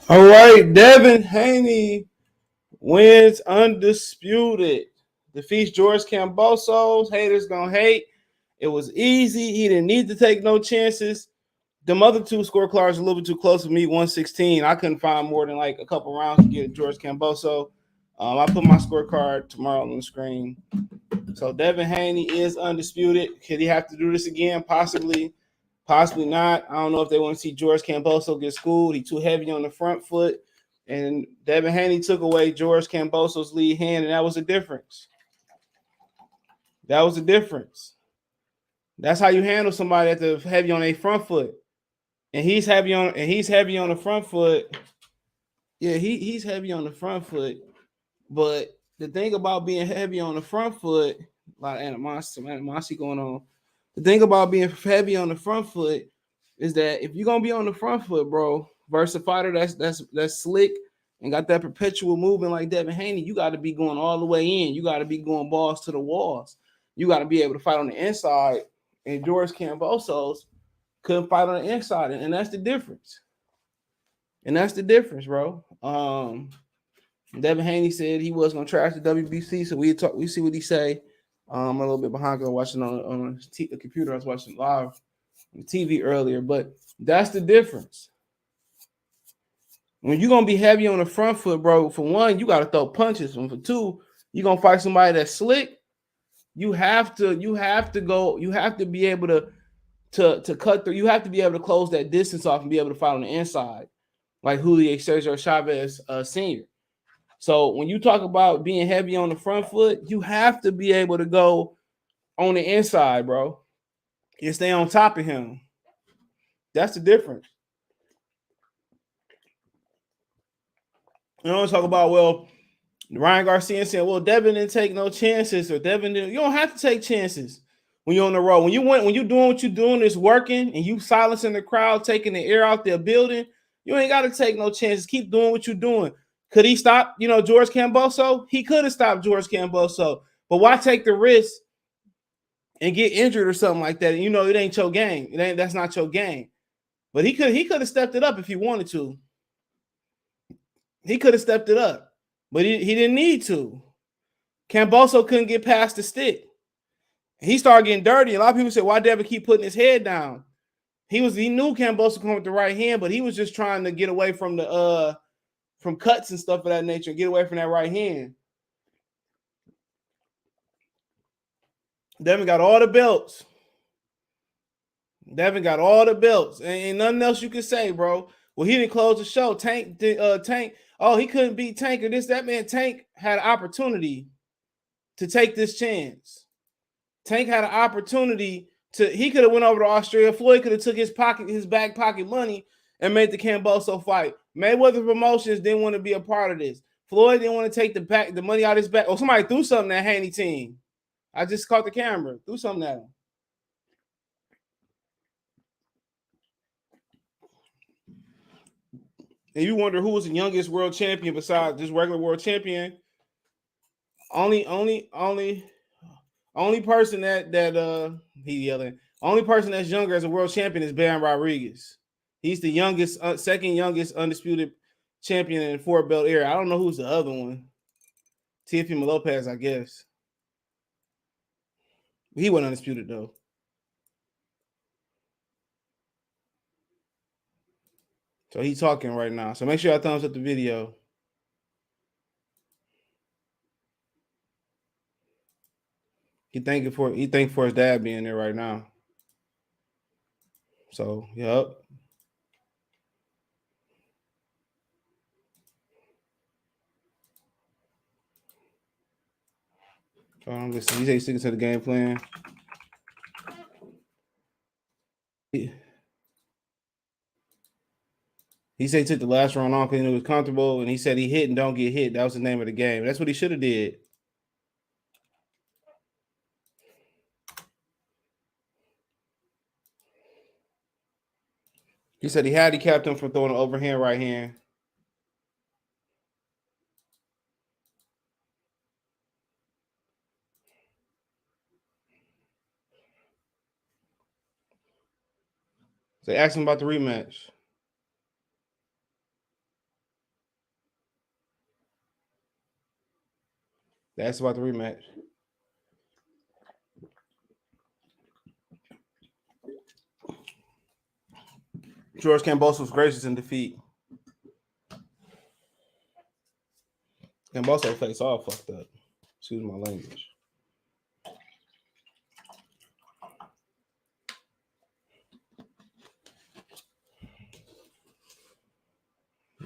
All right, Devin Haney wins Undisputed. Defeats George Kambosos. Haters gonna hate. It was easy. He didn't need to take no chances. Them other two scorecards a little bit too close for me. 116. I couldn't find more than like a couple rounds to get George Kambosos. I put my scorecard tomorrow on the screen. So Devin Haney is undisputed. Could he have to do this again? Possibly. Possibly not. I don't know if they want to see George Kambosos get schooled. He's too heavy on the front foot. And Devin Haney took away George Kambosos' lead hand, and that was the difference. That was the difference. That's how you handle somebody that's heavy on a front foot. And he's heavy on the front foot. Yeah, he's heavy on the front foot. But the thing about being heavy on the front foot, a lot of animosity going on. The thing about being heavy on the front foot is that if you're gonna be on the front foot, bro, versus a fighter that's slick and got that perpetual movement like Devin Haney, you got to be going all the way in. You got to be going balls to the walls. You got to be able to fight on the inside. And George Kambosos couldn't fight on the inside, and that's the difference. And that's the difference, bro. Devin Haney said he was gonna trash the WBC, so we see what he say. I'm a little bit behind because I'm watching on the computer. I was watching live on the TV earlier, but that's the difference. When you're gonna be heavy on the front foot, bro, for one, you gotta throw punches. And for two, you're gonna fight somebody that's slick. You have to go, you have to be able to cut through, you have to be able to close that distance off and be able to fight on the inside, like Julio Cesar Chavez Sr. So when you talk about being heavy on the front foot, you have to be able to go on the inside, bro, and stay on top of him. That's the difference. You don't talk about, well, Ryan Garcia said, well, Devin didn't take no chances, or Devin didn't. You don't have to take chances when you're on the road. When you're doing what you're doing, is working, and you silencing the crowd, taking the air out their building, you ain't got to take no chances. Keep doing what you're doing. Could he stop, George Kambosos? He could have stopped George Kambosos, but why take the risk and get injured or something like that? And it ain't your game. That's not your game. But he could have stepped it up if he wanted to. He could have stepped it up, but he didn't need to. Kambosos couldn't get past the stick. He started getting dirty. A lot of people said, why Devin keep putting his head down? He knew Kambosos coming with the right hand, but he was just trying to get away from the from cuts and stuff of that nature, and get away from that right hand. Devin got all the belts. Ain't nothing else you can say, bro. Well, he didn't close the show. Tank. Oh, he couldn't beat Tank or this. That man Tank had an opportunity to take this chance. Tank had an opportunity he could have went over to Australia. Floyd could have took his back pocket money and made the Kambosos fight. Mayweather Promotions didn't want to be a part of this. Floyd didn't want to take the money out of his back. Oh, somebody threw something at Haney team. I just caught the camera. Threw something at him. And you wonder who was the youngest world champion besides this regular world champion. Only person only person that's younger as a world champion is Baron Rodriguez. He's the youngest, second youngest undisputed champion in the 4-belt era. I don't know who's the other one. Teofimo Lopez, I guess. He wasn't undisputed though. So he's talking right now. So make sure y'all thumbs up the video. He thankful for his dad being there right now. So, yep. Listen, he said he's sticking to the game plan. He said he took the last round off because he was comfortable, and he said he hit and don't get hit. That was the name of the game. That's what he should have did. He said he handicapped him from throwing an overhand right hand. So they asked him about the rematch. That's about the rematch. George Kambosos was gracious in defeat. Kambosos face all fucked up. Excuse my language.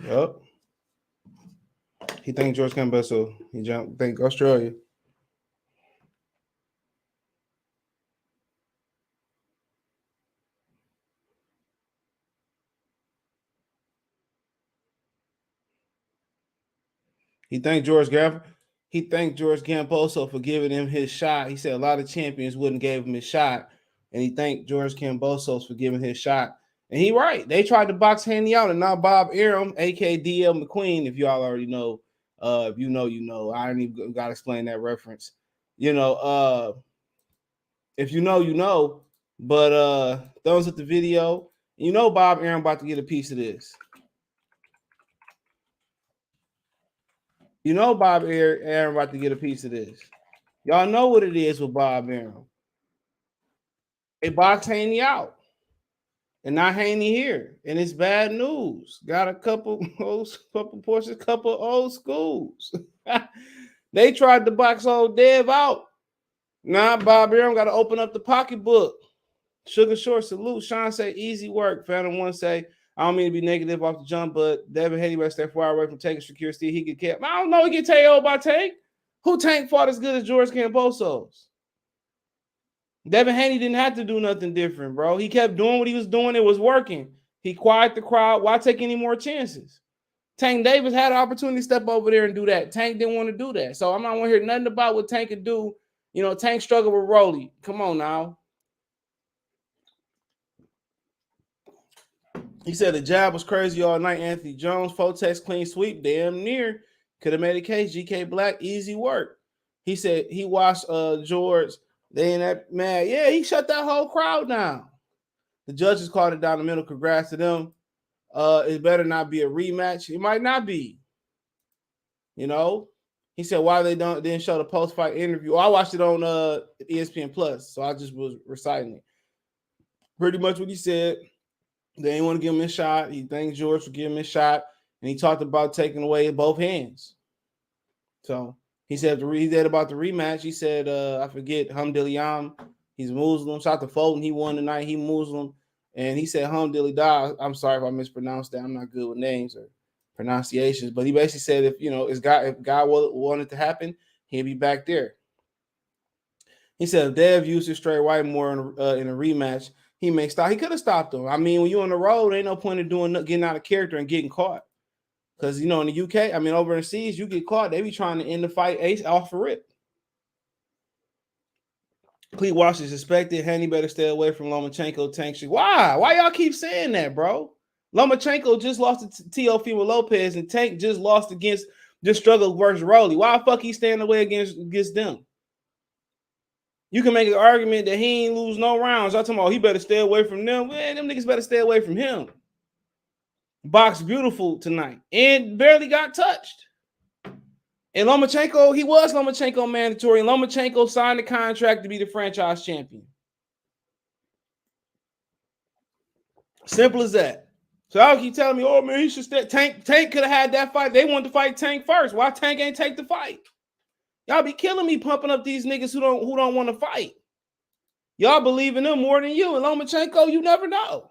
Yup. He thanked George Kambosos. He thanked Australia. He thanked George Kambosos for giving him his shot. He said a lot of champions wouldn't give him his shot, and he thanked George Kambosos for giving his shot. And he right. They tried to box Haney out, and now Bob Arum, aka DL McQueen, if y'all already know, if you know, you know. I don't even got to explain that reference. You know, if you know, you know. But thumbs up the video. You know, Bob Arum about to get a piece of this. You know, Bob Arum about to get a piece of this. Y'all know what it is with Bob Arum. They box Haney out. And not Haney here. And it's bad news. Got a couple old schools. They tried to box old Dev out. Now Bob Arum got to open up the pocketbook. Sugar Short salute. Sean say easy work. Phantom One say, I don't mean to be negative off the jump, but Devin Haney better stay far away from Tank secure Steve. He get kept. I don't know. He get KO'd by Tank. Who Tank fought as good as George Kambosos? Devin Haney didn't have to do nothing different, bro. He kept doing what he was doing. It was working. He quieted the crowd. Why take any more chances? Tank Davis had an opportunity to step over there and do that. Tank didn't want to do that. So I'm not want to hear nothing about what Tank could do. You know, Tank struggled with Rolly. Come on now. He said the jab was crazy all night. Anthony Jones, Fotex clean sweep, damn near. Could have made a case. GK Black, easy work. He said he watched George. They ain't that mad. Yeah, he shut that whole crowd down. The judges called it down the middle. Congrats to them. It better not be a rematch. It might not be. You know? He said why they didn't show the post-fight interview. I watched it on ESPN Plus, so I just was reciting it. Pretty much what he said. They didn't want to give him a shot. He thanked George for giving him a shot, and he talked about taking away both hands. So he said about the rematch. He said, I forget, Hamdilliam. He's Muslim. Shout out to Fulton. He won tonight. He Muslim. And he said Hamdillah. I'm sorry if I mispronounced that. I'm not good with names or pronunciations. But he basically said if God wanted to happen, he'd be back there. He said if Dev used his straight white more in a rematch, he may stop. He could have stopped him. I mean, when you're on the road, ain't no point in getting out of character and getting caught. Because, in the UK, over in seas, you get caught. They be trying to end the fight ace off the rip. Cleat Walsh is suspected. Haney better stay away from Lomachenko. Tank. Why? Why y'all keep saying that, bro? Lomachenko just lost to Teofimo Lopez, and Tank just lost just struggled versus Rolly. Why the fuck he staying away against them? You can make an argument that he ain't lose no rounds. I'm talking about he better stay away from them. Man, them niggas better stay away from him. Boxed beautiful tonight and barely got touched. And Lomachenko, he was Lomachenko mandatory, and Lomachenko signed the contract to be the franchise champion. Simple as that. So y'all keep telling me, oh man, he should stay. Tank could have had that fight. They wanted to fight Tank first. Why Tank ain't take the fight? Y'all be killing me pumping up these niggas who don't want to fight. Y'all believe in them more than you. And Lomachenko, you never know.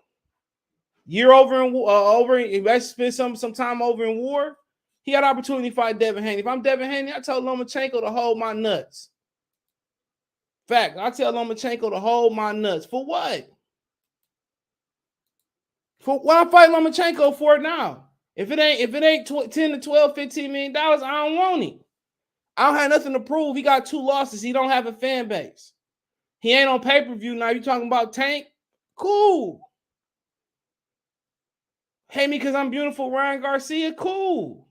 Year he spent some time over in war. He had opportunity to fight Devin Haney. If I'm Devin Haney, I tell Lomachenko to hold my nuts. Fact, I tell Lomachenko to hold my nuts. For what? For why fight Lomachenko for it now? If it ain't 10 to 12, $15 million, I don't want him. I don't have nothing to prove. He got 2 losses. He don't have a fan base. He ain't on pay-per-view now. You talking about Tank? Cool. Hate me because I'm beautiful, Ryan Garcia? Cool.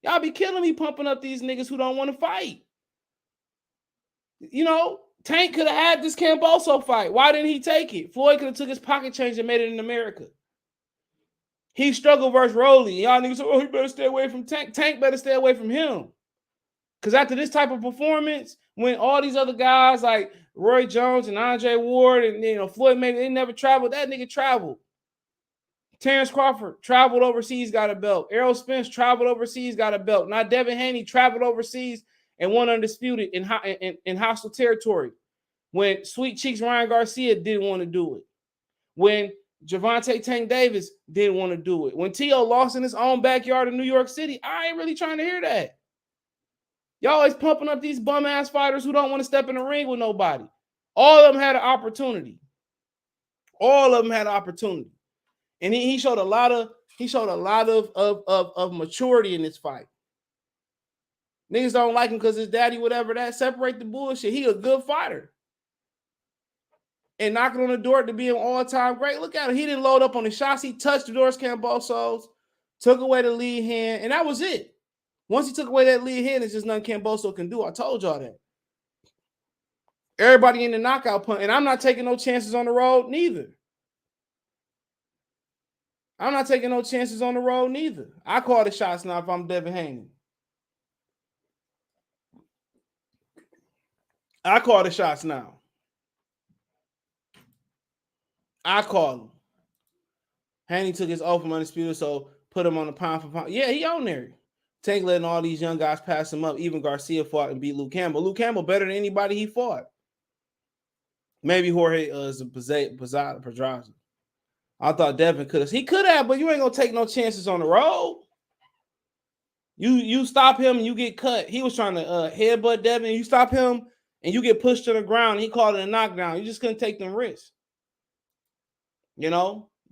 Y'all be killing me pumping up these niggas who don't want to fight. Tank could have had this Kambosos fight. Why didn't he take it? Floyd could have took his pocket change and made it in America. He struggled versus Rolly. Y'all niggas say, oh, he better stay away from Tank. Tank better stay away from him. Because after this type of performance, when all these other guys like Roy Jones and Andre Ward and Floyd Mayweather, they never traveled. That nigga traveled. Terrence Crawford traveled overseas, got a belt. Errol Spence traveled overseas, got a belt. Now Devin Haney traveled overseas and won Undisputed in hostile territory. When Sweet Cheeks Ryan Garcia didn't want to do it. When Gervonta Tank Davis didn't want to do it. When T.O. lost in his own backyard in New York City, I ain't really trying to hear that. Y'all always pumping up these bum-ass fighters who don't want to step in the ring with nobody. All of them had an opportunity. All of them had an opportunity. And he showed a lot of maturity in this fight. Niggas don't like him because his daddy, whatever that. Separate the bullshit. He a good fighter. And knocking on the door to be an all-time great. Look at him. He didn't load up on the shots. He touched the doors, Kambosos, took away the lead hand, and that was it. Once he took away that lead hand, it's just nothing Kambosos can do. I told y'all that. Everybody in the knockout punch, and I'm not taking no chances on the road neither. I'm not taking no chances on the road neither. I call the shots now if I'm Devin Haney. I call the shots now. I call him. Haney took his oath from Undisputed, so put him on the pound for pound. Yeah, he on there. Tank letting all these young guys pass him up. Even Garcia fought and beat Luke Campbell. Luke Campbell better than anybody he fought. Maybe Jorge Pedraza. I thought Devin could have. He could have, but you ain't gonna take no chances on the road. You stop him and you get cut. He was trying to headbutt Devin. You stop him and you get pushed to the ground. He called it a knockdown. You just couldn't take them risks.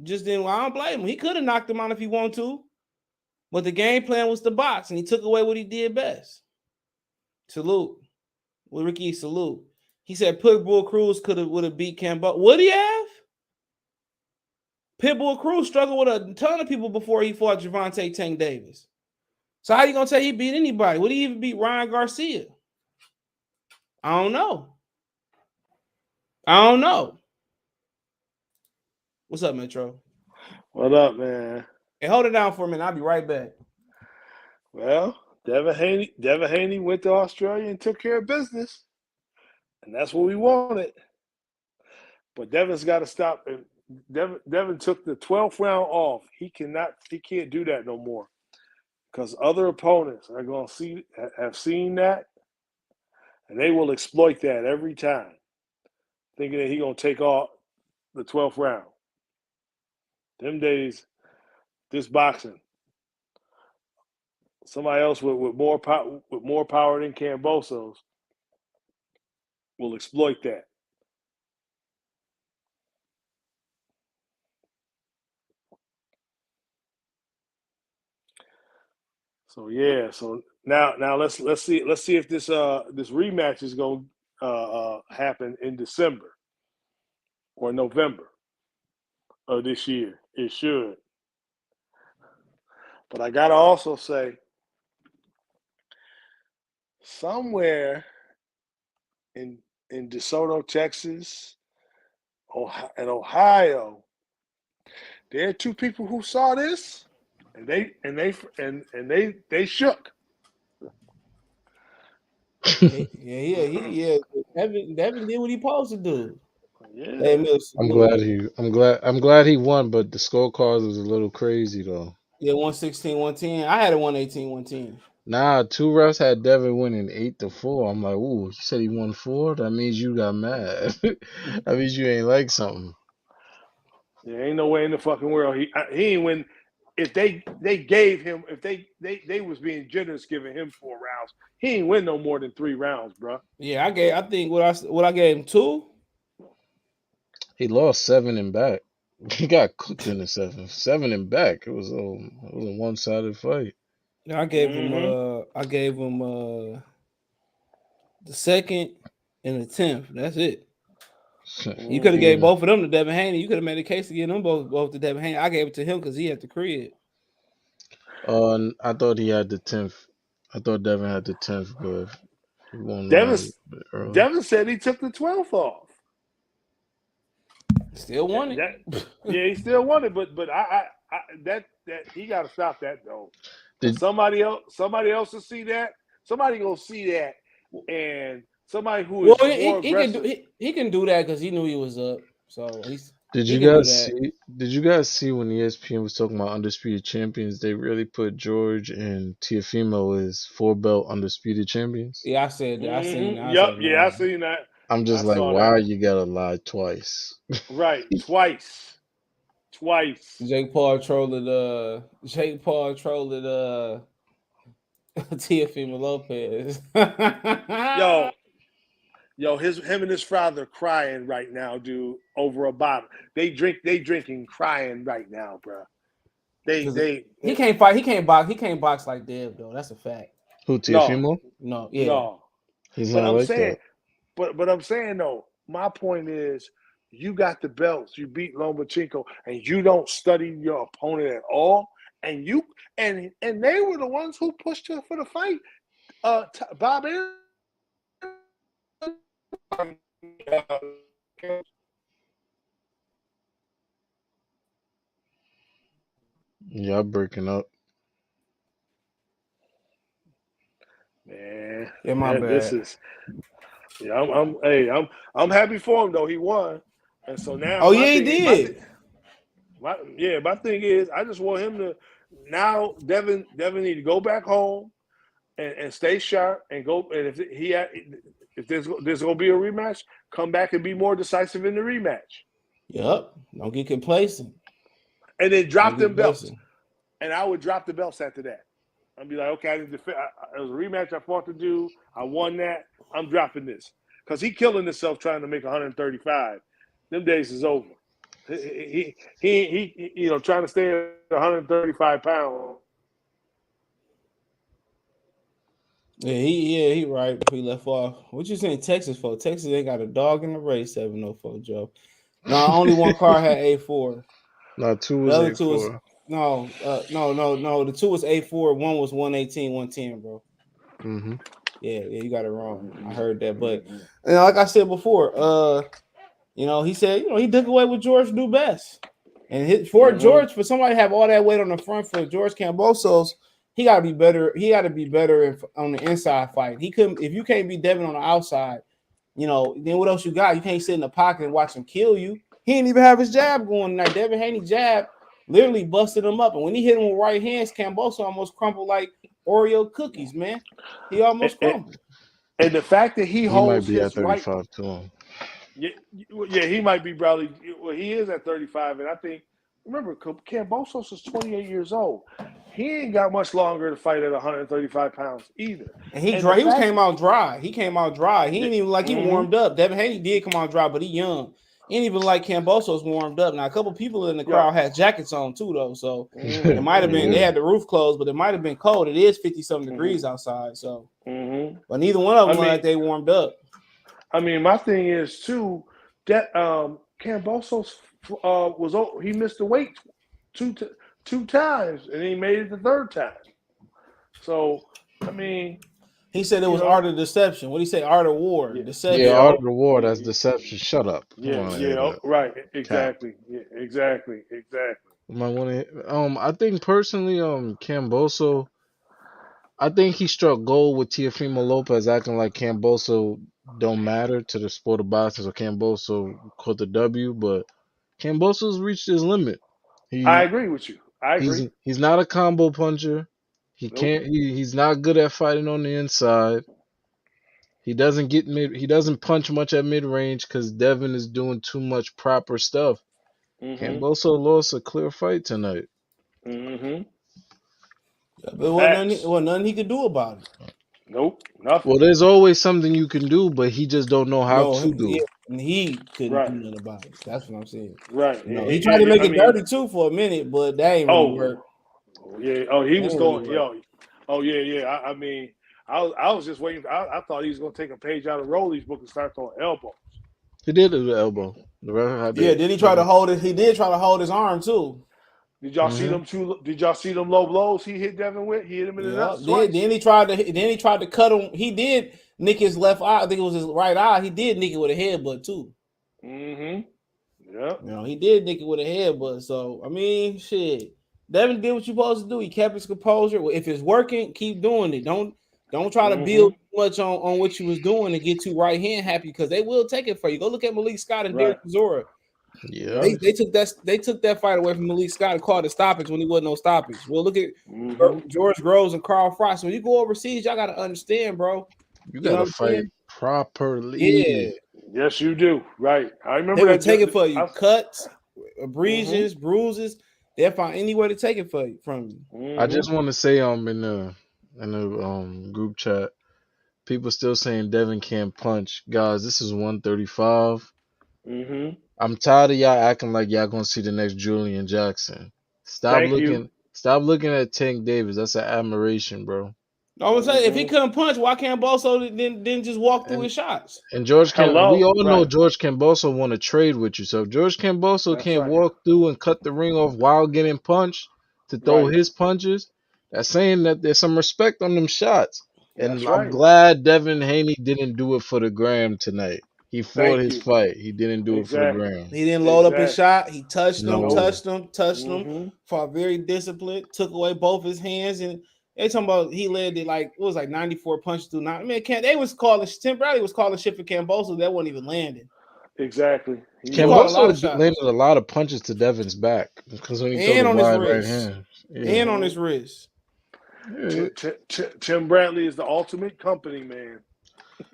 Just didn't. I don't blame him. He could have knocked him out if he wanted to, but the game plan was to box, and he took away what he did best. Salute. Well, Ricky, salute. He said Pitbull Cruz would have beat Kambosos. Would he have? Pitbull Cruz struggled with a ton of people before he fought Gervonta Tank Davis. So how you gonna say he beat anybody? Would he even beat Ryan Garcia? I don't know. What's up, Metro? What up, man? Hey, hold it down for a minute. I'll be right back. Well, Devin Haney went to Australia and took care of business, and that's what we wanted. But Devin's got to stop. Devin took the 12th round off. He can't do that no more because other opponents are going to have seen that, and they will exploit that every time, thinking that he's going to take off the 12th round. Them days, this boxing, somebody else with more power than Kambosos will exploit that. So yeah, so now let's see if this rematch is going to happen in December or November of this year. It should. But I gotta also say, somewhere in DeSoto, Texas, and Ohio, there are two people who saw this, and they shook. Yeah. Devin did what he supposed to do. Yeah. Hey, I'm glad he won, but the scorecards was a little crazy though. Yeah, 116, 110. I had a 118, 110. Nah, two refs had Devin winning 8-4. I'm like, ooh, you said he won 4? That means you got mad. That means you ain't like something. There ain't no way in the fucking world he ain't win. If they gave him, if they was being generous giving him 4 rounds, he ain't win no more than 3 rounds, bro. Yeah, I think what I gave him 2. He lost 7 and back. He got cooked in the 7. 7 and back. It was a one-sided fight. I gave him the 2nd and the 10th. That's it. You could have gave both of them to Devin Haney. You could have made a case to give them both to Devin Haney. I gave it to him because he had the crib. I thought he had the 10th. I thought Devin had the 10th, but he won. Devin said he took the 12th off. Still won it. Yeah, he still won it, but that he got to stop that though. Somebody else will see that. Somebody gonna see that, and somebody who Well, is more aggressive. he can do that because he knew he was up. So Did he you can do guys that. see? Did you guys see when ESPN was talking about undisputed champions? They really put George and Tiafimo as 4-belt undisputed champions. Yeah, I said that. I seen that. I was Yep. like, Yeah, I man. seen that. I'm I just like, saw why that. you gotta lie twice? Right. Twice. Jake Paul trolled Teofimo Lopez. Yo, him and his father crying right now, dude, over a bottle. They drinking, crying right now, bro. He can't fight. He can't box. He can't box like Dev though. That's a fact. Who, No, Tiafimo? No, yeah. no. He's But not I'm like saying, that. but I'm saying though, my point is, you got the belts. You beat Lomachenko, and you don't study your opponent at all. And you and they were the ones who pushed her for the fight. Bob Arum. Y'all breaking up. Man, Yeah, my this bad. is. Yeah, I'm happy for him though. He won, and so now Oh yeah, he did. my thing is, I just want him to now. Devin need to go back home and stay sharp and go. And if there's gonna be a rematch, come back and be more decisive in the rematch, Yep. Don't get complacent. and then Don't drop get them belts. complacent. And I would drop the belts after that. I'd be like, okay, it was a rematch I fought to do. I won that. I'm dropping this because he killing himself trying to make 135. Them days is over. He trying to stay at 135 pounds. He right. He left off. What you saying Texas for? Texas ain't got a dog in the race. 704 Joe. No, only one car had A4. No, 2 The was other two was 8-4. no. The two was A4. One was 118, 110, bro. Mm-hmm. Yeah, you got it wrong. I heard that, but like I said before, he said, he took away what George do best, and George, for somebody to have all that weight on the front for George Kambosos, he got to be better. He got to be better on the inside fight. He couldn't. If you can't beat Devin on the outside, then what else you got? You can't sit in the pocket and watch him kill you. He didn't even have his jab going tonight. Devin Haney jab literally busted him up, and when he hit him with right hands, Kambosos almost crumpled like Oreo cookies, man. He almost crumbled. And the fact that he He might holds be at his right, 35 too. yeah, he might be probably. Well, he is at 35, and I think remember Kambosos is 28 years old. He ain't got much longer to fight at 135 pounds either. And he came out dry. He came out dry. He ain't even like he warmed up. Devin Haney did come out dry, but he young. He ain't even like Kambosos warmed up. Now a couple people in the crowd had jackets on too, though. So it might have been they had the roof closed, but it might have been cold. It is 50-something degrees outside. So, but neither one of them like they warmed up. I mean, my thing is too that Kambosos he missed the weight two times, and he made it the third time. So, I mean, he said it was art of deception. What did he say? Art of war, deception. Yeah, art of the war. That's deception. Shut up. Right. Exactly. Yeah, exactly. I want to. I think personally, Kamboso. I think he struck gold with Teofimo Lopez acting like Kamboso don't matter to the sport of boxing, so Kamboso caught the W. But Kamboso's reached his limit. I agree with you. I agree. He's not a combo puncher. He can't. He's not good at fighting on the inside. He doesn't get mid. He doesn't punch much at mid range because Devin is doing too much proper stuff. Kamboso lost a clear fight tonight. Yeah, but wasn't nothing he could do about it. Nope, nothing. Well, there's always something you can do, but he just don't know how to do. Yeah, and he couldn't do nothing about it. That's what I'm saying. Right. He tried to make it dirty too for a minute, but that ain't really work. Yeah. Oh, he was going. Yeah. I mean, I was just waiting. I thought he was going to take a page out of Rolly's book and start throwing elbows. He did do the elbow. Did he try to hold it? He did try to hold his arm too. Did y'all see them Did y'all see them low blows he hit Devin with? He hit him in the nuts twice. Then he tried to cut him. He did nick his left eye. I think it was his right eye. He did nick it with a headbutt too. Yeah. He did nick it with a headbutt. So I mean, shit. Devin did what you supposed to do. He kept his composure. If it's working, keep doing it. Don't Don't try to build too much on what you was doing and get too right hand happy because they will take it for you. Go look at Malik Scott and Derek Chisora. Yeah, they took that fight away from Malik Scott and called it stoppage when he wasn't no stoppage. Well, look at George Groves and Carl Frost. When you go overseas, y'all got to understand, bro. you know gotta what I'm fight saying? properly. Yeah, Yes, you do. Right. I remember they will that. take it for you. Cuts, abrasions, bruises. They'll find any way to take it for you from you. I just want to say, in the group chat, people still saying Devin can't punch. Guys, this is 135. I'm tired of y'all acting like y'all gonna see the next Julian Jackson. Stop Thank you. looking at Tank Davis. That's an admiration, bro. I would say if he couldn't punch, why can't Boso then just walk through his shots? And we all know Right. George Kambosos want to trade with you. So if George Kambosos can't walk through and cut the ring off while getting punched to throw his punches, that's saying that there's some respect on them shots. And I'm glad Devin Haney didn't do it for the gram tonight. He fought his fight. He didn't do it for the gram. He didn't load up his shot. He touched No. him. Fought very disciplined. Took away both his hands, and they talking about he led it like it was like 94 punches through 9. I mean, they was calling Tim Bradley was calling shit for Kambosos that wasn't even landing. Exactly. Kambosos landed a lot of punches to Devin's back because when he threw the wide right hand, and on his wrist. Tim Bradley is the ultimate company man.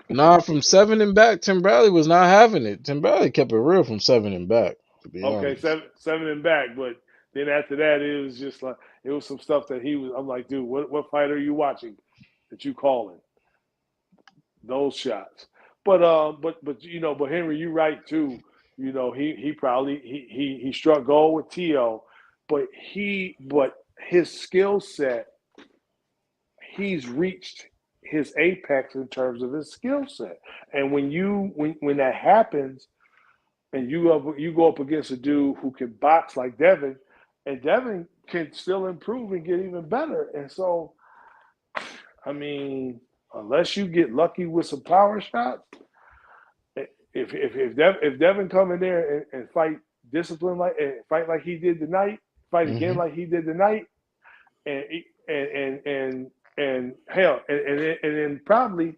Nah, from 7 and back, Tim Bradley was not having it. Tim Bradley kept it real from 7 and back. To be honest. seven and back, but then after that, it was just like it was some stuff that I'm like, dude, what fight are you watching that you calling those shots? But Henry, you're right too. You know, he probably he struck gold with T.O., but his skill set, he's reached his apex in terms of his skill set. And when that happens, and you go up against a dude who can box like Devin, and Devin can still improve and get even better. And so, I mean, unless you get lucky with some power shots, if Devin come in there and fight discipline fight like he did tonight, fight again like he did tonight, and hell, and then probably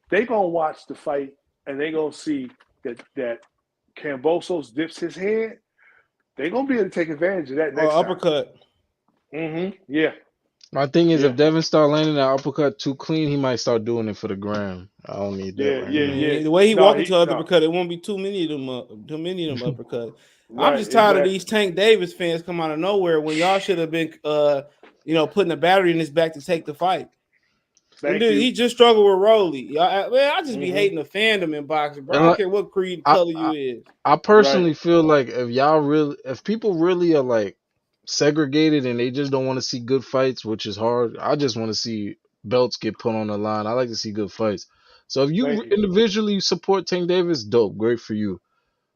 they gonna watch the fight and they gonna see that Kambosos dips his head. They gonna be able to take advantage of that next uppercut. Yeah. My thing is, if Devin start landing that uppercut too clean, he might start doing it for the gram. I don't need that. Yeah. The way he walked into uppercut, it won't be too many of them uppercuts. I'm just tired of these Tank Davis fans come out of nowhere when y'all should have been, putting a battery in his back to take the fight. He just struggled with Rolly. I just be hating the fandom in boxing, bro. I don't care what creed color you is. I personally feel like if people really are like segregated and they just don't want to see good fights, which is hard. I just want to see belts get put on the line. I like to see good fights. So if you individually support Tank Davis, dope, great for you.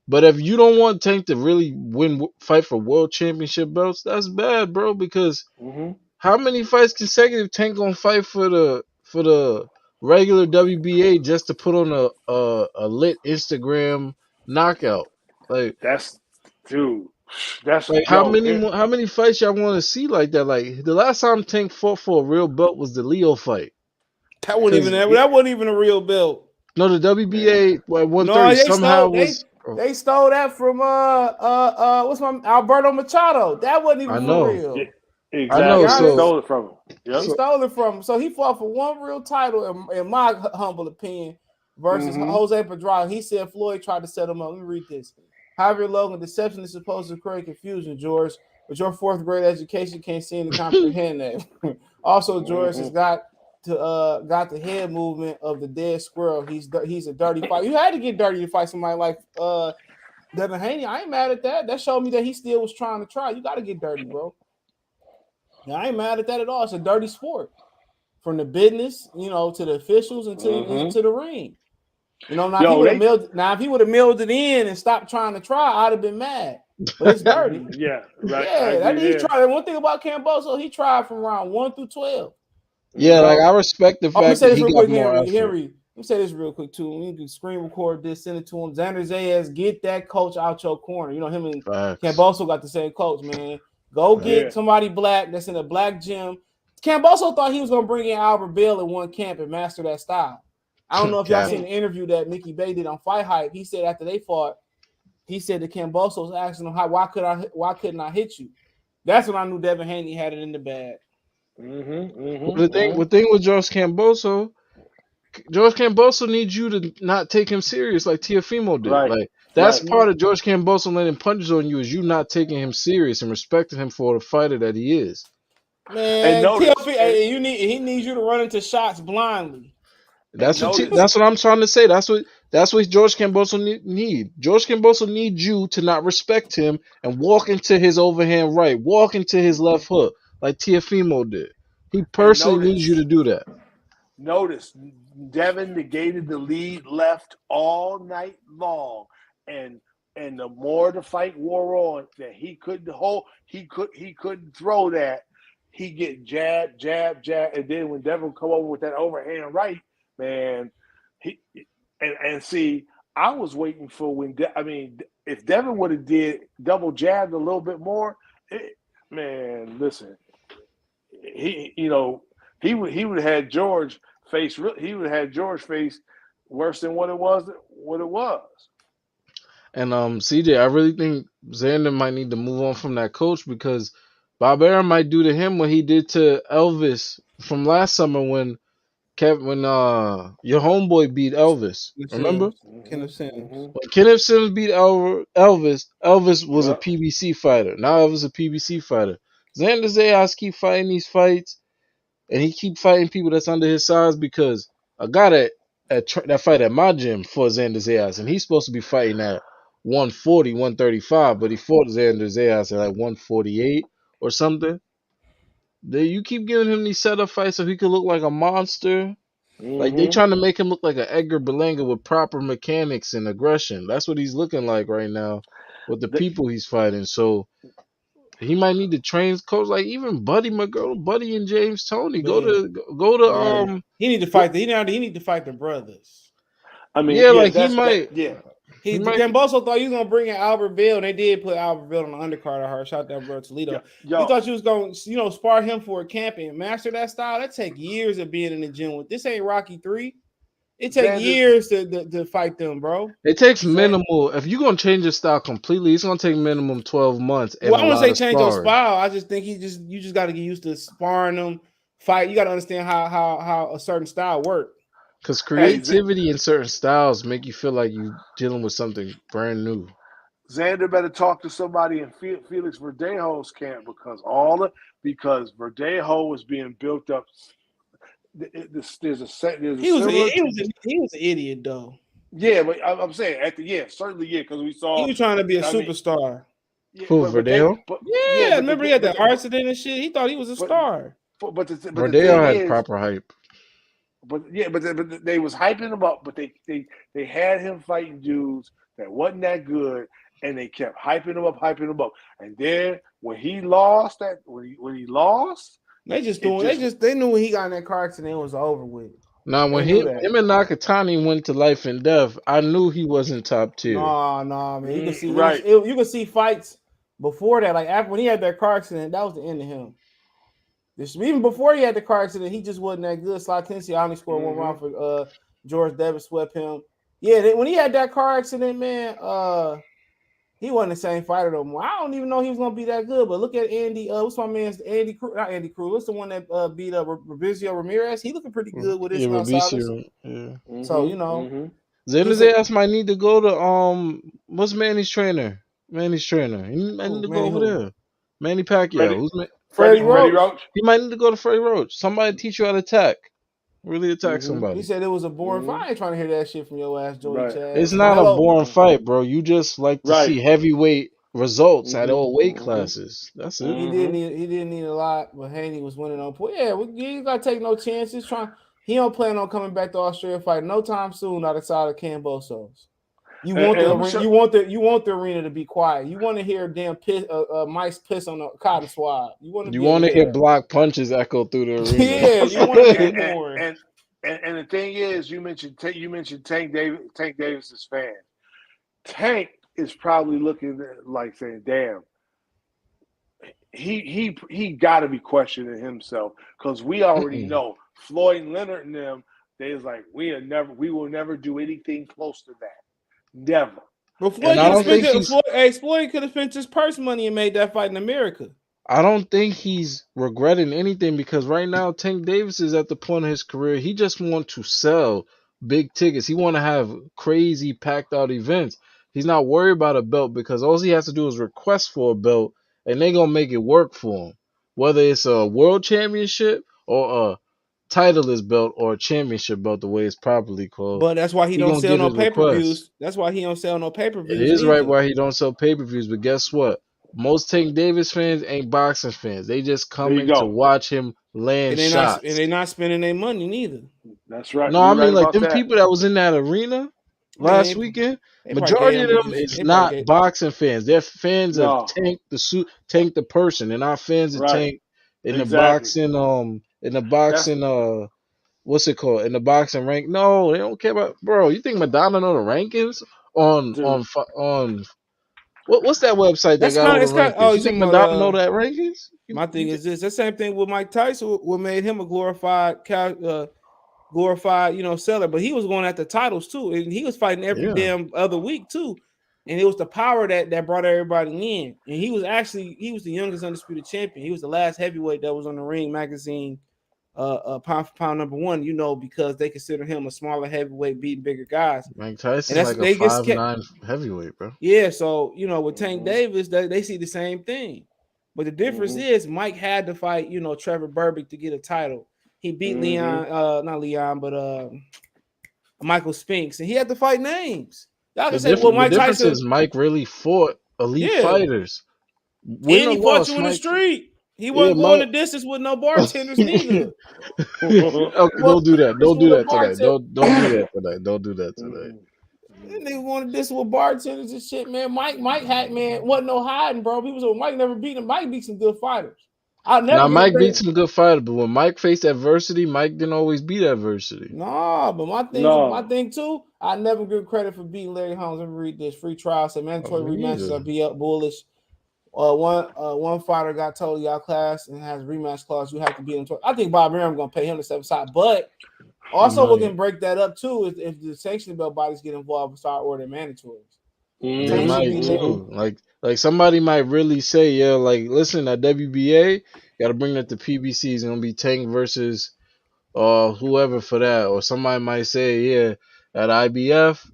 But if you don't want Tank to really fight for world championship belts, that's bad, bro. Because how many fights consecutive Tank gonna fight for the regular WBA just to put on a lit Instagram knockout? Like that's like how many fights y'all want to see like that? Like the last time Tank fought for a real belt was the Leo fight. That wasn't even a real belt. No, the WBA at 130 they stole that from what's my Alberto Machado. That wasn't even for real. Yeah, exactly. I know. So they stole it from him. Yep. He stole it from him. So he fought for one real title, in my humble opinion, versus Jose Pedraza. He said Floyd tried to set him up. Let me read this. Javier Logan, deception is supposed to create confusion, George, but your 4th grade education can't seem to comprehend that. Also, George has got the head movement of the dead squirrel. He's a dirty fighter. You had to get dirty to fight somebody like Devin Haney. I ain't mad at that. That showed me that he still was trying to try. You got to get dirty, bro. Yeah, I ain't mad at that at all. It's a dirty sport. From the business, to the officials and to the ring. Now if he would have milled it in and stopped trying to try, I'd have been mad. But it's dirty. Yeah, right. Yeah, he tried. One thing about Kambosos, he tried from round 1 through 12. Yeah, like I respect the fact that he got more effort. Henry, let me say this real quick too. We can screen record this, send it to him. Xander Zayas, get that coach out your corner. Him and Kambosos got the same coach, man. Go get somebody black that's in a black gym. Kambosos thought he was gonna bring in Albert Bill in one camp and master that style. I don't know if y'all seen the interview that Mickey Bay did on Fight Hype. He said after they fought, he said to Kambosos asking him why couldn't I hit you? That's when I knew Devin Haney had it in the bag. The thing with George Kambosos needs you to not take him serious like Teofimo did. Right. Like that's part of George Kambosos letting punches on you is you not taking him serious and respecting him for the fighter that he is. Man, he needs you to run into shots blindly. That's what I'm trying to say. That's what George Kambosos need. George Kambosos needs you to not respect him and walk into his overhand right, walk into his left hook like Teofimo did. He personally needs you to do that. Notice Devin negated the lead left all night long, and the more the fight wore on, that he couldn't throw that. He get jab, and then when Devin come over with that overhand right, man, and see, I was waiting for if Devin would have did double jabbed a little bit more, listen, he would have had George face. He would have had George face worse than what it was. And CJ, I really think Xander might need to move on from that coach because Bob Arum might do to him what he did to Elvis from last summer when your homeboy beat Elvis. Remember? Kenneth Sims. When Kenneth Sims beat Elvis was a PBC fighter. Now Elvis is a PBC fighter. Xander Zayas keep fighting these fights, and he keep fighting people that's under his size because I got that fight at my gym for Xander Zayas, and he's supposed to be fighting at 140, 135, but he fought Xander Zayas at like 148 or something. You keep giving him these setup fights so he could look like a monster. Like they trying to make him look like an Edgar Berlanga with proper mechanics and aggression. That's what he's looking like right now with the people he's fighting. So he might need to train coach like even Buddy McGirt, Buddy and James Toney. Go to He need to fight he need to fight the brothers. I mean, Kambosos thought he was gonna bring in Albert Bill, and they did put Albert Bill on the undercard of her. Shout out bro Toledo. He thought you was gonna, spar him for a camp and master that style. That take years of being in the gym with. This ain't Rocky 3. It takes years to fight them, bro. It takes minimal. If you're gonna change your style completely, it's gonna take minimum 12 months. Well, I want to say change your style. I just think you just got to get used to sparring them. Fight. You got to understand how a certain style works. Because creativity in certain styles make you feel like you're dealing with something brand new. Xander better talk to somebody in Felix Verdejo's camp because Verdejo is being built up. He was an idiot though. Yeah, but I'm saying certainly because we saw he was trying to be a superstar. Who, Verdejo? Remember he had that accident and shit. He thought he was a star. But Verdejo had proper hype. But they was hyping him up, but they had him fighting dudes that wasn't that good, and they kept hyping him up. And then when he lost, they knew when he got in that car accident, it was over with. Now when him and Nakatani went to life and death, I knew he wasn't top tier. No, man. You can see you can see fights before that, like after when he had that car accident, that was the end of him. Even before he had the car accident, he just wasn't that good. Sly Tennessee only scored one round for George Davis, swept him. Yeah, when he had that car accident, man, he wasn't the same fighter no more. I don't even know he was gonna be that good. But look at Andy. What's my man's Andy Cruz? Not Andy Cruz. What's the one that beat up Fabrizio Ramirez? He looking pretty good with his Fabrizio. Yeah. So Xander Zayas might need to go to what's Manny's trainer? He might need to go over there. Manny Pacquiao. Freddie Roach. He might need to go to Freddie Roach. Somebody teach you how to attack. Really attack somebody. He said it was a boring fight. I ain't trying to hear that shit from your ass, Joey Chad. It's not a boring fight, bro. You just like to see heavyweight results at all weight classes. That's it. He didn't need a lot, but Haney was winning on point. Yeah, you gotta take no chances. He don't plan on coming back to Australia fight no time soon outside of Kambosos. You want the arena to be quiet. You want to hear damn mice piss on the cotton swab. You want to hear block punches echo through the arena. Yeah, you want to hear more. And the thing is, you mentioned Tank Davis's fan. Tank is probably looking like saying, "Damn, he got to be questioning himself because we already Mm-mm. know Floyd Leonard and them. They was like, we will never do anything close to that. Never. But And Floyd I could have don't think spent he's. Floyd could have spent his purse money and made that fight in America. I don't think he's regretting anything because right now Tank Davis is at the point of his career. He just wants to sell big tickets. He want to have crazy packed out events. He's not worried about a belt because all he has to do is request for a belt, and they gonna make it work for him. Whether it's a world championship or a titleist belt or a championship belt, the way it's properly called, But that's why he he don't gonna sell get no his request. pay-per-views. That's why he don't sell no It pay-per-views is right neither. why he don't sell pay per views, but guess what? Most Tank Davis fans ain't boxing fans. They just There you coming to go. watch him land And shots. they not spending their money neither. That's right. No, I You're right mean like about them that. people that was in that arena last Man, weekend. they probably gave Majority them of them just is they probably not gave boxing fans. They're fans of No. Tank the suit, Tank the person. They're not fans of Right. Tank in the Exactly. boxing. In the That's boxing. What's it called? In the boxing rank? No, they don't care about. Bro, you think Madonna know the rankings dude. on what's that website that got all the it's kind of, oh, rankings? you You think talking about Madonna know that rankings? my thing You is this. The same thing with Mike Tyson, what made him a glorified, seller. But he was going at the titles too, and he was fighting every yeah, damn other week too. And it was the power that brought everybody in. And he was the youngest undisputed champion. He was the last heavyweight that was on the Ring magazine, pound for pound #1. Because they consider him a smaller heavyweight, beating bigger guys. Mike And Tyson's that's like a they just five kept nine heavyweight, bro. yeah. So with Tank Mm-hmm. Davis, they see the same thing. But the difference Mm-hmm. is Mike had to fight, Trevor Burbick to get a title. He beat Mm-hmm. not Leon, but Michael Spinks, and he had to fight names. Y'all The can say, well, different the Mike difference Tyson, is Mike really fought elite yeah, fighters. Win and or he fought loss, you in the Mike. street. He Yeah, wasn't going the Mike. distance with no bartenders neither. He Okay, wasn't don't do going that. the distance Don't do with a that tonight. bartender. Don't do that tonight. Don't do that tonight. That nigga wanted this with bartenders and shit, man. Mike had wasn't no hiding, bro. He was Mike never beat him. Mike beat some good fighters. I Now never give Mike beat credit. some good fighters, but when Mike faced adversity, Mike didn't always beat adversity. No, but my No. thing too, I never give credit for beating Larry Holmes. Ever read this free trial said Oh, mandatory me rematches neither. are be up bullish. One fighter got totally outclassed and has a rematch clause. You have to beat him. I think Bob Arum gonna pay him to step aside, but also we can break that up too if the sanctioning belt bodies get involved and start ordering mandatories. They Tank should might be too. Like somebody might really say, yeah, like listen, at WBA, gotta bring that to PBC. It's gonna be Tank versus whoever for that. Or somebody might say, yeah, at IBF,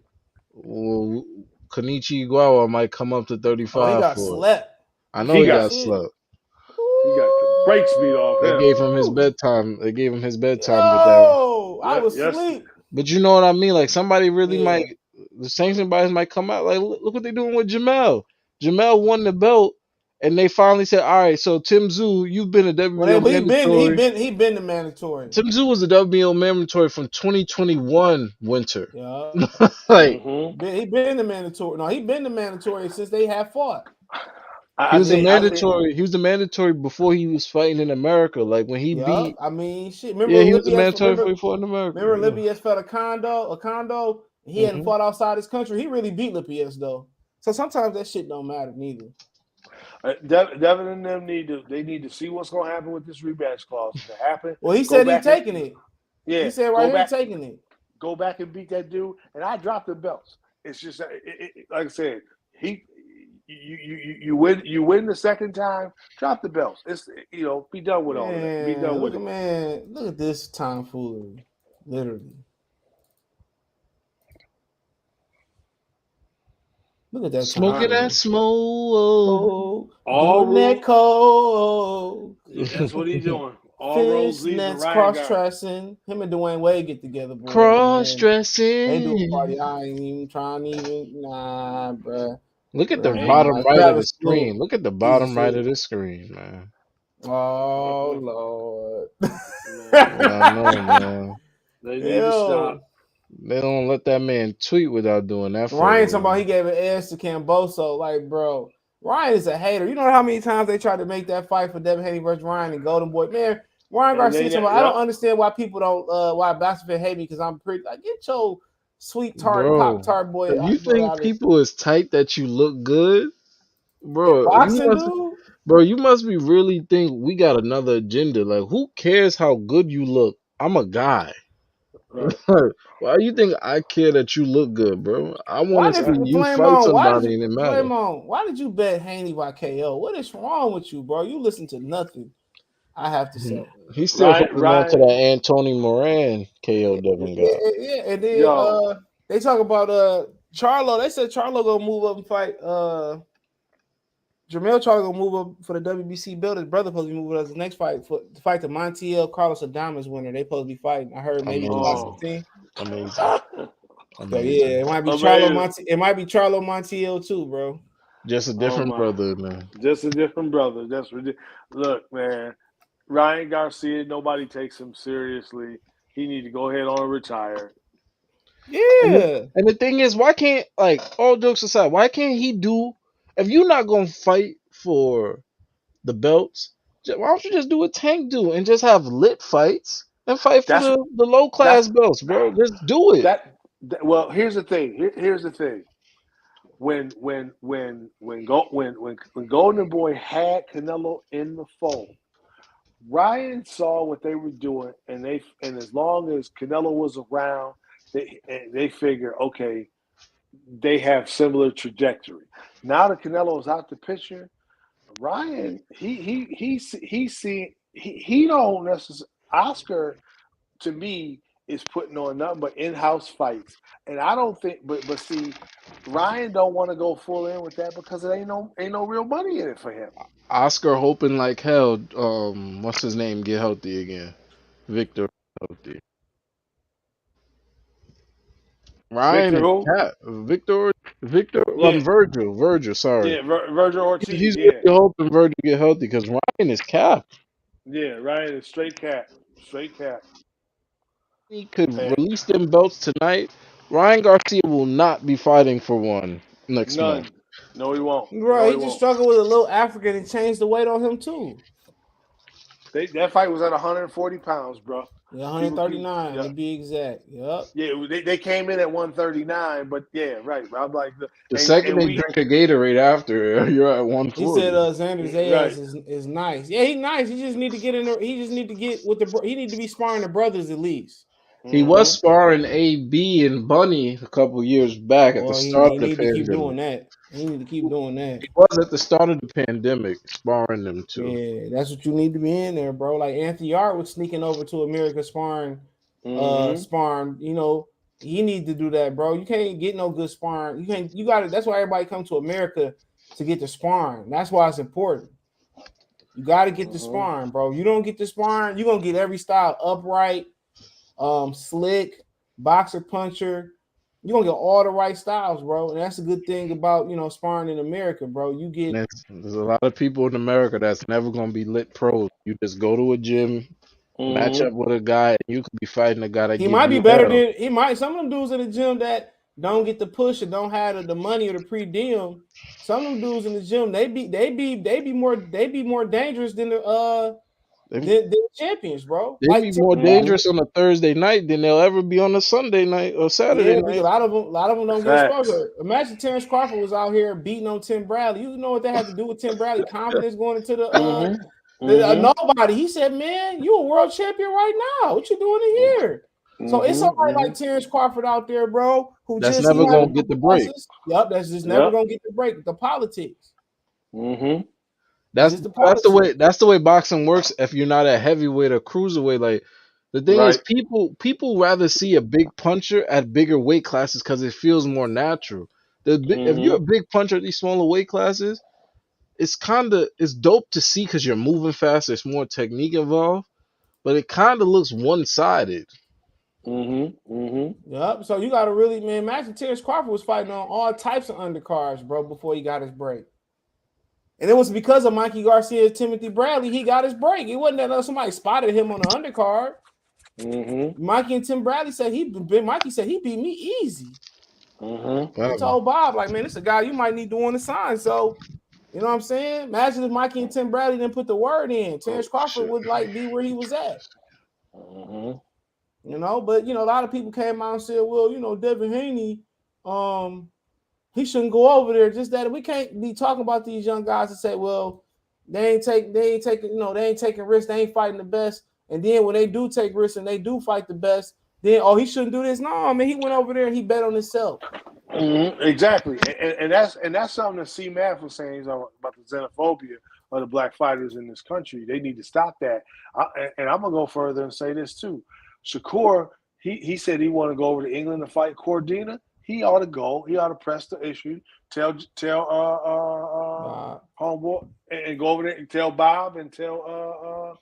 well, Kenichi Iwawa might come up to Oh, he 35 got for it. slept. I know He he Oh got got shit. slept. he got the brakes beat off They him. gave him his Woo! bedtime. They gave him his bedtime with that. Yo, I was Yes. asleep. But you know what I mean? Like somebody really Yeah. might, the sanctioning bodies might come out. Like look what they're doing with Jamel. Jamel won the belt, and they finally said, "All right, so Tim Tszyu, you've been a WBO Well, mandatory." he been the mandatory. Tim Tszyu was a WBO mandatory from 2021 winter. Yeah. Like Mm-hmm. He been the mandatory. No, he been the mandatory since they have fought. he I was a think mandatory. He was the mandatory before he was fighting in America. Like when he Yeah. beat, I mean, shit. yeah, he was a mandatory before he fought in America. Remember Yeah. Lipius fought a condo. He hadn't hmm fought outside his country. He really beat Lipius though. So sometimes that shit don't matter neither. Devin and them need to see what's going to happen with this rematch clause. If it happen, Well, he go said he back and taking it. yeah, He said right go here back, taking it. go back and beat that dude. And I dropped the belts. It's just like I said, you win the second time, drop the belts. It's be done with all of that. Be done with it. Man, look at this tomfoolery. Literally. Look at that Smoking tomfoolery. that smoke. All Doing that rules. cold. That's what he's doing. All roads lead to Fishnets, Ryan cross Garden. dressing. Him and Dwayne Wade get together, boy. Cross Man. They do a dressing. party. I ain't even trying to even. Nah, bruh. Look at the Hey. bottom right of the Travis Scott. screen. Look at the He's bottom right a of the screen, man. Oh Lord. Yeah, I know, man. They need to stop. They don't let that man tweet without doing that. Ryan talking about he gave an edge to Kambosos. Like, bro, Ryan is a hater. You know how many times they tried to make that fight for Devin Haney versus Ryan and Golden Boy? Man, Ryan Garcia talking about, I don't understand why people don't why basketball hate me because I'm pretty. Like, get your sweet tart pop tart boy. You think people is tight that you look good, bro? Boxing, dude. Bro, you must be really think we got another agenda. Like, who cares how good you look? I'm a guy. Right. Why you think I care that you look good, bro? I want Why to did see Right. you Flame fight on? Why did somebody you and it matter. Flame on? Why did you bet Haney by KO? What is wrong with you, bro? You listen to nothing. I have to say. He's still Ryan, holding on to Ryan, that Anthony Moran KO Yeah, Devin got. yeah, and then yo, they talk about Charlo. They said Charlo gonna move up and fight Jermell Charlo gonna move up for the WBC belt. His brother supposed to be moving up his next fight to fight the Montiel Carlos Adames winner. They supposed to be fighting. I heard maybe in fight Amazing. oh, 16. Amazing. So yeah, Amazing. it might be Charlo amazing. Montiel. It might be Charlo Montiel too, bro. Just a Oh different my, brother, man. just a different brother. That's ridiculous. Look, man, Ryan Garcia, nobody takes him seriously. He need to go ahead on and retire. And Yeah. and the thing is, why can't, like, all jokes aside, why can't he do, if you're not gonna fight for the belts, why don't you just do what Tank do and just have lit fights and fight for That's the low that's class belts, bro? Just do it. well. Here's the thing. Here's the thing. When Golden Boy had Canelo in the fold, Ryan saw what they were doing, and as long as Canelo was around, they figure, okay, they have similar trajectory. Now that Canelo's out the picture, Ryan he don't necessarily. Oscar, to me, is putting on nothing but in-house fights, and I don't think. But see, Ryan don't want to go full in with that because it ain't no real money in it for him. Oscar hoping like hell, what's his name, get healthy again. Victor healthy. Ryan Victor is who? cat. Victor, Yeah, Virgil, sorry. yeah, Virgil Ortiz. He's Yeah, really hoping Virgil get healthy because Ryan is cap. yeah. Ryan is straight cat. He could And release them belts tonight. Ryan Garcia will not be fighting for one next month. none. No, he won't. No, Right. he He just won't. struggled with a little African and changed the weight on him too. That fight was at 140 pounds, bro. Yeah, People keep 139 yeah. to be exact. Yep. Yeah, they came in at 139, but yeah, right. I'm like, The and second and they we drink a Gatorade after, you're at He said 140. Xander Zayas right. is nice. Yeah, he's nice. He just need to get in there. He just need to get with he need to be sparring the brothers at least. He was Mm-hmm. sparring AB and Bunny a couple years back at the Well, start he of the need to keep pandemic. doing that. He need to keep doing that. He was at the start of the pandemic sparring them too. Yeah, that's what you need to be in there, bro. Like Anthony Yard was sneaking over to America Mm-hmm. sparring, you need to do that, bro. You can't get no good sparring. You got it. That's why everybody come to America to get the sparring. That's why it's important. You got to get the Mm-hmm. sparring, bro. You don't get the sparring, you're gonna get every style upright, slick, boxer puncher. You're gonna get all the right styles, bro. And that's a good thing about sparring in America, bro. You And get there's a lot of people in America that's never gonna be lit pros. You just go to a gym, match Mm-hmm. up with a guy, and you could be fighting a guy that he give might be you better hell. than he might some of them dudes in the gym that don't get the push or don't have the money or the pre-diem. Some of them dudes in the gym, they be more dangerous than They, the champions, bro. they Like be more Mm-hmm. dangerous on a Thursday night than they'll ever be on a Sunday night or Saturday yeah, because night. a lot of them don't get Facts. exposure. Imagine Terrence Crawford was out here beating on Tim Bradley. You know what that had to do with Tim Bradley confidence going into Mm-hmm. Mm-hmm. nobody. He said, "Man, you a world champion right now. What you doing in here?" So it's somebody Mm-hmm. like Terrence Crawford out there, bro, who That's just he never had a gonna get couple the break. losses. Yep, that's just never Yep. gonna get the break. The politics. Mm-hmm. It's That's just the that's the politics. way boxing works. If you're not a heavyweight or cruiserweight, like, the thing is, Right. people rather see a big puncher at bigger weight classes because it feels more natural. If you're a Mm-hmm. big puncher at these smaller weight classes, it's dope to see because you're moving faster. There's more technique involved, but it kind of looks one sided. Mm-hmm. Mm-hmm. Yep. So you got to really, man. Imagine Terrence Crawford was fighting on all types of undercards, bro, before he got his break. And it was because of Mikey Garcia, Timothy Bradley, he got his break. It wasn't that somebody spotted him on the undercard. Mm-hmm. Mikey and Tim Bradley said Mikey said he beat me easy. Mm-hmm. He told Bob, like, man, this is a guy you might need to want to sign. So, you know what I'm saying? Imagine if Mikey and Tim Bradley didn't put the word in. Terrence Crawford Shit. would like be where he was at. Mm-hmm. But a lot of people came out and said, well, Devin Haney, he shouldn't go over there. Just that we can't be talking about these young guys and say, well, They ain't taking, they ain't taking risks. They ain't fighting the best. And then when they do take risks and they do fight the best, then he shouldn't do this. No, man, he went over there and he bet on himself. Exactly, and that's something that C. Math was saying about the xenophobia of the black fighters in this country. They need to stop that. And I'm gonna go further and say this too. Shakur, he said he wanted to go over to England to fight Cordina. He ought to go. He ought to press the issue. Tell homeboy and go over there and tell Bob and tell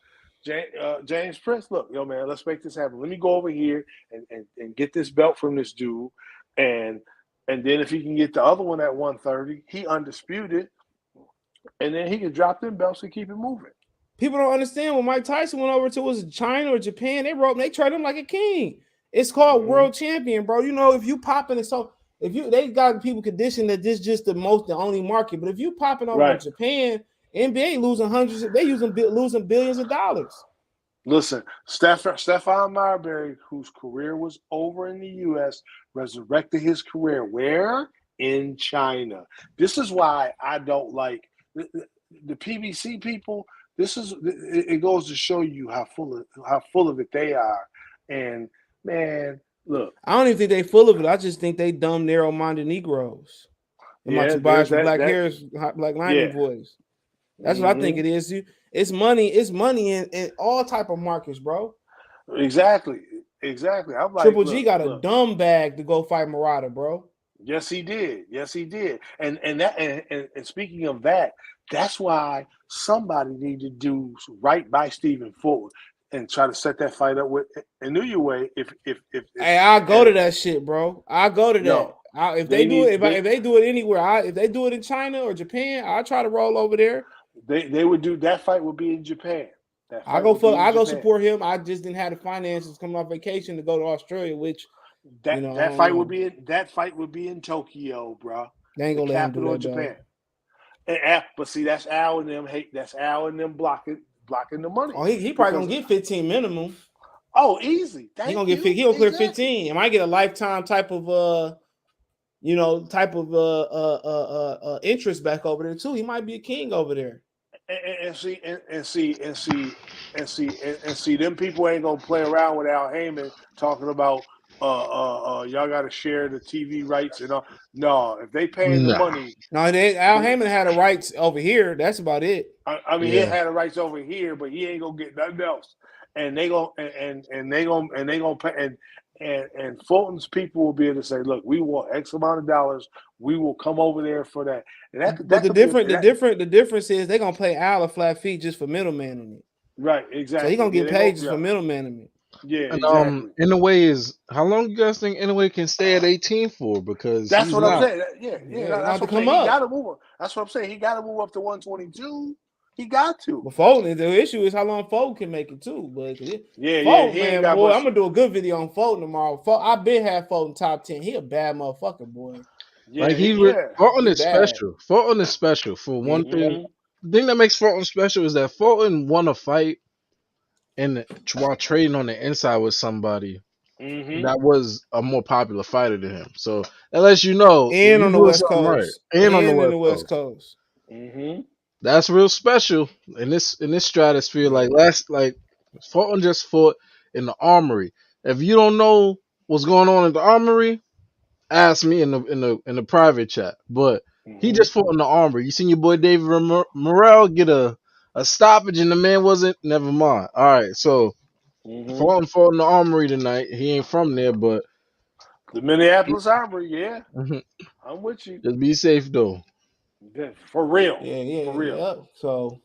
James Prince. Look, yo man, let's make this happen. Let me go over here and get this belt from this dude and then if he can get the other one at 130, he undisputed, and then he can drop them belts and keep it moving. People don't understand when Mike Tyson went over to was China or Japan, they treated him like a king. It's called world champion, bro. You know, if you popping it, so they got people conditioned that this just the only market. But if you popping over to Japan, NBA losing they losing billions of dollars. Listen, Stephon Marbury, whose career was over in the U.S., resurrected his career. Where? In China. This is why I don't like the PBC people. It goes to show you how full of it they are. And man, look, I don't even think they full of it. I just think they dumb, narrow-minded Negroes. My Tobias with black hairs, black lineman voice. That's what I think it is. It's money in all type of markets, bro. Exactly. I'm like, Triple G got a dumb bag to go fight Murata, bro. Yes, he did. And speaking of that, that's why somebody need to do right by Stephen Ford and try to set that fight up with Inoue. Hey, I'll go to that shit, bro. I'll go to that. If they do it anywhere, if they do it in China or Japan, I'll try to roll over there. They would do that fight would be in Japan. I go support him. I just didn't have the finances coming off vacation to go to Australia, which that fight would be in Tokyo, bro. They ain't gonna let him do that, of Japan. But see, that's Al and them blocking the money. Oh, he probably gonna get 15 minimum. Oh, easy. He gonna clear 15. It might get a lifetime type of interest back over there too. He might be a king over there. And see, them people ain't gonna play around with Al Heyman talking about y'all got to share the TV rights and all. No, if they paying the money, Al Heyman had the rights over here. That's about it. I mean, he had the rights over here, but he ain't gonna get nothing else. And they gonna pay. And Fulton's people will be able to say, "Look, we want X amount of dollars. We will come over there for that." And the difference is they're gonna pay Al a flat fee just for middleman in it. Right, exactly. So he's gonna get paid just for middleman in it. Yeah, and, exactly. Inoue is how long you guys think Inoue can stay at 18 for? Because that's what I'm saying. That's what I'm saying. He got to move. That's what I'm saying. He got to move up to 122. He got to. But Fulton, the issue is how long Fulton can make it too. But Fulton, man, boy, I'm gonna do a good video on Fulton tomorrow. I've been had Fulton top 10. He a bad motherfucker, boy. Yeah, Fulton is special. Fulton is special for one thing. The thing that makes Fulton special is that Fulton won a fight while trading on the inside with somebody that was a more popular fighter than him. So that lets you know. And on the West Coast. Right. And on the West Coast. That's real special in this stratosphere. Like Fulton just fought in the Armory. If you don't know what's going on in the Armory, ask me in the private chat. But he just fought in the Armory. You seen your boy David Morrell get a stoppage and the man wasn't. Never mind. All right, so Fulton fought in the Armory tonight. He ain't from there, but the Minneapolis Armory. Yeah, I'm with you. Just be safe though. Yeah, for real. Yeah, for real. Yeah. So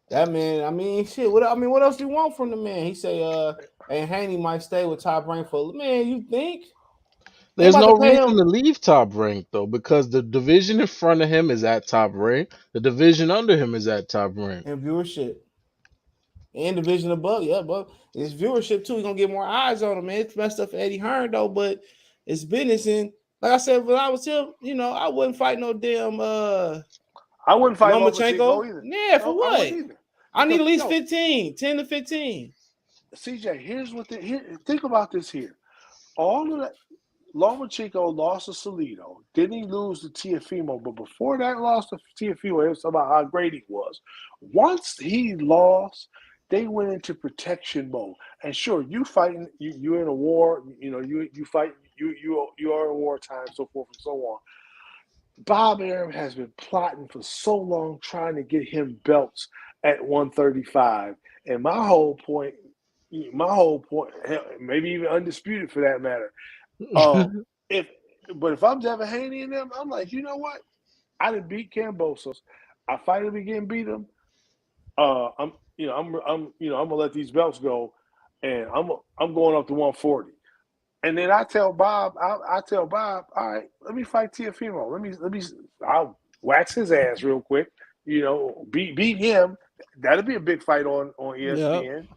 that man, I mean, shit. What else do you want from the man? He say, and Haney might stay with Top Rank for. Man, you think? There's no reason to leave Top Rank though, because the division in front of him is at Top Rank. The division under him is at Top Rank. And viewership. And division above, but it's viewership too. He's gonna get more eyes on him, man. It's messed up for Eddie Hearn though, but it's business. And like I said, when I was him, I wouldn't fight no damn I wouldn't fight Lomachenko either. Yeah, for what? I need at least 10 to 15. CJ, think about this here. All of that, Lomachenko lost to Salido. Then he lose to Teofimo. But before that loss to Teofimo, it was about how great he was. Once he lost, they went into protection mode. And sure, you fighting, you're in a war. You fight. You are in wartime, so forth and so on. Bob Arum has been plotting for so long, trying to get him belts at 135. And my whole point, maybe even undisputed for that matter. If I'm Devin Haney and them, I'm like, you know what? I didn't beat Kambosos. I finally begin beat him. I'm gonna let these belts go, and I'm going up to 140. And then I tell Bob, all right, let me fight Teofimo. I'll wax his ass real quick. Beat him. That'll be a big fight on ESPN,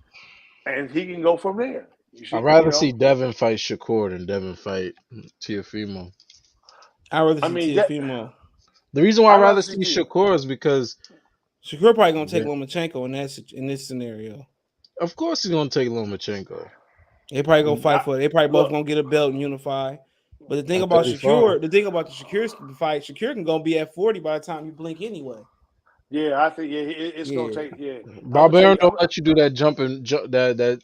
and he can go from there. I'd rather see Devin fight Shakur than Devin fight Teofimo. I'd rather see Teofimo. The reason why I'd rather see Shakur is because Shakur probably gonna take Lomachenko in this scenario. Of course he's gonna take Lomachenko. They probably gonna fight for it. They probably both gonna get a belt and unify. But the thing about Shakur, Shakur fight, Shakur can go be at 40 by the time you blink anyway. Yeah, I think it's gonna take. Yeah, Bob Arum don't let you do that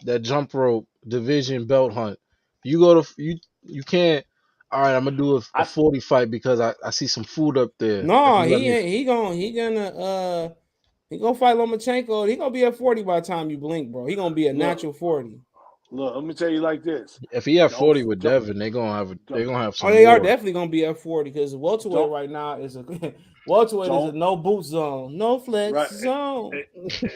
that jump rope division belt hunt. You go to you can't. All right, I'm gonna do a 40 fight because I see some food up there. No, he gonna fight Lomachenko. He gonna be at 40 by the time you blink, bro. He gonna be a natural 40. Look, let me tell you like this: if he have 40 with Devin, they're gonna have some. Oh, they are definitely gonna be at 40 because welterweight right now is a welterweight is a no boot zone, no flex zone.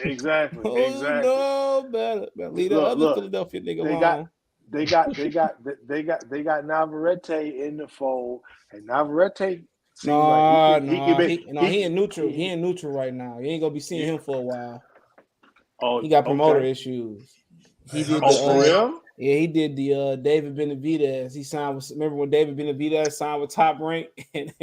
Exactly. No better. Leave the other Philadelphia nigga alone. They got Navarrete in the fold, and Navarrete. He in neutral. He in neutral right now. You ain't gonna be seeing him for a while. Oh, he got promoter issues. He did for real? Yeah, he did the David Benavidez. He signed with. Remember when David Benavidez signed with Top Rank? And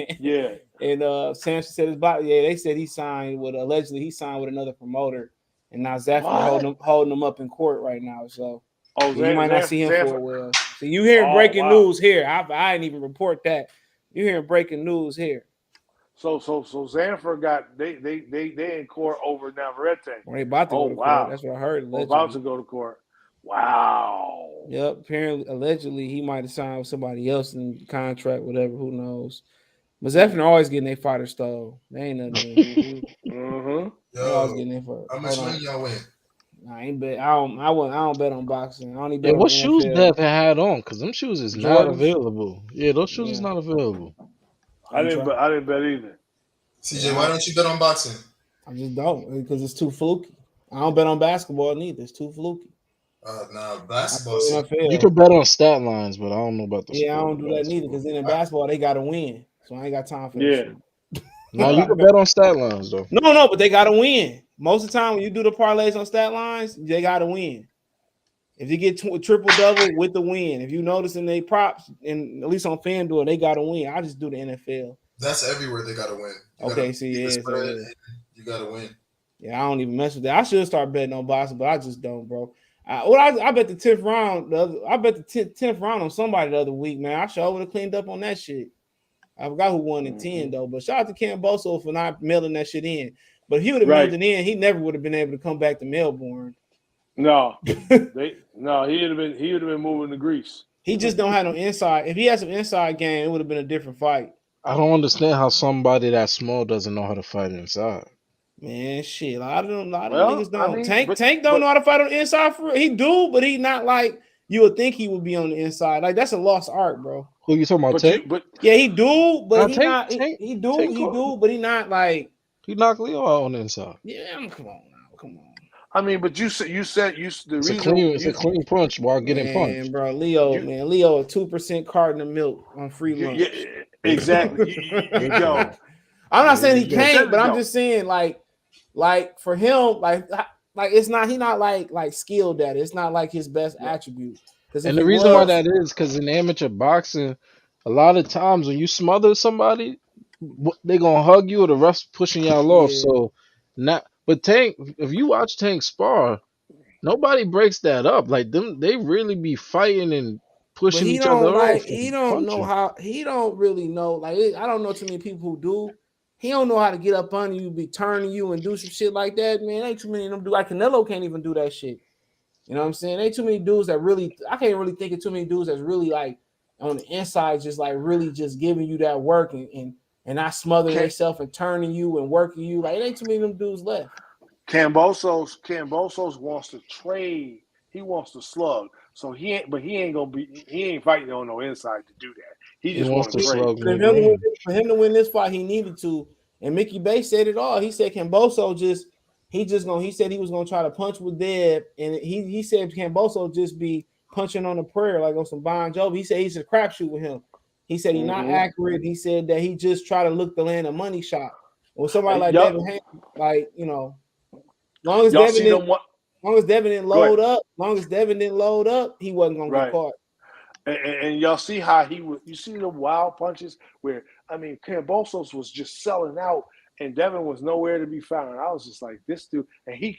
Sanchez said his body. Yeah, they said he signed with allegedly he signed with another promoter, and now Zaffer holding him up in court right now. So you might not see him for a while. So you hearing breaking news here? I didn't even report that. You hearing breaking news here? So Zanfer got they in court over Navarrete. Well, they about to go to court. That's what I heard. About to go to court. Wow. Yep. Apparently, allegedly, he might have signed with somebody else in contract, whatever. Who knows? But Zephyr always getting their fighter stole. They ain't nothing. They always getting their fighter. How much money y'all win? I ain't bet. I don't bet on boxing. I only bet on what shoes Devin had on? Because them shoes is not available. Yeah, those shoes is not available. I didn't bet either. CJ, why don't you bet on boxing? I just don't because it's too fluky. I don't bet on basketball neither. It's too fluky. Basketball. You can bet on stat lines, but I don't know about the sport. I don't do that neither because then in basketball they gotta win. So I ain't got time for that shit. No, you can bet on stat lines though. No, but they gotta win. Most of the time when you do the parlays on stat lines, they gotta win. If you get triple double with the win, if you notice in they props, and at least on FanDuel, they gotta win. I just do the NFL. That's everywhere they gotta win. You gotta win. Yeah, I don't even mess with that. I should start betting on boxing, but I just don't, bro. I bet the 10th round. I bet the 10th round on somebody the other week, man. I sure would have cleaned up on that shit. I forgot who won in 10 though. But shout out to Kambosos for not mailing that shit in. But if he would have mailed it in, he never would have been able to come back to Melbourne. No, he would have been moving to Greece. He just don't have no inside. If he had some inside game, it would have been a different fight. I don't understand how somebody that small doesn't know how to fight inside. Man, shit. A lot of niggas don't. Tank don't know how to fight on the inside for real. He do, but he not like you would think he would be on the inside. Like that's a lost art, bro. Who you talking about, Tank? Yeah, he do, but he do, but he not like he knocked Leo out on the inside. Yeah, come on now, come on. I mean, but you said it's a clean punch while getting punched, bro. Leo, a 2% carton of milk on free lunch. Yeah, exactly. Yo, I'm not saying he can't, but I'm just saying like for him, like it's not he not like skilled at it. It's not like his best attribute. And the reason why that is because in amateur boxing, a lot of times when you smother somebody, they gonna hug you or the ref's pushing y'all off. So but Tank, if you watch Tank spar, nobody breaks that up. Like them, they really be fighting and pushing he each other don't off. he don't know how, he don't really know. Like, I don't know too many people who do. He don't know how to get up on you, be turning you, and do some shit like that, man. Ain't too many of them do. Like Canelo can't even do that shit. You know what I'm saying? Ain't too many dudes that really. I can't really think of too many dudes that's really like on the inside, just like really just giving you that work and not smothering themselves and turning you and working you. Like, it ain't too many of them dudes left. Kambosos wants to trade. He wants to slug. So he ain't fighting on no inside to do that. He He just wants want to to trade. slug McGregor. For him to win this fight, he needed to. And Mickey Bay said it all. He said Kambosos he said he was gonna try to punch with Deb, and he said Kambosos just be punching on a prayer like on some Bon Jovi. He said he's a crapshoot with him. He said he's not accurate. He said that he just try to look to land a money shot. With somebody like Devin Haney, like, long as Devin didn't load up, he wasn't gonna get caught. And y'all see how you see the wild punches where, Kambosos was just selling out and Devin was nowhere to be found. I was just like, this dude, and he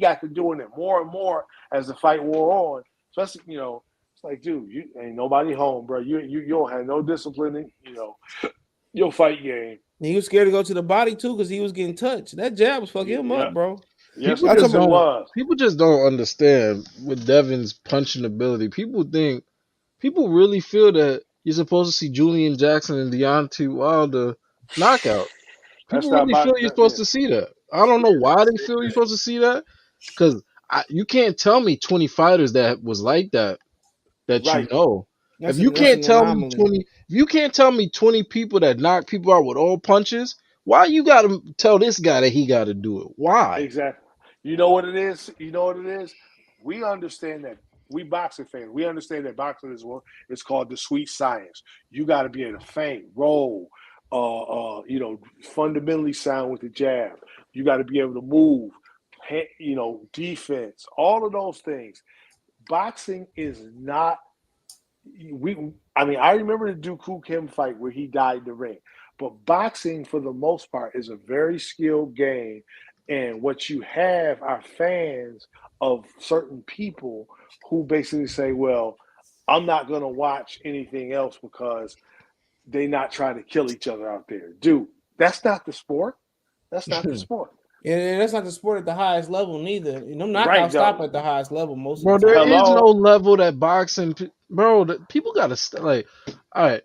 got to doing it more and more as the fight wore on. Especially, it's like, dude, you ain't nobody home, bro. You don't have no discipline in, your fight game. He was scared to go to the body too because he was getting touched. That jab was fucking him up, bro. Yes, People just don't understand with Devin's punching ability. People really feel that you're supposed to see Julian Jackson and Deontay Wilder knockout. People really feel you're supposed to see that. I don't know why they feel you're supposed to see that, because you can't tell me 20 fighters that was like that you know. If you can't tell me 20 people that knock people out with all punches, why you got to tell this guy that he got to do it? Why? Exactly. You know what it is? We understand that. We boxing fans, we understand that boxing is called the sweet science. You got to be able to feint, roll, fundamentally sound with the jab. You got to be able to move, defense, all of those things. Boxing is not. I remember the Dooku Kim fight where he died in the ring, but boxing for the most part is a very skilled game. And what you have are fans of certain people who basically say, well, I'm not going to watch anything else because they not trying to kill each other out there. Dude, that's not the sport. That's not the sport. Yeah, that's not the sport at the highest level neither. Them knockouts stop at the highest level most of the time. Bro, there is no level that boxing, bro. People got to like. All right,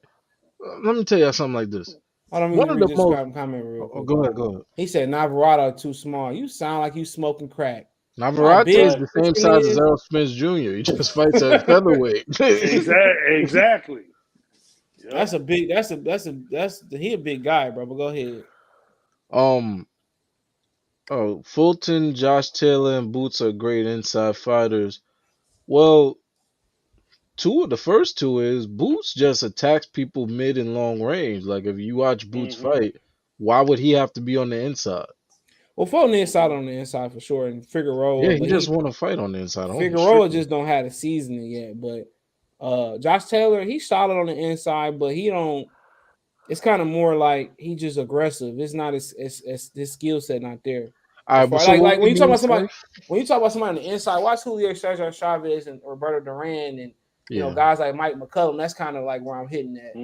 let me tell you something like this. One of the most comment real quick. Go ahead. He said Navarro too small. You sound like you smoking crack. Navarrete is the same size as Errol Spence Jr. He just fights at featherweight. Exactly. Yep. He a big guy, bro. But go ahead. Fulton, Josh Taylor, and Boots are great inside fighters. Well, the first two is Boots just attacks people mid and long range. Like, if you watch Boots fight, why would he have to be on the inside? Well, Fulton on the inside for sure, and Figueroa. Yeah, he just want to fight on the inside. Figueroa just don't have the seasoning yet, but Josh Taylor, he's solid on the inside, but he don't. It's kind of more like he just aggressive. It's not as his skill set not there. All right, so like when you talk about somebody on the inside, watch Julio Cesar Chavez and Roberto Duran and guys like Mike McCullum. That's kind of like where I'm hitting at.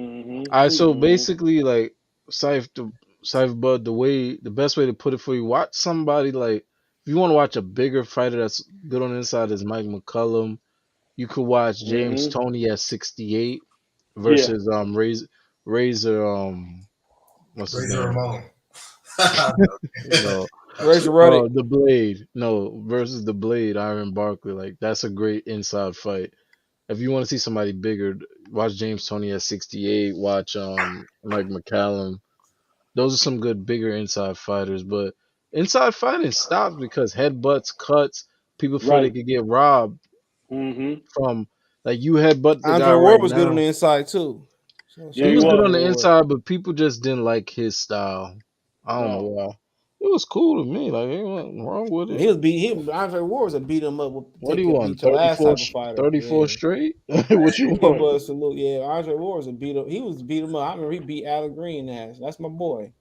All right, so basically, like Bud, the best way to put it for you, watch somebody like, if you want to watch a bigger fighter that's good on the inside is Mike McCullum. You could watch James Toney at 68 versus Razor what's his name? Ramon. Razor Ruddock. The Blade. No, versus the Blade, Iron Barkley. Like, that's a great inside fight. If you want to see somebody bigger, watch James Toney at 68. Watch Mike McCallum. Those are some good bigger inside fighters. But inside fighting stops because headbutts, cuts, people feel they could get robbed from, like, you headbutt the Andre guy Ward right was now. good on the inside too. Yeah, he was good on the inside, but people just didn't like his style. I don't know why. It was cool to me. Like, ain't nothing wrong with it. Andre Ward was a beat him up. What do you want? 34 straight? What you want? Salute. Yeah, Andre Ward was a beat up. He was beat him up. I remember he beat Alan Green ass. That's my boy.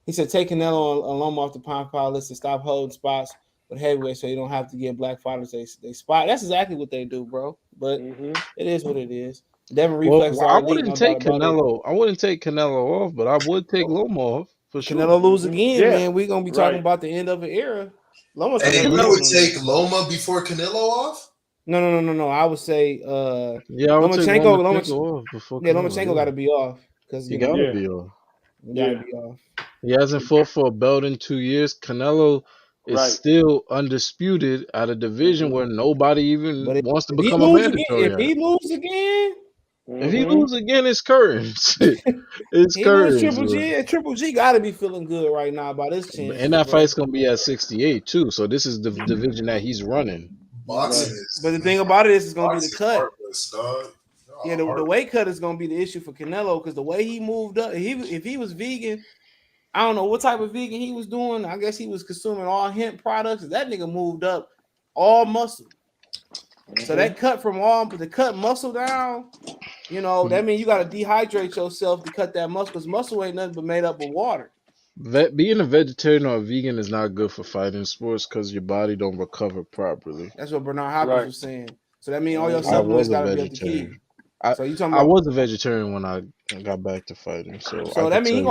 He said, take Canelo and Loma off the pound pile list and stop holding spots with heavyweight, so you don't have to give black fighters they spot. That's exactly what they do, bro. But it is what it is. Devin reflexes I are elite, wouldn't no doubt take about it. Canelo. I wouldn't take Canelo off, but I would take Loma off for sure. Canelo lose again, Yeah. man. We're gonna be talking Right. about the end of an era. Loma's And still you going would on take that. Loma before Canelo off? No. I would say Yeah, I would take Lomachenko off before Canelo. Lomachenko got to be off because He gotta be off. Be off. He hasn't fought for a belt in 2 years. Canelo is still undisputed at a division where nobody even But wants to if he become a lose again, mandatory. if he If he lose again, it's curtains. It's he lose curtains. Triple G, and Triple G got to be feeling good right now about his chance. And that fight's gonna be at 68 too. So this is the division that he's running. Boxing is. But the thing about it is, it's gonna be the cut. Heartless, dog. Yeah, the weight cut is gonna be the issue for Canelo because the way he moved up, if he was vegan, I don't know what type of vegan he was doing. I guess he was consuming all hemp products. That nigga moved up all muscle. So that cut from all to cut muscle down, that means you got to dehydrate yourself to cut that muscle because muscle ain't nothing but made up of water. Being a vegetarian or a vegan is not good for fighting sports because your body don't recover properly. That's what Bernard Hopkins was saying. So that means all your I supplements was a got to be up to key. vegetarian. So you talking I about? was a vegetarian when I got back to fighting. So that means he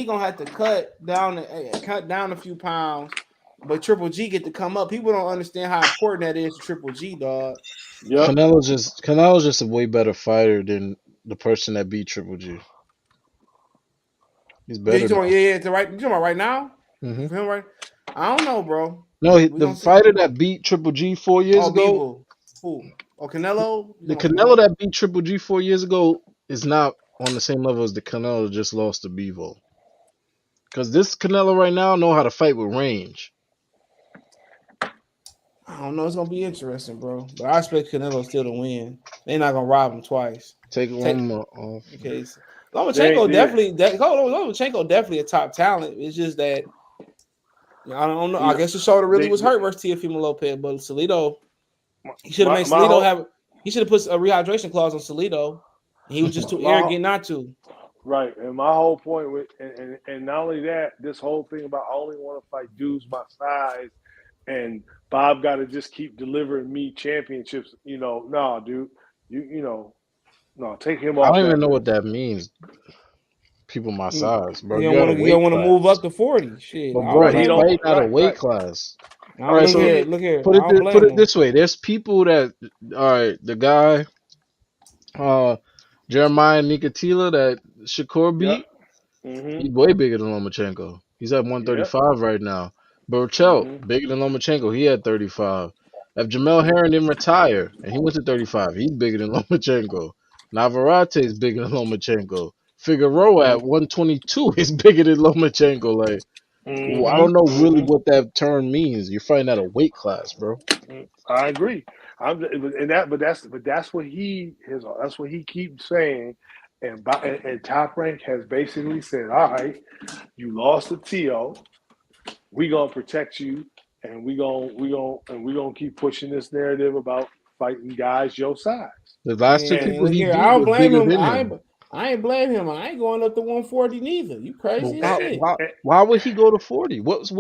gonna have to cut down a few pounds. But Triple G get to come up. People don't understand how important that is to Triple G, dog. Yep. Canelo's just a way better fighter than the person that beat Triple G. He's better. You talking about right now? Mm-hmm. For him, right? I don't know, bro. No, the fighter that beat Triple G 4 years ago. Who? Oh, Canelo? The Canelo that beat Triple G 4 years ago is not on the same level as the Canelo that just lost to Bivol. Because this Canelo right now know how to fight with range. I don't know. It's gonna be interesting, bro. But I expect Canelo still to win. They're not gonna rob him twice. Take Loma off. Okay. Lomachenko definitely a top talent. It's just that I don't know. I guess the shoulder really was hurt versus Teofimo Lopez, but Salido, he should have made Salido he should have put a rehydration clause on Salido. He was just too arrogant not to. Right, and my whole point with and not only that, this whole thing about I only want to fight dudes my size, and Bob got to just keep delivering me championships. Nah, dude, no, take him off. I don't even know what that means. People my size, bro. You don't want to move up to 40. Shit, but bro, he's fighting at a weight class. All right, look here. Put it this way. There's people that the guy, Jeremiah Nikotila that Shakur beat. He's way bigger than Lomachenko. He's at 135 right now. Burchell, bigger than Lomachenko. He had 35. If Jamel Herring didn't retire and he went to 35, he's bigger than Lomachenko. Navarrete is bigger than Lomachenko. Figueroa at 122 is bigger than Lomachenko. Like, I don't know really what that term means. You're fighting at a weight class, bro. I agree. That's what he keeps saying. And Top Rank has basically said, all right, you lost to T.O. We gonna protect you, and we gonna keep pushing this narrative about fighting guys your size. The last two people he beat I don't were blame bigger him. than him. I ain't blame him. I ain't going up to 140 neither. You crazy as shit. Why would he go to 40? What's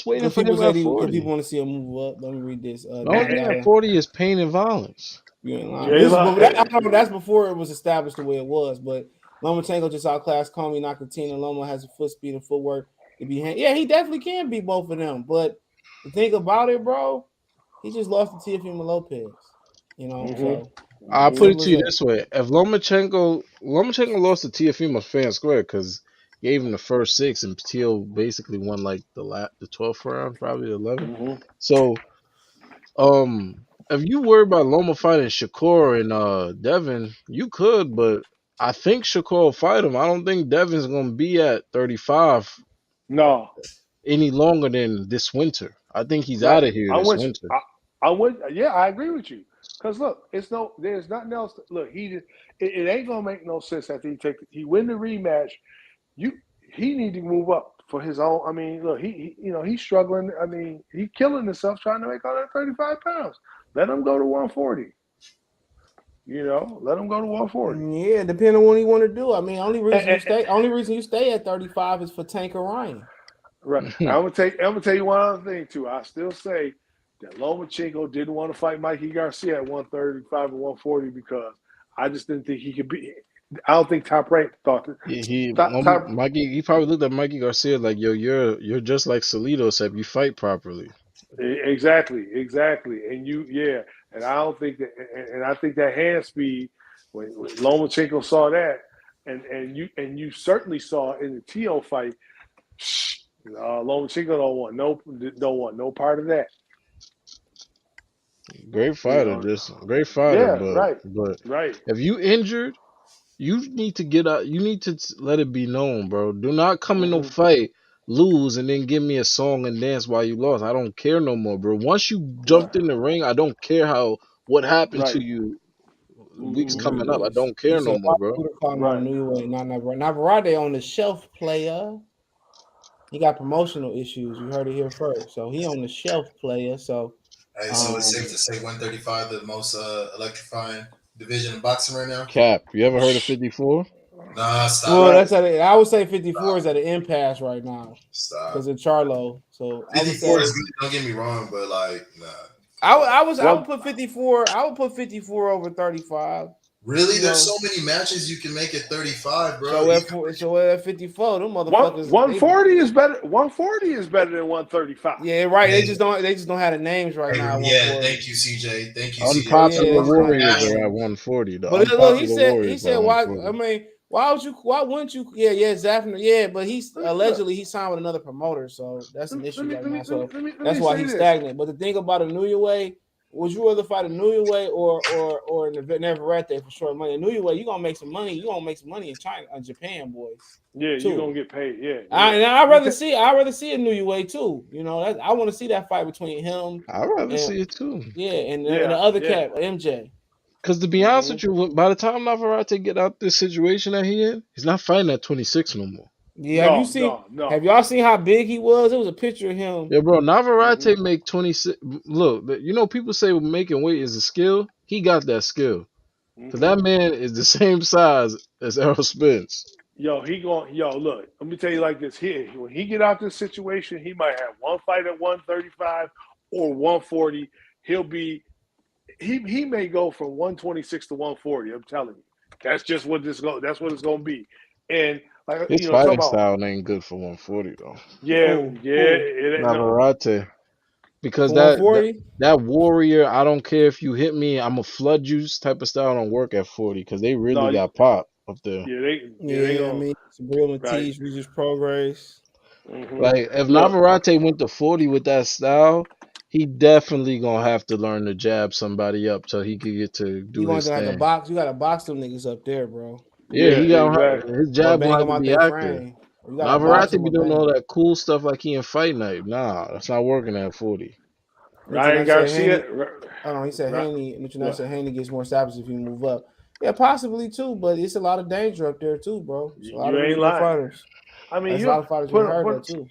waiting for him at 40? People want to see him move up. Let me read this. The only thing at 40 is pain and violence. That's before it was established the way it was. But Lomachenko just outclassed Comey, Nakatina. Loma has the foot speed and footwork to be. Yeah, he definitely can beat both of them. But the thing about it, bro, he just lost to Teofimo Lopez. So I'll put it to you this way: if Lomachenko lost to Teofimo fair and square because gave him the first 6 and Teo basically won like the 12th round, probably the 11th. So, if you worry about Loma fighting Shakur and Devin, you could, but I think Shakur will fight him. I don't think Devin's gonna be at 35. No, any longer than this winter. I think he's out of here this winter. I agree with you. Because look, there's nothing else. Look, it ain't gonna make no sense after he win the rematch. He need to move up for his own. I mean, look, he's struggling. I mean, he's killing himself trying to make 135 pounds. Let him go to 140. Let him go to 140. Yeah, depending on what he want to do. I mean, only reason you stay at 35 is for Tank Ryan. Right. I'm gonna tell you one other thing too. I still say that Lomachenko didn't want to fight Mikey Garcia at 135 and 140 because I just didn't think he could be. I don't think Top Rank thought that. Top Mikey, he probably looked at Mikey Garcia like, yo, you're just like Salido, except you fight properly. Exactly, and I don't think that, and I think that hand speed when Lomachenko saw that, and you certainly saw in the Tio fight, Lomachenko don't want no part of that. Great fighter, great fighter, but right. if you injured, you need to get out. You need to let it be known, bro. Do not come in no fight, lose, and then give me a song and dance while you lost. I don't care no more, bro. Once you jumped in the ring, I don't care what happened to you weeks coming up. I don't care no more, bro. Navarrete on the shelf, player. He got promotional issues. You heard it here first. So he on the shelf, player. So so it's safe to say 135 the most electrifying division in boxing right now. Cap, you ever heard of 54? Nah, stop. Well, that's I would say 54 is at an impasse right now. Stop. Because of Charlo. So 54 is good. Don't get me wrong, but like, nah. I would put 54. I would put 54 over 35. Really? There's so many matches you can make at 35, bro. So at 54, them motherfuckers. 140 is better. 140 is better than 135. Yeah, right. They just don't have the names right now. Yeah, thank you, CJ. Thank you, Unpopular Warriors are at 140 though. But look, he said why? I mean, why wouldn't you? Yeah, Zafner. Yeah, but he's allegedly he signed with another promoter, so that's an issue right now. So that's why he's stagnant. But the thing about Inoue, would you rather fight Inoue or Navarrete for short money? Inoue, you gonna make some money. You gonna make some money in China, Japan, boys. Yeah, you gonna get paid. Yeah. I'd rather see Inoue too. You know, I want to see that fight between him. I'd rather see it too. Yeah, and the other cat, MJ. Because to be honest with you, by the time Navarrete get out this situation that he in, he's not fighting at 26 no more. Yeah, have y'all seen how big he was? It was a picture of him. Yeah, bro, Navarrete make 26. Look, people say making weight is a skill. He got that skill. Because that man is the same size as Errol Spence. Look, let me tell you like this here. When he get out this situation, he might have one fight at 135 or 140. He may go from 126 to 140. I'm telling you, that's just what it's going to be. And like his fighting style ain't good for 140 though. It Navarrete. Because that warrior, I don't care if you hit me, I'm a flood juice type of style don't work at 40 because they really got pop up there. Sabril Matisse, Regis Progress. Like if Navarrete went to 40 with that style, he definitely gonna have to learn to jab somebody up so he could get to do his thing. You gotta box them niggas up there, bro. Yeah, he got his jab gonna have to be active. Navarrete be doing all that cool stuff like he in Fight Night. Nah, that's not working at 40. Ryan Garcia. He said Haney. Said Haney gets more stops if you move up. Yeah, possibly too, but it's a lot of danger up there too, bro. It's a lot of really fighters. I mean, a lot of fighters hurt too.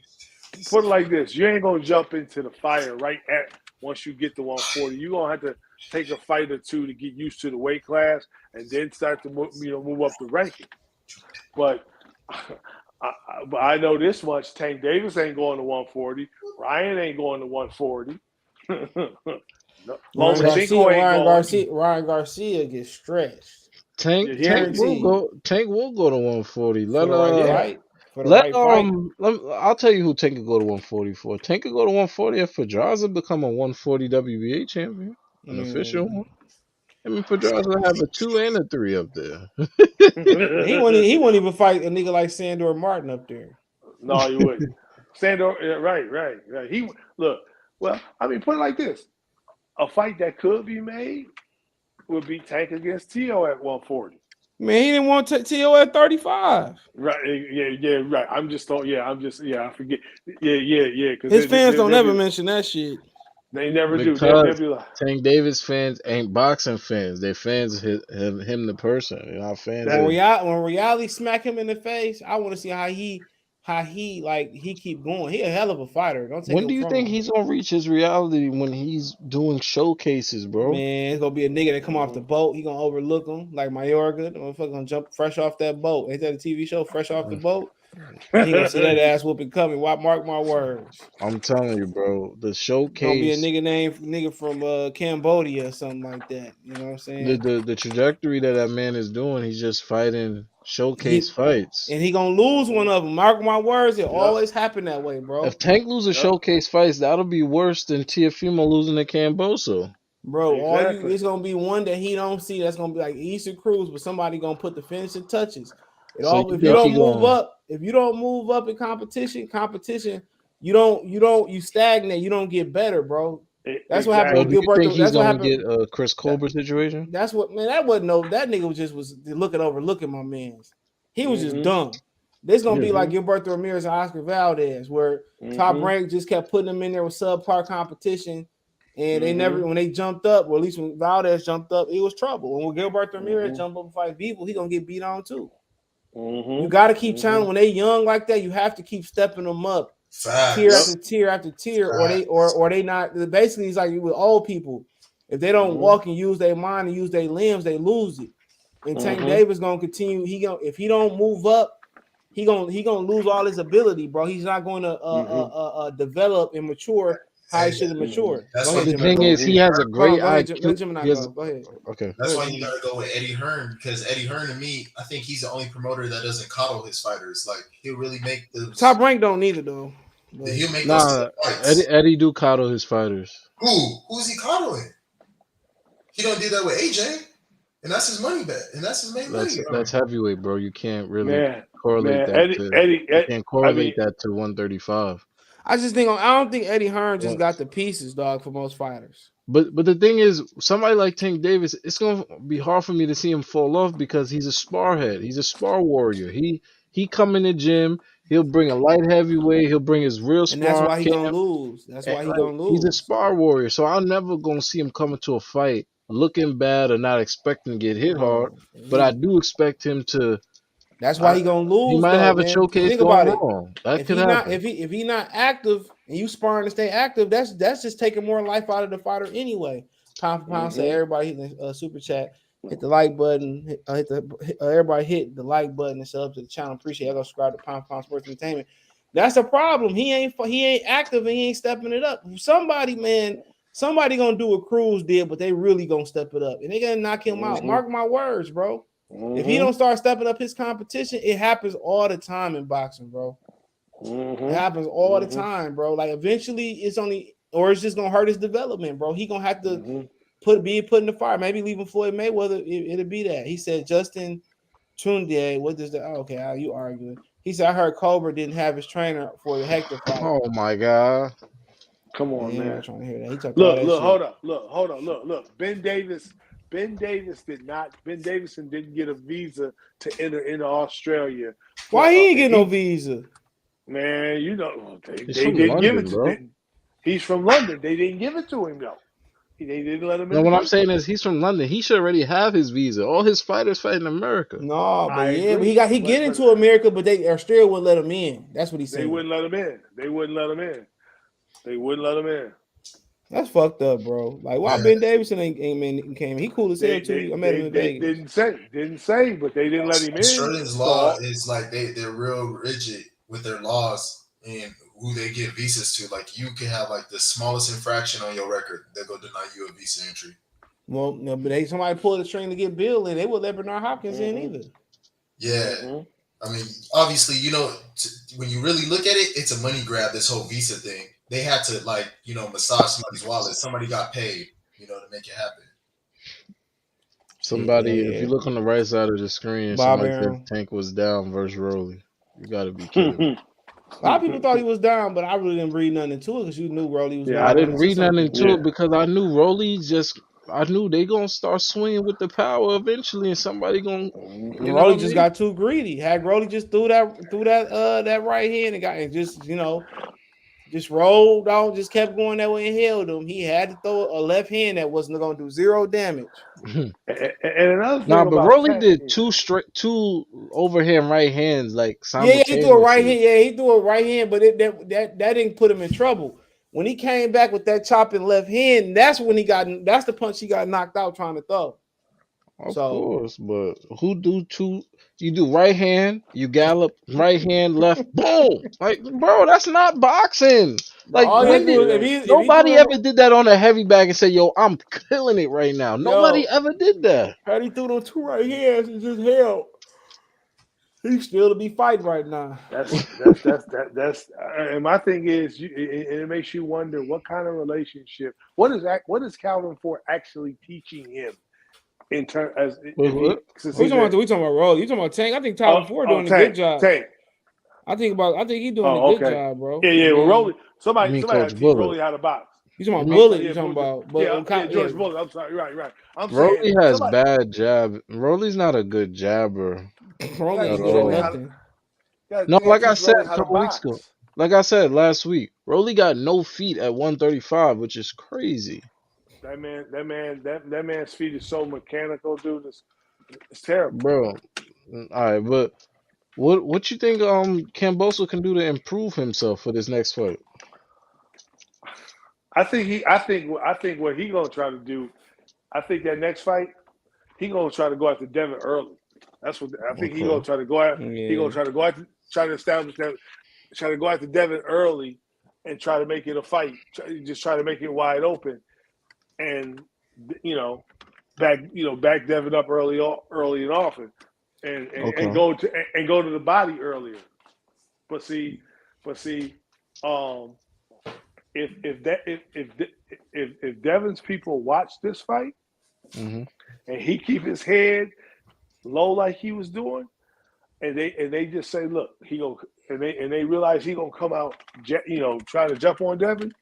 Put it like this: you ain't gonna jump into the fire right at once you get to 140. You're gonna have to take a fight or two to get used to the weight class, and then start to move up the ranking. But I know this much: Tank Davis ain't going to 140. Ryan ain't going to 140. Ryan Garcia gets stretched. Tank will go to 140. I'll tell you who Tank could go to 140 for. Tank could go to 140 if Pedraza become a 140 WBA champion, an official one. I mean, Pedraza have a 2 and a 3 up there. he wouldn't even fight a nigga like Sandor Martin up there. No, he wouldn't. Sandor, right. He look. Well, I mean, put it like this: a fight that could be made would be Tank against Tio at 140. Man, he didn't want Tio at 35. Right. Yeah. Right. I forget. Yeah. Because his fans don't ever mention that shit. They never do. Tank Davis fans ain't boxing fans. They're fans of him the person. They're not fans. When reality smack him in the face, I want to see how he keep going. He a hell of a fighter. When do you think he's gonna reach his reality when he's doing showcases, bro? Man, it's gonna be a nigga that come off the boat. He gonna overlook him like Mayorga. The motherfucker gonna jump fresh off that boat. Ain't that a TV show? Fresh off the boat. He gonna see that ass whooping coming. Why? Mark my words. I'm telling you, bro. The Gonna be a showcase, nigga from Cambodia or something like that. You know what I'm saying? the trajectory that man is doing, he's just fighting showcase He fights. and he gonna lose one of them. Mark my words. It Yep. always happen that way, bro. If Tank loses Yep. showcase fights, that'll be worse than Teofimo losing to Kamboso. Bro, Exactly. it's gonna be one that he don't see. That's gonna be like Easter Cruz, but somebody gonna put the finishing touches. So you If you think he don't move gonna? up, in competition, you stagnate. You don't get better, bro. That's what happened So with do you think Gilberto. he's That's what gonna happened. get a Chris Colbert situation? That's what, man. That wasn't no. That nigga was overlooking my man's. He was just dumb. This gonna be like Gilberto Ramirez and Oscar Valdez, where Top Rank just kept putting them in there with subpar competition, and they never, when they jumped up, or at least when Valdez jumped up, it was trouble. And when Gilberto Ramirez jumped up and fight people, he gonna get beat on too. You got to keep challenging when they young like that. You have to keep stepping them up, tier after tier after tier, or they not. Basically, it's like with old people. If they don't walk and use their mind and use their limbs, they lose it. And Tank Davis gonna continue. If he don't move up, he gonna lose all his ability, bro. He's not going to develop and mature how he should have matured. That's Go why ahead, The Gemini. thing is, he has a great Go ahead, IQ. let Gemini go. Go ahead. Okay. That's why you gotta go with Eddie Hearn, because Eddie Hearn, to me, I think he's the only promoter that doesn't coddle his fighters. Like, he'll really make the Top Rank don't need it though. He'll make those fights. Eddie do coddle his fighters. Who's he coddling? He don't do that with AJ, and that's his money bet, and that's his main money. That's heavyweight, bro. You can't really correlate that to 135. I don't think Eddie Hearn just got the pieces, dog, for most fighters. But the thing is, somebody like Tank Davis, it's gonna be hard for me to see him fall off because he's a spar head. He's a spar warrior. He come in the gym. He'll bring a light heavyweight. He'll bring his real spar. And that's why he gonna lose. He's a spar warrior. So I'm never gonna see him come into a fight looking bad or not expecting to get hit hard. But I do expect him to. That's why he gonna lose. He might have a showcase going wrong. That could happen. If he not active and you sparring to stay active, that's just taking more life out of the fighter anyway. Pound for pound, say everybody hit the super chat, hit the like button, everybody hit the like button and sub to the channel. Appreciate it. Go subscribe to Pound for Pound Sports Entertainment. That's a problem. He ain't active and he ain't stepping it up. Somebody gonna do a Cruz deal, but they really gonna step it up and they gonna knock him out. Mark my words, bro. If he don't start stepping up his competition, it happens all the time in boxing, bro. It happens all the time, bro. Like eventually it's just gonna hurt his development, bro. He gonna have to be put in the fire. Maybe leaving Floyd Mayweather, it'll be that. He said Justin Tunde, what does you arguing? He said I heard Colbert didn't have his trainer for the Hector fight. Oh my god. Come on, man. I'm not trying to hear that. He Look, hold up. Ben Davison didn't get a visa to enter into Australia. Why he ain't get no visa? Man, you know, they didn't give it to him. He's from London. They didn't give it to him, though. They didn't let him in. No, what I'm saying is he's from London. He should already have his visa. All his fighters fight in America. No, but he get into America, but Australia wouldn't let him in. That's what he said. They wouldn't let him in. That's fucked up, bro. Like, why Ben Davison ain't came? He cool as hell too. I met him in Vegas. Didn't say, but they didn't let him in. Australia's law is like they're real rigid with their laws and who they give visas to. Like, you can have like the smallest infraction on your record, they'll go deny you a visa entry. Well, no, but somebody pulled the string to get Bill in. They would let Bernard Hopkins in either. Yeah. I mean, obviously, you know, when you really look at it, it's a money grab, this whole visa thing. They had to, like, you know, massage somebody's wallet. Somebody got paid, you know, to make it happen. If you look on the right side of the screen, somebody said Tank was down versus Rolly. You got to be kidding. A lot of people thought he was down, but I really didn't read nothing into it because you knew Rolly was down. I didn't read nothing into it because I knew I knew they going to start swinging with the power eventually and somebody going to... Rolly just got too greedy. Had Rolly just threw that right hand and just rolled on, just kept going that way and held him. He had to throw a left hand that wasn't going to do zero damage. And another thing but Rolly did two overhand right hands like simultaneously. Yeah, he threw a right hand. Yeah, he threw a right hand, but that didn't put him in trouble. When he came back with that chopping left hand, that's the punch he got knocked out trying to throw. Of So course, but who do two? You do right hand, you gallop, right hand, left, boom. Like, bro, that's not boxing. but Like, all he when had to do did It is ain't. if he threw nobody them ever did that on a heavy bag and say, "Yo, I'm killing it right now"? Nobody yo, ever did that, had he threw them two right hands and just held, he's still to be fighting right now. And my thing is, it makes you wonder what kind of relationship. What is Calvin Ford actually teaching him in turn as Wait, if he what? since We he's talking a about we talking about Rolly. You talking about Tank? I think Tyler Ford doing a good Tank job. Tank. I think he's doing a Oh, good okay. job, bro. Yeah. I Well, mean, Rolly. You Somebody mean somebody had Coach to teach Bullet? Rolly how to box. you talking You about mean Bullet? You Yeah, talking about? George Bullet. I'm sorry. Right. I'm saying Rolly has somebody bad jab. Rolly's not a good jabber you got Rolly to at ain't teach good at Rolly all. how to. nothing. No, You got like to I teach said Rolly a how to couple weeks ago. box. Like I said last week, Rolly got no feet at 135, which is crazy. That man's feet is so mechanical, dude. It's terrible. Bro. All right, but what you think Kambosos can do to improve himself for this next fight? I think what he gonna try to do. I think that next fight he gonna try to go after Devin early. That's what I think he Okay. gonna try to go at. He Yeah. gonna try to go after, try to establish that, try to go after Devin early, and try to make it a fight. Just try to make it wide open, and you know, back Devin up early and often, and Okay. go to the body earlier. But see, um, if Devin's people watch this fight Hmm. and he keep his head low like he was doing, and they just say, look, he go and they realize he gonna come out, trying to jump on Devin.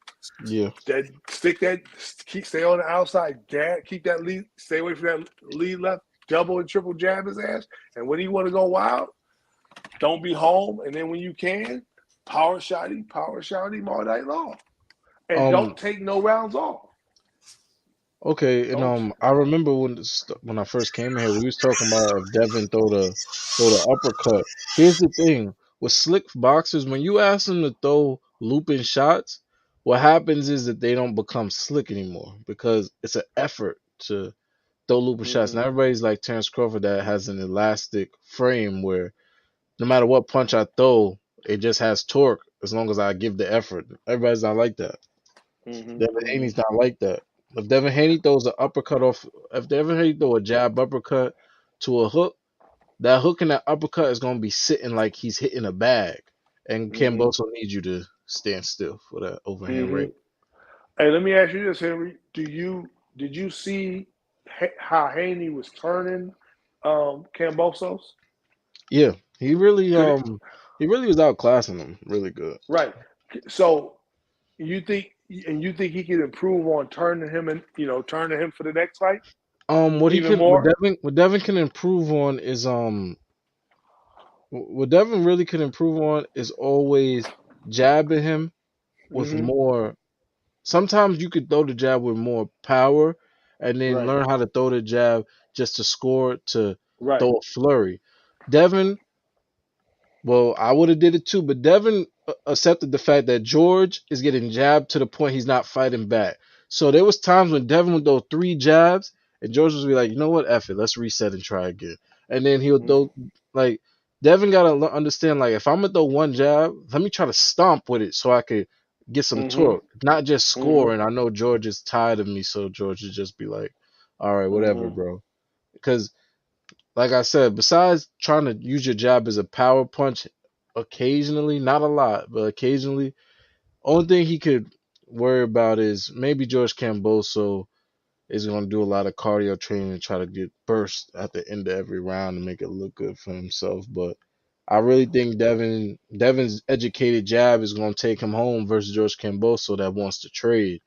Yeah. That stay on the outside, keep that lead, stay away from that lead left, double and triple jab his ass, and when he want to go wild, don't be home, and then when you can, power shot him all night long, and Um. don't take no rounds off. Okay. And Don't. I remember when I first came here, we was talking about if Devin throw the uppercut. Here's the thing with slick boxers, when you ask them to throw looping shots, what happens is that they don't become slick anymore because it's an effort to throw looping shots. Mm-hmm. And everybody's like Terrence Crawford that has an elastic frame where no matter what punch I throw, it just has torque as long as I give the effort. Everybody's not like that. Devin Mm-hmm. Mm-hmm. Haney's not like that. If Devin Haney throws an uppercut off, if Devin Haney throw a jab uppercut to a hook, that hook and that uppercut is gonna be sitting like he's hitting a bag. And Mm-hmm. Kambosos needs you to stand still for that overhand Mm-hmm. right. Hey, let me ask you this, Henry. Did you see how Haney was turning Kambosos? Yeah, he really Could it he really was outclassing him really good. right? So you think he could improve on turning him and turning him for the next fight What he even can more? what Devin can improve on is what Devin really can improve on is always jabbing him with Mm-hmm. more. Sometimes you could throw the jab with more power, and then Right. learn how to throw the jab just to score to Right. throw a flurry. Devin, well, I would have did it too, but Devin accepted the fact that George is getting jabbed to the point he's not fighting back. So there was times when Devin would throw three jabs, and George would be like, you know what, F it, let's reset and try again. And then he'll throw like Devin gotta understand like if I'm gonna throw one jab, let me try to stomp with it so I could get some Mm-hmm. torque, not just Mm-hmm. score. And I know George is tired of me, so George would just be like, all right, whatever, Mm-hmm. bro. Because like I said, besides trying to use your jab as a power punch occasionally, not a lot, but occasionally, only thing he could worry about is maybe George Camboso is going to do a lot of cardio training and try to get burst at the end of every round to make it look good for himself. But I really think Devin's educated jab is going to take him home versus George Camboso that wants to trade.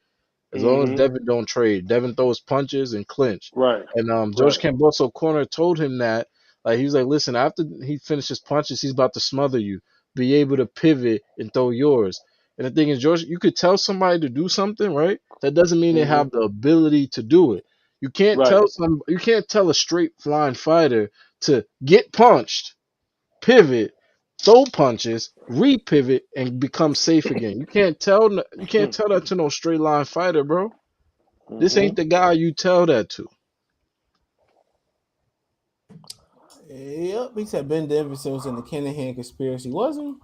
As long as Mm-hmm. Devin don't trade, Devin throws punches and clinch. Right. And George Right. Camboso corner told him that like he was like, listen, after he finishes punches, he's about to smother you. Be able to pivot and throw yours. And the thing is, George, you could tell somebody to do something, right? That doesn't mean they Mm-hmm. have the ability to do it. Right. You can't tell a straight flying fighter to get punched, pivot, throw punches, repivot, and become safe again. You can't tell that to no straight line fighter, bro. This Mm-hmm. ain't the guy you tell that to. Yep, he said Ben Davidson was in the Kinahan conspiracy, wasn't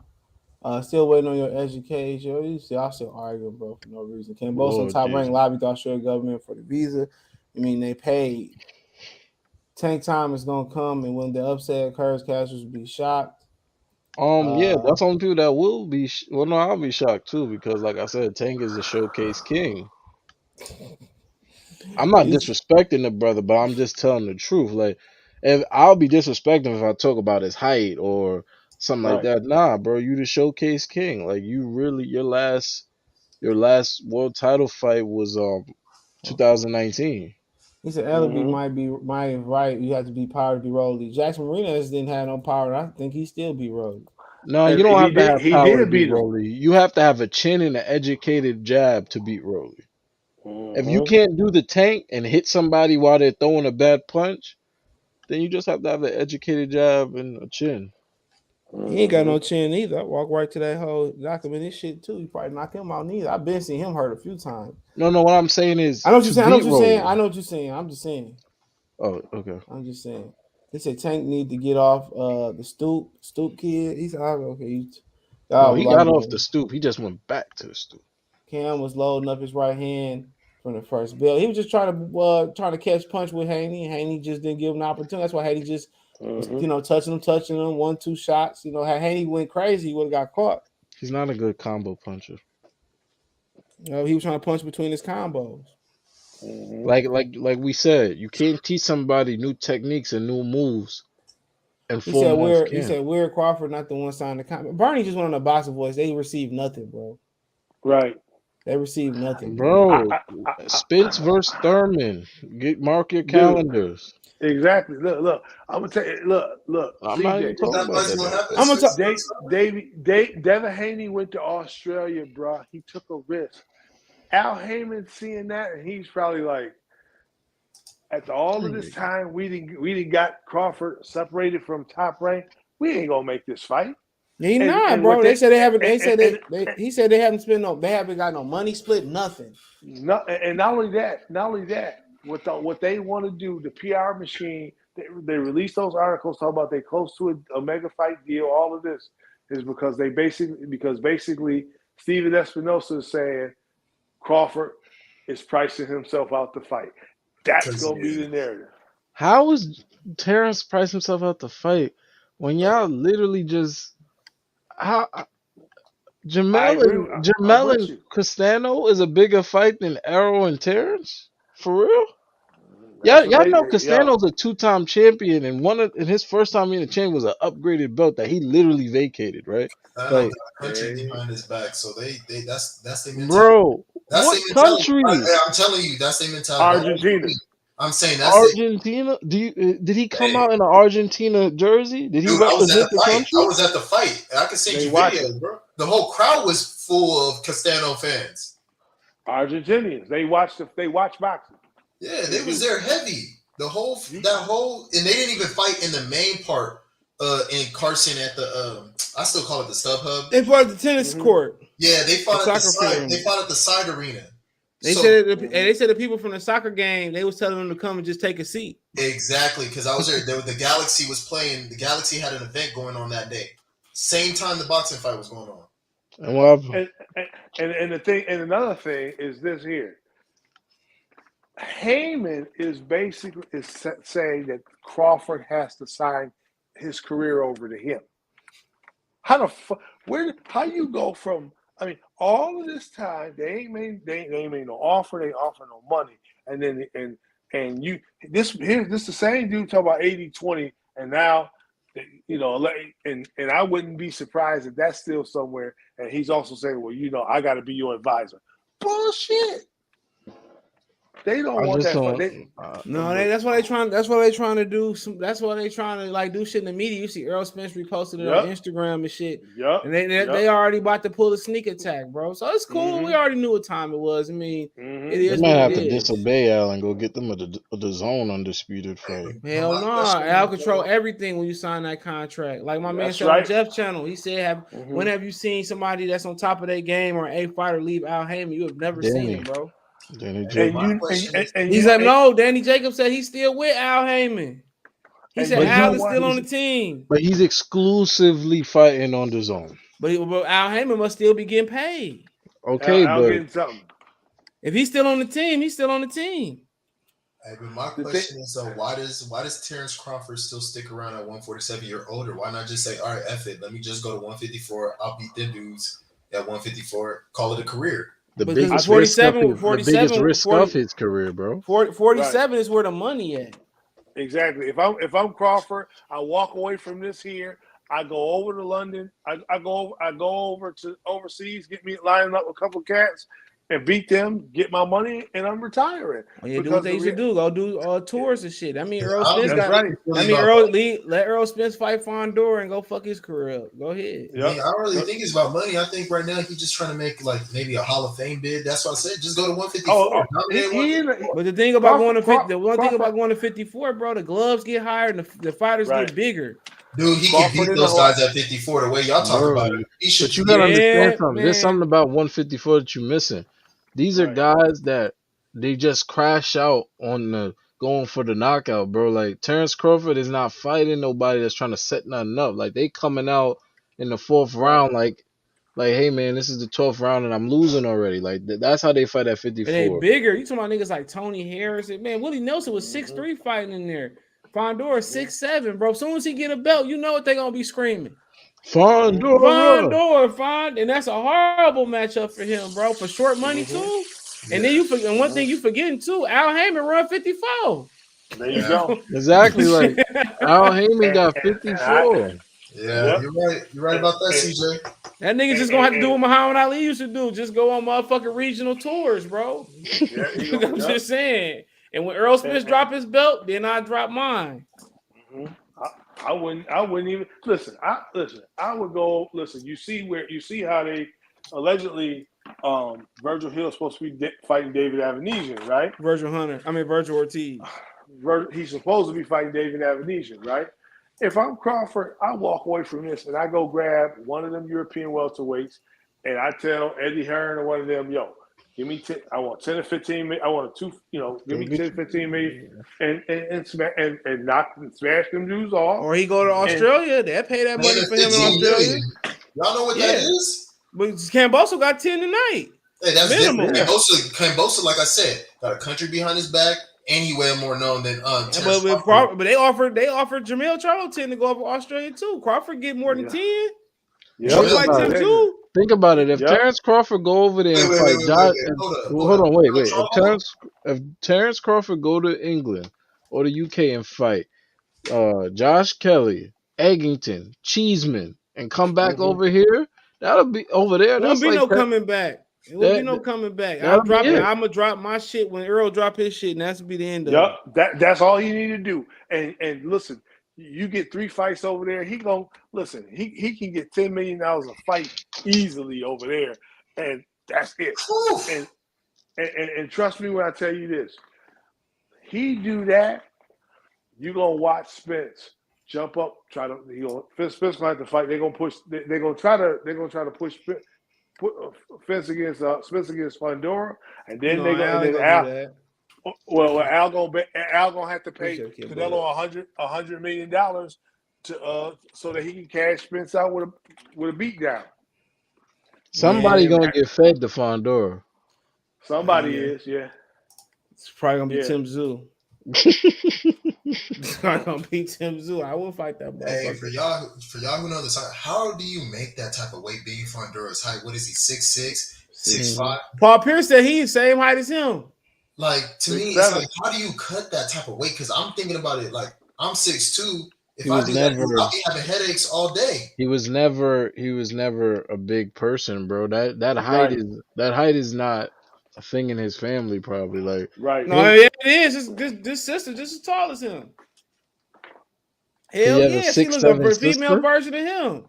he? Still waiting on your education. Y'all still arguing, bro, for no reason. Kambosos and Lord Top Rank Jesus. lobbied the Australian government for the visa. I mean, they paid. Tank time is gonna come, and when the upset occurs, casuals will be shocked. Yeah, that's on people that will be. Well, no, I'll be shocked too because, like I said, Tank is a showcase king. I'm not disrespecting the brother, but I'm just telling the truth. Like, if I'll be disrespecting if I talk about his height or something like Right. that. Nah, bro, you the showcase king. Like, you really your last world title fight was 2019. He said Ellaby might right. You have to be power to be Rolly. Jackson Marinas didn't have no power. And I think he still be Rolly. No, And you don't he have to did. have He power to did beat beat him. Rolly. You have to have a chin and an educated jab to beat Rolly. If you Mm-hmm. can't do the tank and hit somebody while they're throwing a bad punch, then you just have to have an educated jab and a chin. He ain't got no chin either. I walk right to that hole, knock him in his shit too. You probably knock him out neither. I've been seeing him hurt a few times. No, what I'm saying is I know what you're to saying. I know beat what you're saying. Rolly. I know what you're saying. I'm just saying. Oh, okay. I'm just saying. They said Tank need to get off the stoop kid. He said, okay. No, he got off the stoop. He just went back to the stoop. Cam was loading up his right hand from the first bell. He was just trying to catch punch with Haney. Haney just didn't give him an opportunity. That's why Haney just was, touching him, 1-2 shots. Had Haney went crazy, he would have got caught. He's not a good combo puncher. He was trying to punch between his combos. Like we said, you can't teach somebody new techniques and new moves in He 4 months camp. He said Weird Crawford not the one signed the contract. Bernie just went on a boxing voice. They received nothing, bro. Right. They received nothing, bro. Spence versus Thurman. Mark your calendars. Exactly. Look. I'm gonna tell you. Look. I'm not even talking about that. I'm gonna talk. Devin Haney went to Australia, bro. He took a risk. Al Heyman seeing that, and he's probably like, after all of this time, we didn't got Crawford separated from Top Rank. We ain't gonna make this fight. He not, bro. They said they haven't. He said they haven't spent no. They haven't got no money split. Nothing. No, and not only that. What they want to do, the PR machine, they release those articles talking about they close to a mega fight deal. All of this is because basically Steven Espinosa is saying Crawford is pricing himself out to fight. That's gonna be the narrative. How is Terrence priced himself out to fight when y'all literally just Jamel and Castano is a bigger fight than Arrow and Terrence? For real? Y'all know Castano's a 2-time champion, and his first time being a champion was an upgraded belt that he literally vacated, right? I know, country behind his back, so that's their mentality. Bro, what country? I'm telling you, that's their mentality. Argentina. I'm saying that's Argentina. Did he come out in an Argentina jersey? Did he represent the country? I was at the fight. I can send you videos, bro. The whole crowd was full of Castano fans. Argentinians. They watch boxing. Yeah, they was there heavy. And they didn't even fight in the main part in Carson at the I still call it the StubHub. They fought at the tennis court. Yeah, they fought at the side. They fought at the side arena. They said the people from the soccer game, they was telling them to come and just take a seat. Exactly, because I was there. The Galaxy was playing. The Galaxy had an event going on that day. Same time the boxing fight was going on. And the thing, and another thing is this here. Heyman is basically saying that Crawford has to sign his career over to him. How you go from? I mean, all of this time they ain't made no offer. They offer no money, and then this the same dude talk about 80-20, and now and I wouldn't be surprised if that's still somewhere. And he's also saying, well, I got to be your advisor. Bullshit. They don't want that. That's why they trying to do. That's why they trying to do shit in the media. You see Earl Spence reposted it on Instagram and shit. Yep. And they already about to pull a sneak attack, bro. So it's cool. We already knew what time it was. I mean, it is. They might have to disobey Al and go get them the zone undisputed fight. Hell no, Al control everything when you sign that contract. Like my man said on Jeff channel, he said, when have you seen somebody that's on top of their game or a fighter leave Al Heyman? You have never seen him, bro. Danny Jacobs. He's like, no. Danny Jacobs said he's still with Al Heyman. He And said you know Al is what? still on the team, But he's exclusively fighting on the zone. but Al Heyman must still be getting paid. Okay, Al but getting something. If he's still on the team, he's still on the team. Hey, but my The question is though, why does Terrence Crawford still stick around at 147 year older? Why not just say, all right, F it, let me just go to 154. I'll beat them dudes at 154. Call it a career. the Because biggest risk of 47, his, the biggest 47, risk 40, of his career, bro. 40, Right. 47 is where the money at. Exactly. If I'm Crawford, I walk away from this here. I go over to London. I go over to overseas, get me lining up with a couple of cats, and beat them, get my money, and I'm retiring. Oh, yeah, do what they used to do. Go do tours and shit. I mean, Yeah, Earl I don't Spence think That's got. right. it's really I mean, about let Earl Spence fight Fondor and go fuck his career up. Go ahead. I mean, I don't really think it's about money. I think right now he's just trying to make like maybe a Hall of Fame bid. That's why I said just go to 154. Dominate 154. But the thing about Crawford- the one thing about going to 54, bro, the gloves get higher and the fighters Right. get bigger. Dude, he can beat those guys at 54 the way y'all talk Bro, about it. He should but you gotta understand Yeah, something. There's man. something about 154 that you're missing. These are Right. guys that they just crash out on the going for the knockout, bro. Like Terrence Crawford is not fighting nobody that's trying to set nothing up. Like they coming out in the fourth round, like, hey man, this is the 12th round and I'm losing already. Like that's how they fight at And they 54. bigger. You talking about niggas like Tony Harris and man, Willie Nelson was 6'3" fighting in there. Fondor 6'7", bro. As soon as he get a belt, you know what they gonna be screaming. Fondor. And that's a horrible matchup for him, bro. For short money too. And then you forget one thing you forgetting too. Al Heyman run 54. There you go. Exactly. Like Al Heyman got And 54. Yeah, Yep. you're right. You're right about that, CJ. That nigga just gonna have to do what Muhammad Ali used to do. Just go on motherfucking regional tours, bro. Yeah, I'm just saying. And when Earl Spence drop his belt, then I drop mine. I wouldn't even listen. I would go listen. You see how they allegedly Virgil Hill is supposed to be fighting David Avenesian, right? Virgil Ortiz. He's supposed to be fighting David Avenesian, right? If I'm Crawford, I walk away from this and I go grab one of them European welterweights, and I tell Eddie Hearn or one of them, yo, give me 10. I want 10 or 15 million. I want give me 10, 15 million, and smash them dudes off. Or he go to Australia. They pay that money for him in Australia. Y'all know what that is? But Kambosos got 10 tonight. Hey, that's minimum. different. Kambosos, like I said, got a country behind his back, and he way more known than Terrence Crawford. But they offered Jamel Charlo 10 to go over Australia too. Crawford get more than 10. Yeah, like 10 too. Think about it. If Terrence Crawford go over there and fight Josh, hold on, wait. If Terrence Crawford go to England or the UK and fight Josh Kelly, Eggington, Cheeseman, and come back over here, that'll be over there. There won't be no coming back. It won't be no coming back. I'm gonna drop my shit when Earl drop his shit, and that's gonna be the end of it. That's all you need to do. And listen, you get 3 fights over there. He gonna listen. He can get $10 million a fight easily over there, and that's it. And trust me when I tell you this, he do that, you gonna watch Spence jump up, try to Spence gonna have to fight. They're gonna push. They're gonna try to push. Put Spence against Fondora, and then Al. Well, Al gonna have to pay Canelo $100 million to so that he can cash Spence out with a beatdown. Somebody gonna get fed to Fondora. Somebody is, yeah. It's probably gonna be Tim Tszyu. It's not gonna be Tim Tszyu. I will fight that. Hey, for y'all who know this, how do you make that type of weight being Fondora's height? What is he? 6'6", 6'5"? Paul Pierce said he's the same height as him. Like to me, it's like how do you cut that type of weight? Because I'm thinking about it like I'm 6'2". If I do that, I'll be having headaches all day. He was never a big person, bro. That height is not a thing in his family, probably. Like no, it is. This sister just as tall as him. Hell yeah, she looks like a female version of him.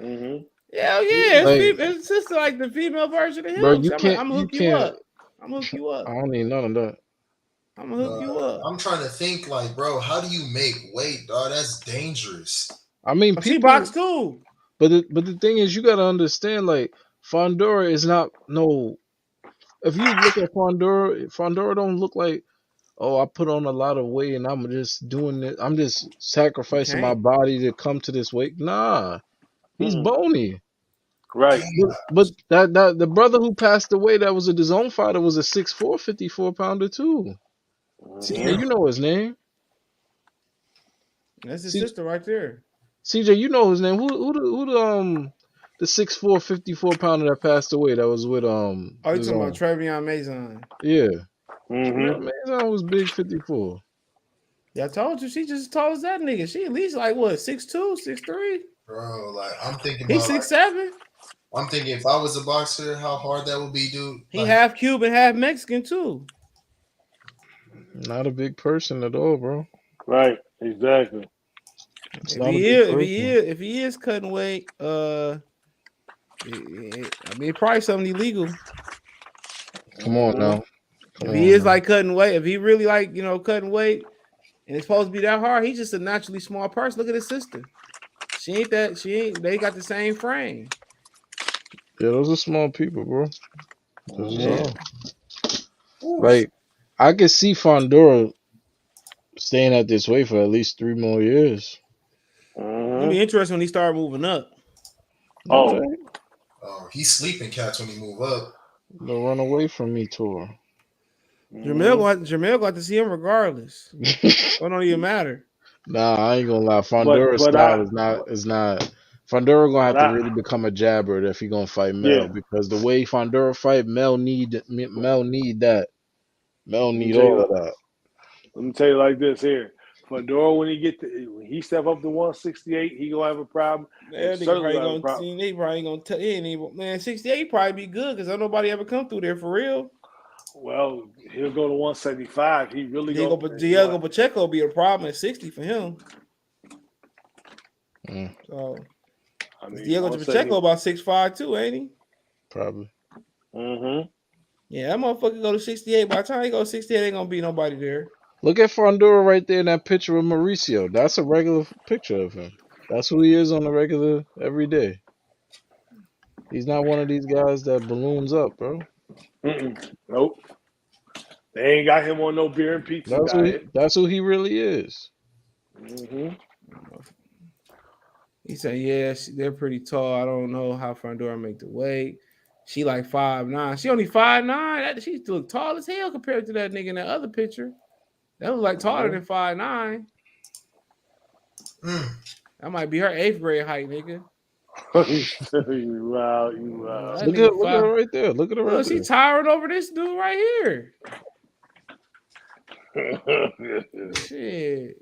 Mm-hmm. Hell yeah, his sister like the female version of him. Bro, I'm gonna hook you up. I'm gonna hook you up. I don't need none of that. I'm gonna hook you up. I'm trying to think, like, bro, how do you make weight, dog? That's dangerous. I mean, she box too. But the thing is, you gotta understand, like, Fondora is not no. If you look at Fondora don't look like oh, I put on a lot of weight and I'm just doing it. I'm just sacrificing my can't. body to come to this weight. Nah, he's Mm-mm. bony. Right. But that the brother who passed away that was a DAZN fighter was a 6'4", 54-pounder too. CJ, Mhm. you know his name. That's his C, sister right there. CJ, you know his name. The 6'4", 54-pounder that passed away that was with Oh, you talking about DAZN. Trevion Mason? Yeah. Mhm. Man, was big 54. Yeah, I told you she just as tall as that nigga. She at least like what 6'2", 6'3". Bro, like I'm thinking He's about 6'7". I'm thinking if I was a boxer, how hard that would be, dude. He Like, half Cuban, half Mexican too. Not a big person at all, bro. Right. Exactly. It's If not a he big is, person. if he is cutting weight, I mean, probably something illegal. Come on Mhm. now. Come If he on is now. like cutting weight, if he really like cutting weight, and it's supposed to be that hard, he's just a naturally small person. Look at his sister. She ain't that. She ain't. They got the same frame. Yeah, those are small people, bro. Those just Yeah. Mhm. are. oof. Like, I could see Fondura staying at this weight for at least 3 more years. It's gonna be Mhm. interesting when he start moving up. No, it Oh. ain't. Oh, he's sleeping cats when he move up. The run away from me tour. Jamel Mhm. going to see him regardless. It don't even matter. Nah, I ain't gonna lie. But Fondura's but style I is not. Fondura gonna but have to I really become a jabber if he gonna fight Mel yeah. because the way Fondura fight, Mel need that. Mel Let me need tell all you. of that. Let me tell you like this here. Fedora, when he step up to 168, he gonna have a problem, and That nigga certainly probably gonna have a gonna problem. see. They probably gonna tell. He ain't even, man, 68 probably be good because nobody ever come through there for real. Well, he'll go to 175. He really Diego, go. He Diego gonna, Pacheco be a problem at 60 for him. Mm, So I mean, Diego Pacheco 170. about 6'5" too, ain't he? probably. Mm-hmm. Yeah, that motherfucker go to 68. By the time he go 68, ain't gonna be nobody there. Look at Fondura right there in that picture of Mauricio. That's a regular picture of him. That's who he is on a regular every day. He's not one of these guys that balloons up, bro. Nope. They ain't got him on no beer and pizza diet. That's who he really is. Mm-hmm. He said, "Yeah, they're pretty tall. I don't know how Fandora make the weight. She like 5'9". She only 5'9". She look tall as hell compared to that nigga in that other picture. That look like taller than 5'9". Mm. That might be her 8th grade height, nigga. You wow, you wow. That nigga Look at her 5. right there. Look at her right Look, she there. towering over this dude right here. Shit.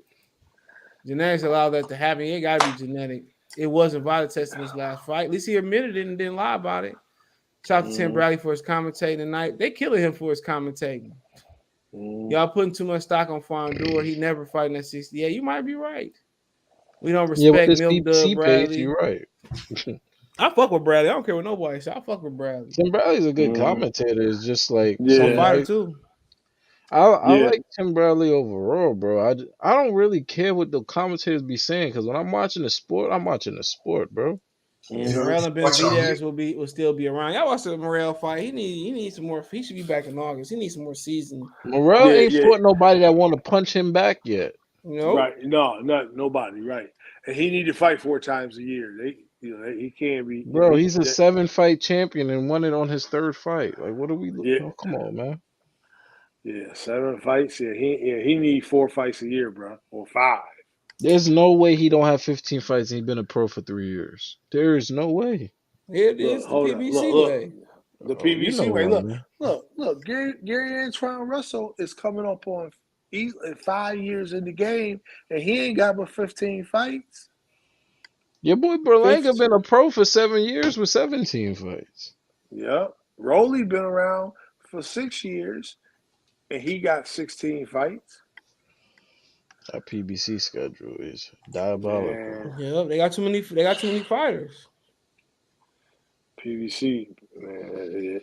Genetics allow that to happen. It gotta be genetic. It wasn't violent testing this last fight. At least he admitted it and didn't lie about it. Shout out to Tim Mm-hmm. Bradley for his commentating tonight. They killing him for his commentating. Mm-hmm. Y'all putting too much stock on Fondor. He never fighting at 68. You might be right. We don't Yeah, with respect this Milk Dud PBC page, Bradley. you're right. I fuck with Bradley. I don't care what nobody say. I fuck with Bradley. Tim Bradley's a good Mm-hmm. commentator. It's just like Good some Yeah, fighter nights. too. I yeah. like Tim Bradley overall, bro. I don't really care what the commentators be saying because when I'm watching the sport, I'm watching the sport, bro. You Mm-hmm. know, Morel and watch on Benavidez mute. will still be around. Y'all watch the Morel fight. He needs some more. He should be back in August. He needs some more season. Morrell Yeah, ain't yeah. fought nobody that want to punch him back yet. You know? Right. No, not nobody. Right. And he need to fight 4 times a year. He can't be. Bro, he's a 7-fight champion and won it on his third fight. Like, what are we? Yeah, Oh, come on, man. yeah. 7 fights. He need 4 fights a year, bro, or 5. There's no way he don't have 15 fights and he's been a pro for 3 years. There is no way. It Look, is the hold on. Look, PBC look. way. The Oh, you know PVC way. what I Look, mean. look. Gary Antoine Russell is coming up on 5 years in the game, and he ain't got but 15 fights. Your boy Berlanga 15. been a pro for 7 years with 17 fights. Yep. Rolly been around for 6 years, and he got 16 fights. That PBC schedule is diabolical. Man, Yeah, they got too many. They got too many fighters. PVC, man.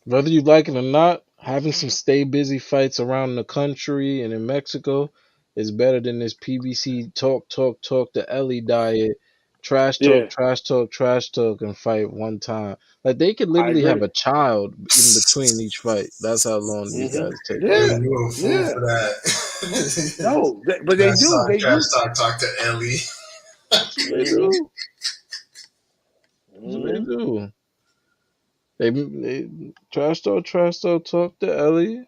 Whether you like it or not, having some stay busy fights around the country and in Mexico is better than this PBC talk the Ellie diet trash Yeah, talk, and fight one time. Like they could I literally have agree. a child in between each fight. That's how long these Hmm. guys take. Yo, Yeah, you a fool yeah. for that. No, but they do. They Trash do. talk to Ellie. That's what they Hmm. do. That's what they Hmm. do. They talk to Ellie,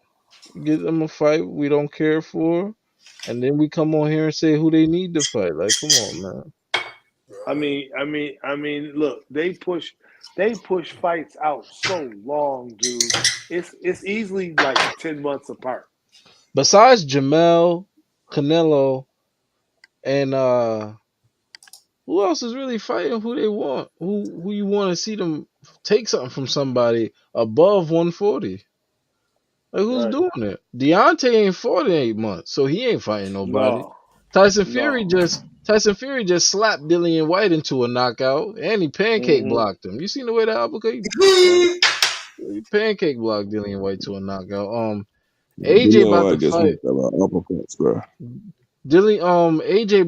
get them a fight we don't care for, and then we come on here and say who they need to fight. Like, come on, man. Look, they push fights out so long, dude. It's easily like 10 months apart. Besides Jamel, Canelo, and who else is really fighting who they want? Who you want to see them take something from somebody above 140? Like who's Right? doing it? Deontay ain't fought in 8 months, so he ain't fighting nobody. No, Tyson no. Fury just slapped Dillian White into a knockout, and he pancake Hmm. blocked him. You seen the way the uppercut? He pancake blocked Dillian White to a knockout. AJ Dillian about to White gets fight. knocked out by uppercuts, bro. AJ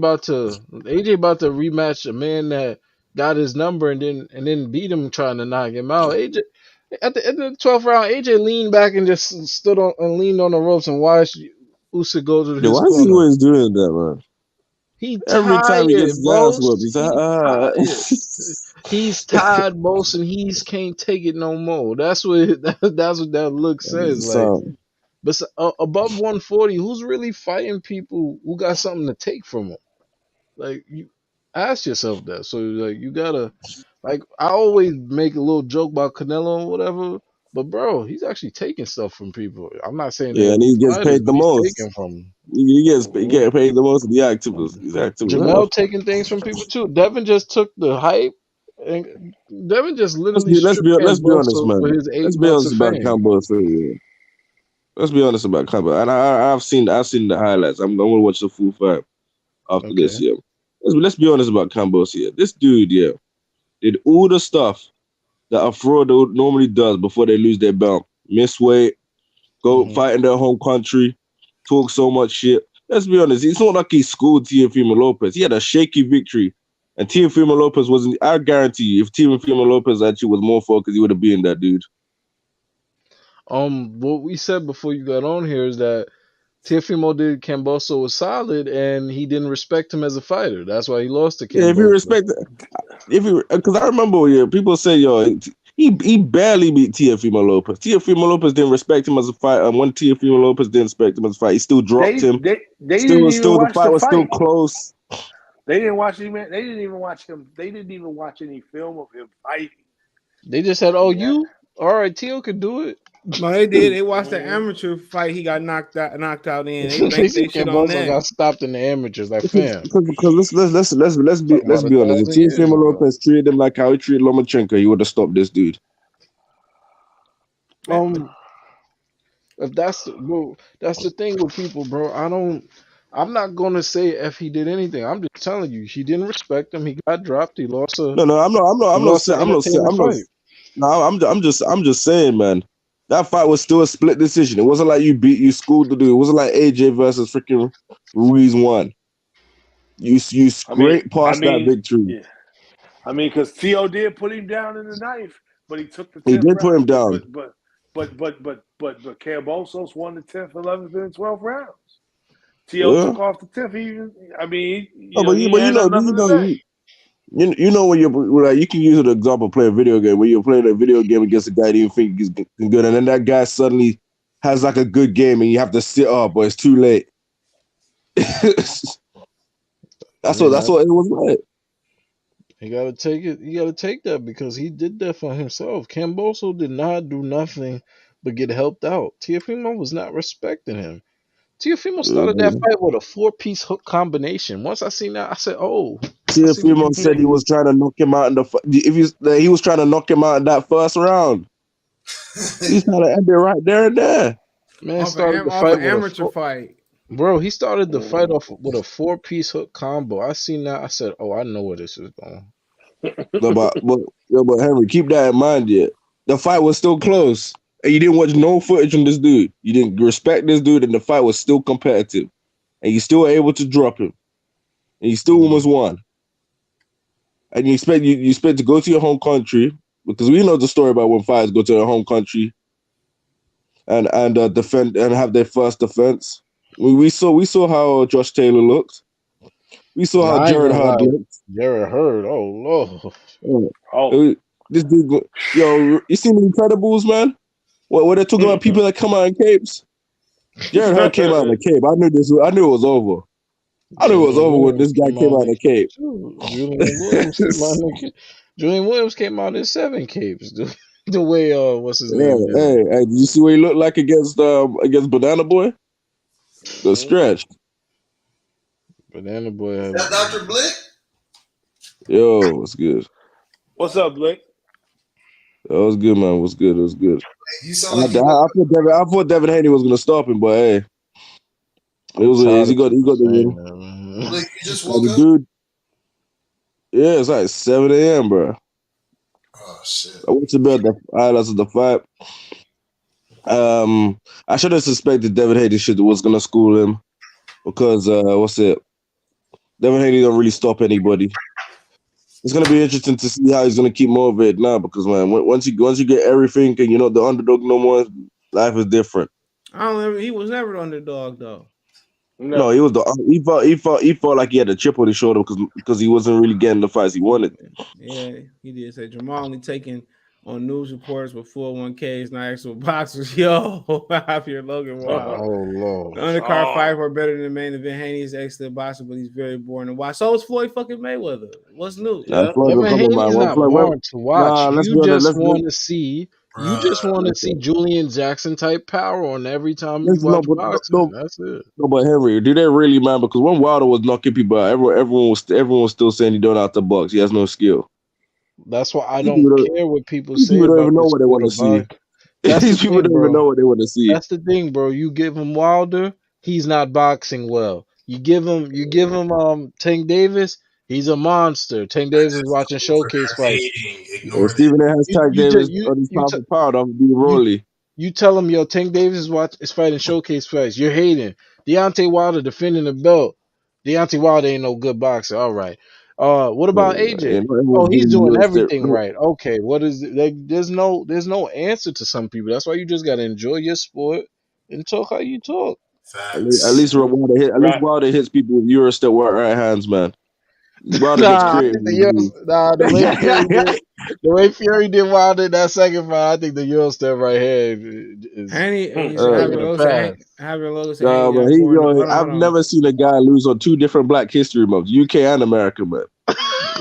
about to rematch a man that got his number and then beat him trying to knock him out. AJ at the end of the 12th round, AJ leaned back and just stood on and leaned on the ropes and watched Usyk go to Yo, his why is he corner. always doing that, man? He Every time he gets tired, his ass boss. whooped, he's like, He ah. tired. He's tired, boss, and he's can't take it no more. That's what that's what that look says. Like, So, but above 140, who's really fighting people who got something to take from him? Like, you ask yourself that. So like, you gotta like. I always make a little joke about Canelo and whatever, but bro, he's actually taking stuff from people. I'm not saying they're yeah, and elite he gets fighters, paid but the he's most. taking from them. He Hmm. get paid the most of the activists. He's active as hell. Jamel taking things from people too. Devin just took the hype, and Devin just Let's literally be let's stripped be let's be honest, Kambosos for man. his eight Let's be months honest of about fame. Kambosos. Yeah. Let's be honest about Kambosos. And I've seen the highlights. I'm gonna watch the full fight after this. Okay. Yeah. Let's be honest about Kambosos. Yeah. This dude, yeah, did all the stuff that a fraud normally does before they lose their belt. Miss weight, go Hmm. fight in their home country, talk so much shit. Let's be honest, it's not like he schooled Teofimo Lopez. He had a shaky victory. And Teofimo Lopez wasn't, I guarantee you, if Teofimo Lopez actually was more focused, he would have been that dude. What we said before you got on here is that Teofimo did Kambosos was solid, and he didn't respect him as a fighter. That's why he lost to Yeah, if you Kambosos. respect, because I remember, yeah, people say, yo, he barely beat Teofimo Lopez. Teofimo Lopez didn't respect him as a fighter. And when Teofimo Lopez didn't respect him as a fighter, he still dropped him. They didn't even Still, the watch fight the was still fight. close. They didn't watch him. They didn't even watch him. They didn't even watch any film of him fighting. They just said, "Oh, Yeah. you all right? Teo could do it." No, they did. They watched the Hmm. amateur fight. He got knocked out in. They They banked see they shit on Kambosos that. got stopped in the amateurs. Like, Because, fam, let's talking about be honest. If 1,000 years Teofimo ago. Lopez treated him like how he treated Lomachenko, he would have stopped this dude. Man, If that's bro, that's the thing with people, bro. I'm not gonna say if he did anything. I'm just telling you, he didn't respect him. He got dropped. No, He lost an entertaining fight. No, I'm just saying, man. That fight was still a split decision. It wasn't like you schooled the dude. It wasn't like AJ versus freaking Ruiz won. You I mean, scraped past that victory. yeah. Because Tio did put him down in the ninth, but he took the He 10th did put round. him down. But Kambosos won the 10th, 11th, and 12th rounds. Tio Yeah. took off the 10th. No, He had nothing to say. you know when you're like, you can use an example, play a video game when you're playing a video game against a guy that you think is good, and then that guy suddenly has like a good game and you have to sit up, but it's too late. that's I mean, what it was like. he gotta take it. He gotta take that because he did that for himself. Camboso did not do nothing but get helped out. Teofimo was not respecting him. Teofimo started that fight with a 4-piece hook combination. Once I seen that, I said, "Oh, I see what Teofimo he's said he doing." was trying to knock him out in he was trying to knock him out in that first round. He's trying to end it right there and there. Man off started the off fight an with a amateur fight. bro. He started the fight Mhm. off with a 4-piece hook combo. I seen that. I said, "Oh, I know where this is going." No, but Henry, keep that in mind. Yeah, the fight was still close, and you didn't watch no footage from this dude. You didn't respect this dude, and the fight was still competitive, and you still were able to drop him, and you still almost won. and you expect to go to your home country, because we know the story about when fighters go to their home country and defend and have their first defense. We saw how Josh Taylor looked. We saw Nah, how I ain't Jared gonna Hurd lie. looked. Jared Hurd. Oh Lord. Oh, Oh, this dude, you seen the Incredibles, man? What they're talking about people that come out in capes. Jared Hurd came out in a cape. I knew this. I knew it was over. I knew it was Julian over when Williams this guy came came out out in in a a cape cape. too. Julian Williams came out in 7 capes. The way what's his Yeah, name did him. hey, did you see what he looked like against Banana Boy? The stretch. Banana Boy Is had that Dr. Blick? Yo, what's good? what's up, Blake? That was good, man. What's good? It was good. You sound like you woke I thought Devin Haney was gonna stop him, but hey, it I'm was what it is. tired of He people got the saying win. that, up. man. Blick, you just And woke the up? dude, yeah, it's like 7 a.m., bro. Oh shit. I went to bed the highlights of the fight. I should have suspected Devin Haney was gonna school him because what's it? Devin Haney don't really stop anybody. It's gonna be interesting to see how he's gonna keep motivated now because man, once you get everything and you're not the underdog no more, life is different. He was never the underdog though. No, Never. he was he felt like he had a chip on his shoulder because he wasn't really getting the fights he wanted. Yeah, he did say Jamal only taking on news reports with 401ks, not actual boxers. Yo, Javier Logan Wall. Oh The Lord. undercard Oh, fight were better than the main event. Haney is an excellent boxer, but he's very boring to watch. So is Floyd fucking Mayweather. What's new? yeah. Floyd, Devin come on, man. Haney's not boring to watch. Nah, You just want to see Bruh. Julian Jackson type power on every time you let's no, watch but boxing. That's it. no, but Henry, do they really, man? Because when Wilder was knocking people out, everyone was still saying he don't out the box. He has no skill. That's why I These don't people don't, care what people these say people don't about even know this what they sport want to of see. boxing. That's the These people thing, don't even bro. know what they want to see. That's the thing, bro. You give him Wilder, he's not boxing well. You give him Tank Davis, he's a monster. Tank Davis is watching Over showcase there fights. hating, And ignoring it. Stephen A has You tagged you ju- Davis on his you pound t- for pound off being you Rolly. you tell him, yo, Tank Davis is fighting showcase fights. You're hating. Deontay Wilder defending the belt. Deontay Wilder ain't no good boxer. All right. What about AJ? And everyone's Oh, he's giving doing you a step. everything right. Okay. What is it? Like, there's no answer to some people. That's why you just gotta enjoy your sport and talk how you talk. Facts. At least Right. Wilder hits people with Euro step right hands, man. Wilder gets Nah, I creative. think the way Fury did, Wilder in that second fight, I think the Euro step right here is Haney, he a said, thing uh, of the Javier Logan said, Haney but not boring. Hold on, I've hold on. never seen a guy lose on two different Black History Months, UK and America, man.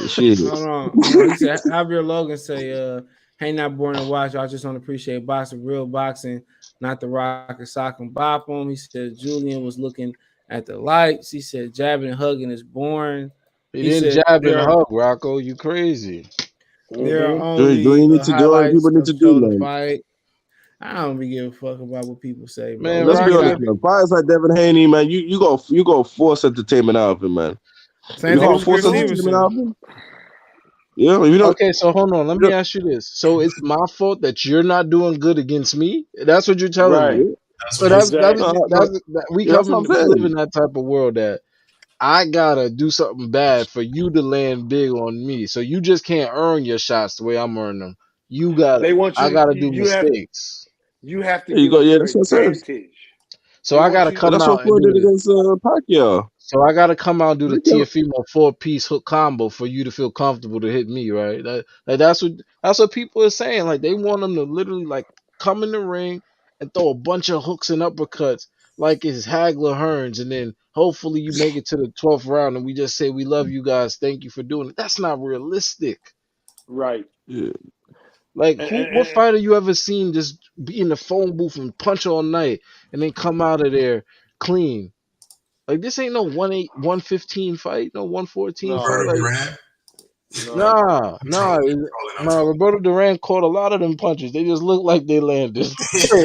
Shit. Hold on. He said Javier Logan say, "Hey, not boring to watch. I just don't appreciate boxing, real boxing, not the rock and sock and bop 'em." He said Julian was looking at the lights. He said jabbing and hugging is boring. He He didn't said jab and hug, Rocco. You crazy. there are Mm-hmm. only Do what people highlights need of to do, show the man. fight. I don't be giving a fuck about what people say, bro. Man, Let Let's me be get Rocco, honest, out. man. Fighters like Devin Haney, man, you go force entertainment out of him, man. If Same you thing can't with most Chris force do. entertainment out Stevenson. of him, yeah, if you don't, Okay, so hold on. Let you me don't ask you this. So it's my fault that you're not doing good against me? That's what you're telling Right. me. yeah, That's So what he's Exactly. no, we yeah, that's what I'm we live saying. in that type of world that I gotta do something bad for you to land big on me. So you just can't earn your shots the way I'm earning them. They want I you. gotta do You have. mistakes. You have to There you give go. up Yeah, your that's what I said. advantage. So They I want gotta you to. come That's what out and Floyd do did the against Pacquiao. so I gotta come out and do the Pacquiao. Tiafimo 4-piece hook combo for you to feel comfortable to hit me, right? That's what people are saying. Like they want them to literally like come in the ring and throw a bunch of hooks and uppercuts like it's Hagler Hearns, and then hopefully you make it to the 12th round and we just say we love you guys, thank you for doing it. That's not realistic. Right. Yeah. Like And, what fighter you ever seen just be in the phone booth and punch all night and then come out of there clean? Like this ain't no 115 fight, no 114 no. fight. Roberto Like Duran. No. nah, I'm nah, trolling. I'm nah. trolling. Roberto Duran caught a lot of them punches. They just look like they landed.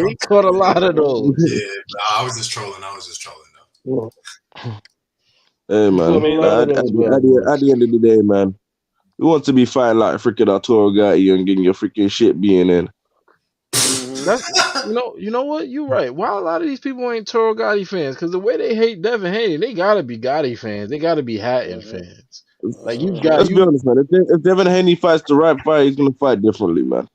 He caught a lot of those. Yeah, nah, I was just trolling. Though. Hey He caught man, a Man, lot of those bad boys. at the end of the day, man, we want to be fighting like freaking Arturo Gatti and getting your freaking shit being in. hmm That's you know what? You're right. Why a lot of these people ain't Toro Gotti fans? Because the way they hate Devin Haney, they gotta be Gotti fans. They gotta be Hatton hmm fans. Like you Mhm. got Let's be you. honest, man. If Devin Haney fights the right fight, he's gonna fight differently, man.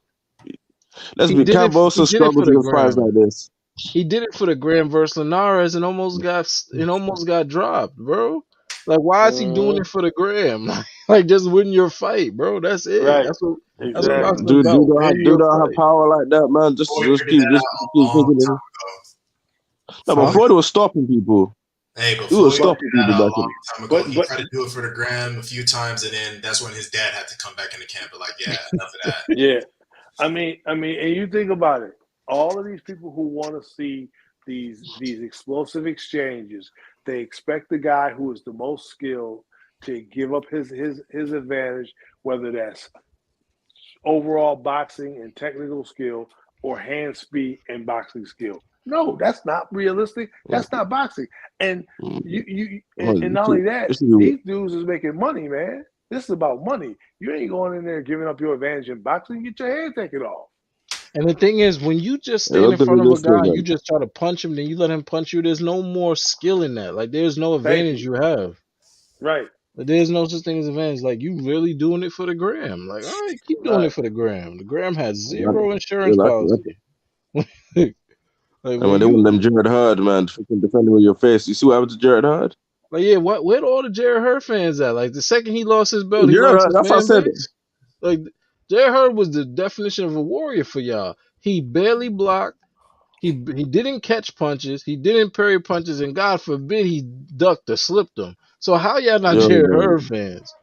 Let's He be did it. He Kambosos did it for struggles the against fights like gram. this. He did it for the gram versus Linares and almost got dropped, bro. Like why is he doing it Mhm. for the gram? Like just win your fight, bro. That's it. Right. That's what Exactly. boxing Dude, about. Win do your not have fight. power like that, man. Floyd figured that Just out a keep long thinking time it. ago. No, but Huh? Floyd, Floyd was stopping people. hey, but He was Floyd But stopping figured that people out a back long in. time ago. but He but tried to do it for the gram a few times, and then that's when his dad had to come back into camp. But like, yeah, enough of that. yeah. I mean, and you think about it. All of these people who want to see these explosive exchanges, they expect the guy who is the most skilled to give up his advantage, whether that's overall boxing and technical skill or hand speed and boxing skill. No, that's not realistic. That's not boxing. And and not only that, these dudes is making money, man. This is about money. You ain't going in there giving up your advantage in boxing. You get your head taken off. And the thing is, when you just Yeah, stand in let's front do of a this thing, guy, you man. just try to punch him, then you let him punch you. There's no more skill in that. Like there's no Thank advantage you. you have. Right. But there's no such thing as advantage. Like you really doing it for the gram. Like all right, keep doing it Right. for the gram. The gram has Like, zero yeah, insurance like, policy. Like and when when they want you them Jared Hurd, man, freaking defending with your face. You see what happened to Jared Hurd? like yeah, where all the Jared Hurd fans at? Like the second he lost his belt, he Jared lost Hurd, his that's what I fan said. base. Like Jared Hurd was the definition of a warrior for y'all. He barely blocked. He didn't catch punches. He didn't parry punches, and God forbid he ducked or slipped them. So how y'all not Yo, Jared man, Hurd fans?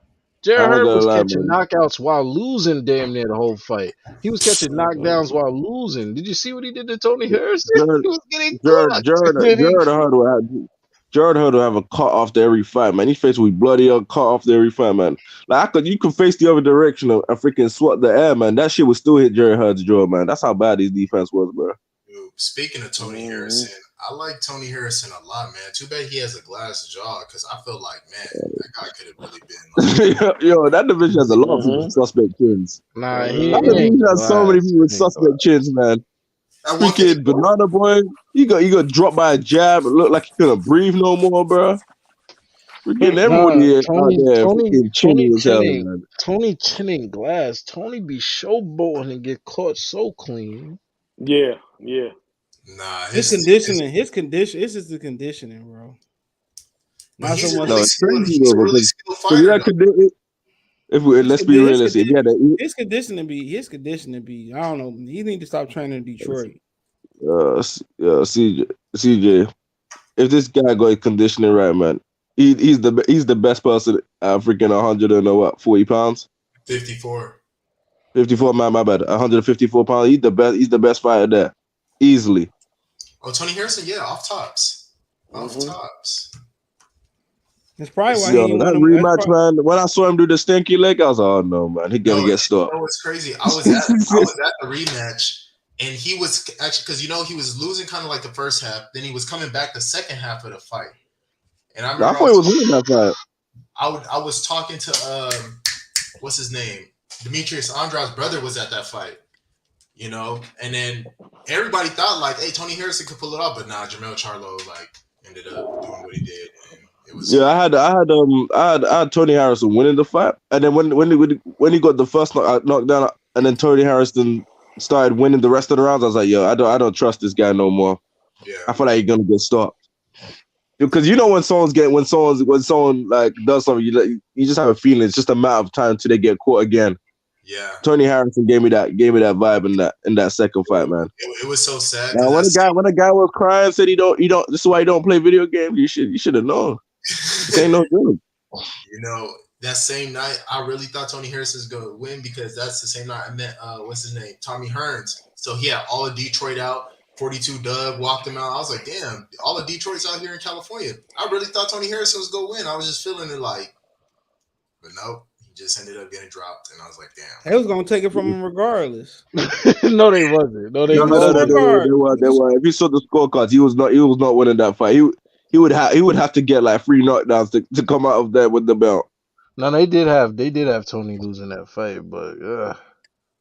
Jared I ain't Hurd gonna was lie, catching man. knockouts while losing damn near the whole fight. He was catching knockdowns while losing. Did you see what he did to Tony Harrison? Jared, He was getting Jared, cooked. Jared, Then he, Jared Hurd will have. Jared Hurd will have a cut off to every fight, man. His face will be bloody or cut off to every fight, man. Like you could face the other direction and freaking swat the air, man. That shit would still hit Jared Hurd's jaw, man. That's how bad his defense was, bro. Dude, speaking of Tony Mhm. Harrison, I like Tony Harrison a lot, man. Too bad he has a glass jaw because I feel like, man, that guy could have really been like. Yo, that division has a lot of people with Mhm. suspect chins. nah, That it Mhm. ain't division has so many glass. people with It ain't suspect glass. chins, man. At 154, Freaking Banana Boy, he got dropped by a jab. It looked like he couldn't breathe no more, bro. Freaking Nah, everybody out there freaking chinny as hell, man. Tony chinning glass. Tony be showboating and get caught so clean. Yeah. Yeah. nah, His conditioning, this is the conditioning, bro. but Not so he's a much. really No, it's skilled. crazy He's though a really because skilled that fighter, could let's be realistic. Yeah, His conditioning be. I don't know. He need to stop training in Detroit. CJ. If this guy got his conditioning right, man, he's the best person at freaking 100 and what 40 pounds, though. 54. 54. Man, my bad, 154 pounds. He's the best. He's the best fighter there, easily. Oh, Tony Harrison, yeah, off tops. Off Mhm. tops. That's probably why Yo, he ain't that won him. rematch, man. When I saw him do the stinky leg, I was like, oh no, man, he's No, gonna get you stopped. know what's crazy? I was at the rematch, and he was actually because he was losing kind of like the first half. Then he was coming back the second half of the fight, and I I remember thought he was winning that fight. I was talking to what's his name, Demetrius Andrade's brother was at that fight, and then everybody thought like, hey, Tony Harrison could pull it off, but nah, Jermell Charlo like ended up doing what he did, and it was. Yeah, I had Tony Harrison winning the fight, and then when he got the first knockdown, and then Tony Harrison started winning the rest of the rounds, I was like, yo, I don't trust this guy no more. Yeah. I feel like he's gonna get stopped because when someone like does something, you just have a feeling it's just a matter of time till they get caught again. Yeah. Tony Harrison gave me that vibe in that second fight, man. It was so sad. Now, when a guy was crying, said he don't, this is why he don't play video games. You should have known. This ain't no good. That same night, I really thought Tony Harrison was going to win because that's the same night I met, what's his name? Tommy Hearns. So he had all of Detroit out, 42 dub, walked him out. I was like, damn, all of Detroit's out here in California. I really thought Tony Harrison was going to win. I was just feeling it like, but nope. He just ended up getting dropped. And I was like, damn. They was going to take it from him regardless. No, they wasn't. No, they No, wasn't. they were. If you saw the scorecards, he was not winning that fight. He would have to get like 3 knockdowns to come out of there with the belt. No, they did have Tony losing that fight, but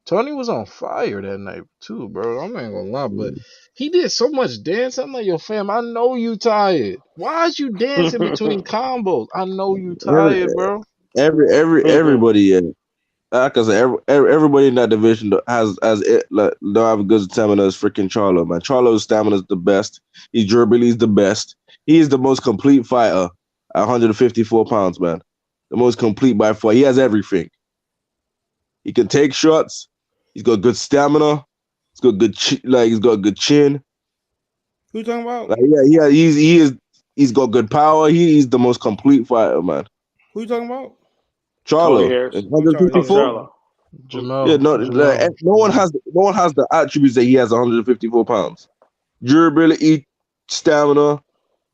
Tony was on fire that night too, bro. I'm not gonna lie, but he did so much dance. I'm like, yo, fam, I know you tired. Why is you dancing between combos? I know you tired, bro. Everybody, yeah. Like I said, everybody in that division has it. Like, don't have a good stamina as freaking Charlo, man. Charlo's stamina is the best. His durability is the best. He is the most complete fighter at 154 pounds, man. The most complete by far. He has everything. He can take shots. He's got good stamina. He's got good he's got a good chin. Who you talking about? Like he's got good power. He's the most complete fighter, man. Who you talking about? Tony Charlo, Harris. 154. Charlo. Jamel. Yeah, no one has the attributes that he has. 154 pounds. Durability, stamina,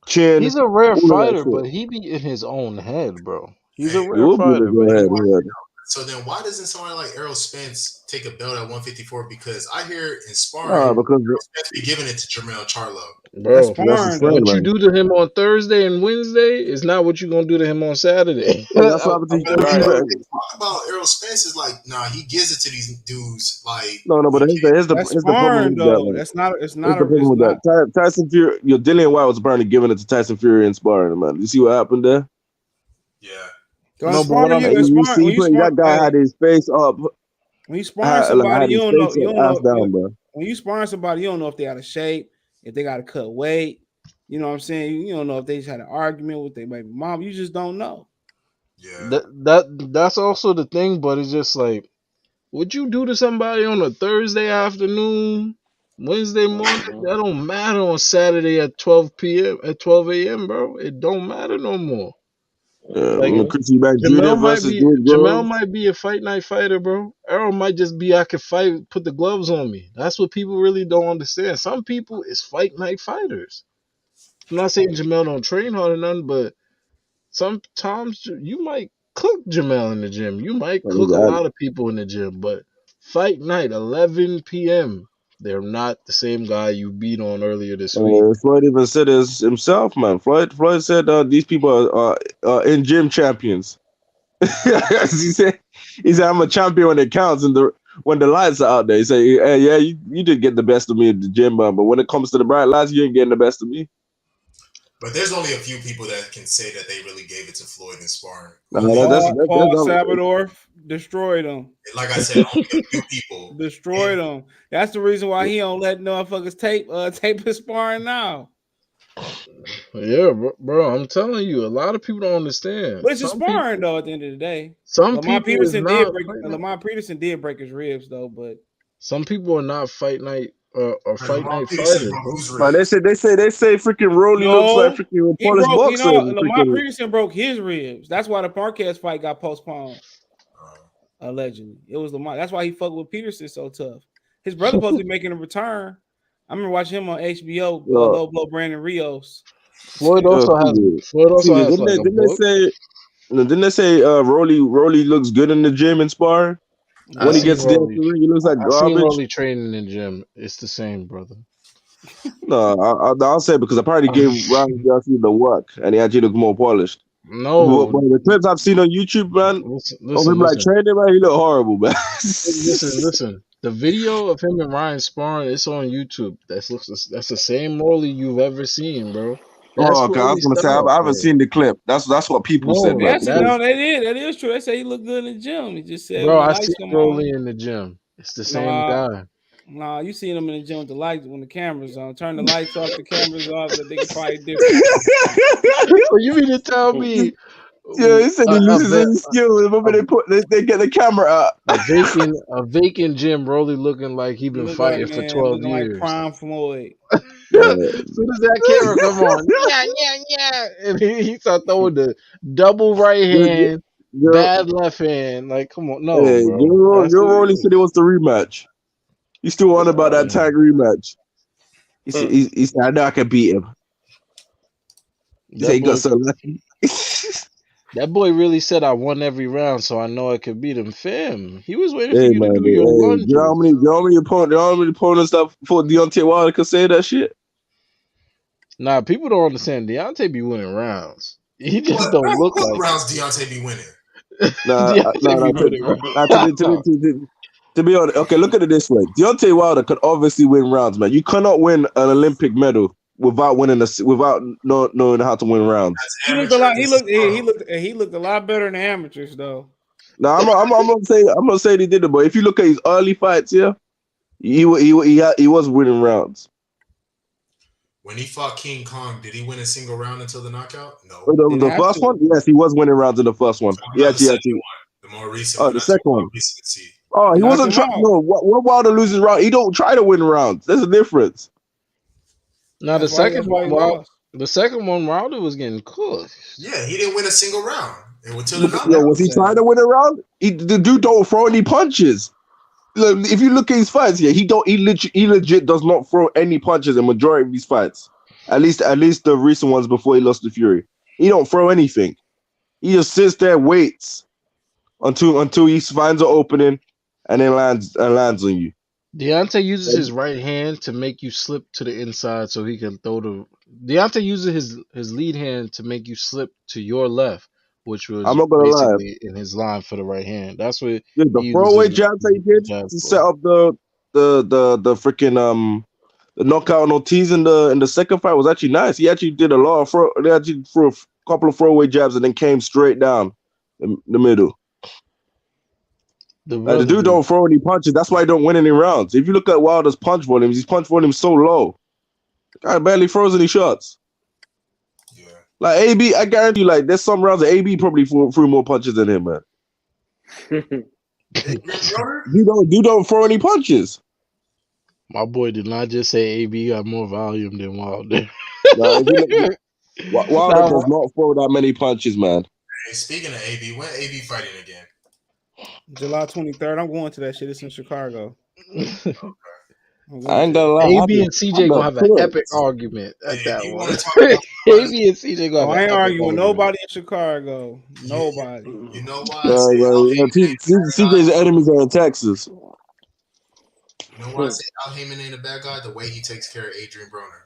chin. He's a rare all of that fighter, shit. but he be in his own head, bro. He's a Hey, He rare will be in fighter, his but own head. Yeah. So then why doesn't somebody like Errol Spence take a belt at 154? Because I hear in sparring, Because Errol Spence be giving it to Jermell Charlo. bro. That's that's sparring his though. friend, What you man. do to him on Thursday and Wednesday is not what you're gonna do to him on Saturday. And that's what happened to But Right. they talk about Errol Spence is like, nah, he gives it to these dudes. Like, No, but here's That's the problem sparring with that, though. man. That's not. It's Here's not. the problem It's with not. that. Tyson Fury, Dillian White was apparently giving it to Tyson Fury in sparring, man. You see what happened there? yeah. No, but what I'm- When That guy had his face up, when you sparring somebody, had you his don't know. face You up, don't ass know. down, bro. When you sparring somebody, you don't know if they out of shape, if they got to cut weight. You know what I'm saying? You don't know if they just had an argument with their baby mom. You just don't know. Yeah. that's also the thing, but it's just like what you do to somebody on a Thursday afternoon, Wednesday morning, that don't matter on Saturday at 12 p.m. at 12 a.m., bro. It don't matter no more. Like Chris Eubank Jr. versus George Jamel Groves. might be a fight night fighter, bro. Errol might just be I can fight, put the gloves on me. That's what people really don't understand. Some people is fight night fighters. I'm not saying Jamel don't train hard or nothing, but sometimes you might cook Jamel in the gym. You might cook a lot of people in the gym, but fight night, 11 p.m. They're not the same guy you beat on earlier this week. Floyd even said this himself, man. Floyd said these people are in gym champions. he said I'm a champion when it counts and when the lights are out there. He said, hey, yeah, you did get the best of me at the gym, but when it comes to the bright lights, you ain't getting the best of me. But there's only a few people that can say that they really gave it to Floyd in sparring. Paul Salvador destroyed him. Like I said, only a few people destroyed him. That's the reason why he don't let motherfuckers tape his sparring now. Yeah, bro, I'm telling you, a lot of people don't understand. But it's just sparring though. At the end of the day, Lamar Peterson did break his ribs though, but some people are not fight night or fight night fighters. But they say freaking Rolly looks like freaking polished boxer. Lamar Peterson broke his ribs. That's why the Marquez fight got postponed. Allegedly, it was Lamar. That's why he fucked with Peterson so tough. His brother supposed to be making a return. I remember watching him on HBO. Low blow Brandon Rios. Floyd also has like a book. Didn't they say Rolly looks good in the gym and sparring? When he gets there, he looks like garbage. I seen Rolly training in the gym. It's the same, brother. No, I'll say because apparently gave Ryan Garcia the work and he actually looked more polished. No, but the clips I've seen on YouTube, man, of him like training, man, he look horrible, man. Listen. The video of him and Ryan sparring, it's on YouTube. That's the same Rolly you've ever seen, bro. That's okay. I was gonna say I haven't seen the clip. That's what people said. That is true. They say he looked good in the gym. He just said, bro, I see Rolly in the gym. It's the same guy. Nah, you seen him in the gym with the lights when the camera's on. Turn the lights off, the cameras off. The nigga probably different. You mean to tell me? Yeah, he said he loses his skill the moment they get the camera up. A vacant gym, Rolly looking like he been fighting for 12 years. Like Prime Floyd. As soon as that camera come on, yeah, and he start throwing the double right hand, bad left hand. Like, come on, no, bro. Joe Rolly said he wants the rematch. He's still on about that tag rematch. He said, I know I can beat him. He said he got so lucky. That boy really said I won every round, so I know I could beat him. Fam, he was waiting for you to do your lunge. You know how many opponents that fought Deontay Wilder could say that shit? Nah, people don't understand. Deontay be winning rounds. He just don't look like rounds Deontay be winning. To be honest, okay, look at it this way. Deontay Wilder could obviously win rounds, man. You cannot win an Olympic medal without not knowing how to win rounds. He looked a lot. He looked a lot better than amateurs though. Now I'm gonna say he did it, but if you look at his early fights, yeah, he was winning rounds. When he fought King Kong, did he win a single round until the knockout? No. The first one, yes, he was winning rounds in the first one. Yeah, the more recent one. The second one. Recency. Oh, he wasn't trying. No, what Wilder loses round? He don't try to win rounds. There's a difference. Now the second one, Wilder was getting cooked. Yeah, he didn't win a single round until the knockout. Yo, was he trying to win a round? The dude don't throw any punches. Look, if you look at his fights, yeah, he legit does not throw any punches in majority of these fights. At least the recent ones before he lost to Fury. He don't throw anything. He just sits there and waits until he finds an opening and then lands on you. Deontay uses his right hand to make you slip to the inside so he can throw the. Deontay uses his lead hand to make you slip to your left, which was basically in his line for the right hand. That's what the throwaway jabs that he did to set up the freaking the knockout on Ortiz in the second fight was actually nice. He actually did a lot of they actually threw a couple of throwaway jabs and then came straight down the middle. The dude don't throw any punches. That's why he don't win any rounds. If you look at Wilder's punch volume, his punch volume is so low. The guy barely throws any shots. Yeah. Like AB, I guarantee you, like there's some rounds that AB probably threw more punches than him, man. You don't throw any punches. My boy did not just say AB got more volume than Wilder. Wilder does not throw that many punches, man. Hey, speaking of AB, when AB fighting again? July 23rd. I'm going to that shit. It's in Chicago. I ain't gonna lie. AB and CJ gonna have an epic argument at that one. AB and CJ gonna have I ain't arguing with nobody in Chicago. Nobody. You know why? CJ's enemies are in Texas. You know why I say Al Heyman ain't a bad guy? The way he takes care of Adrian Broner.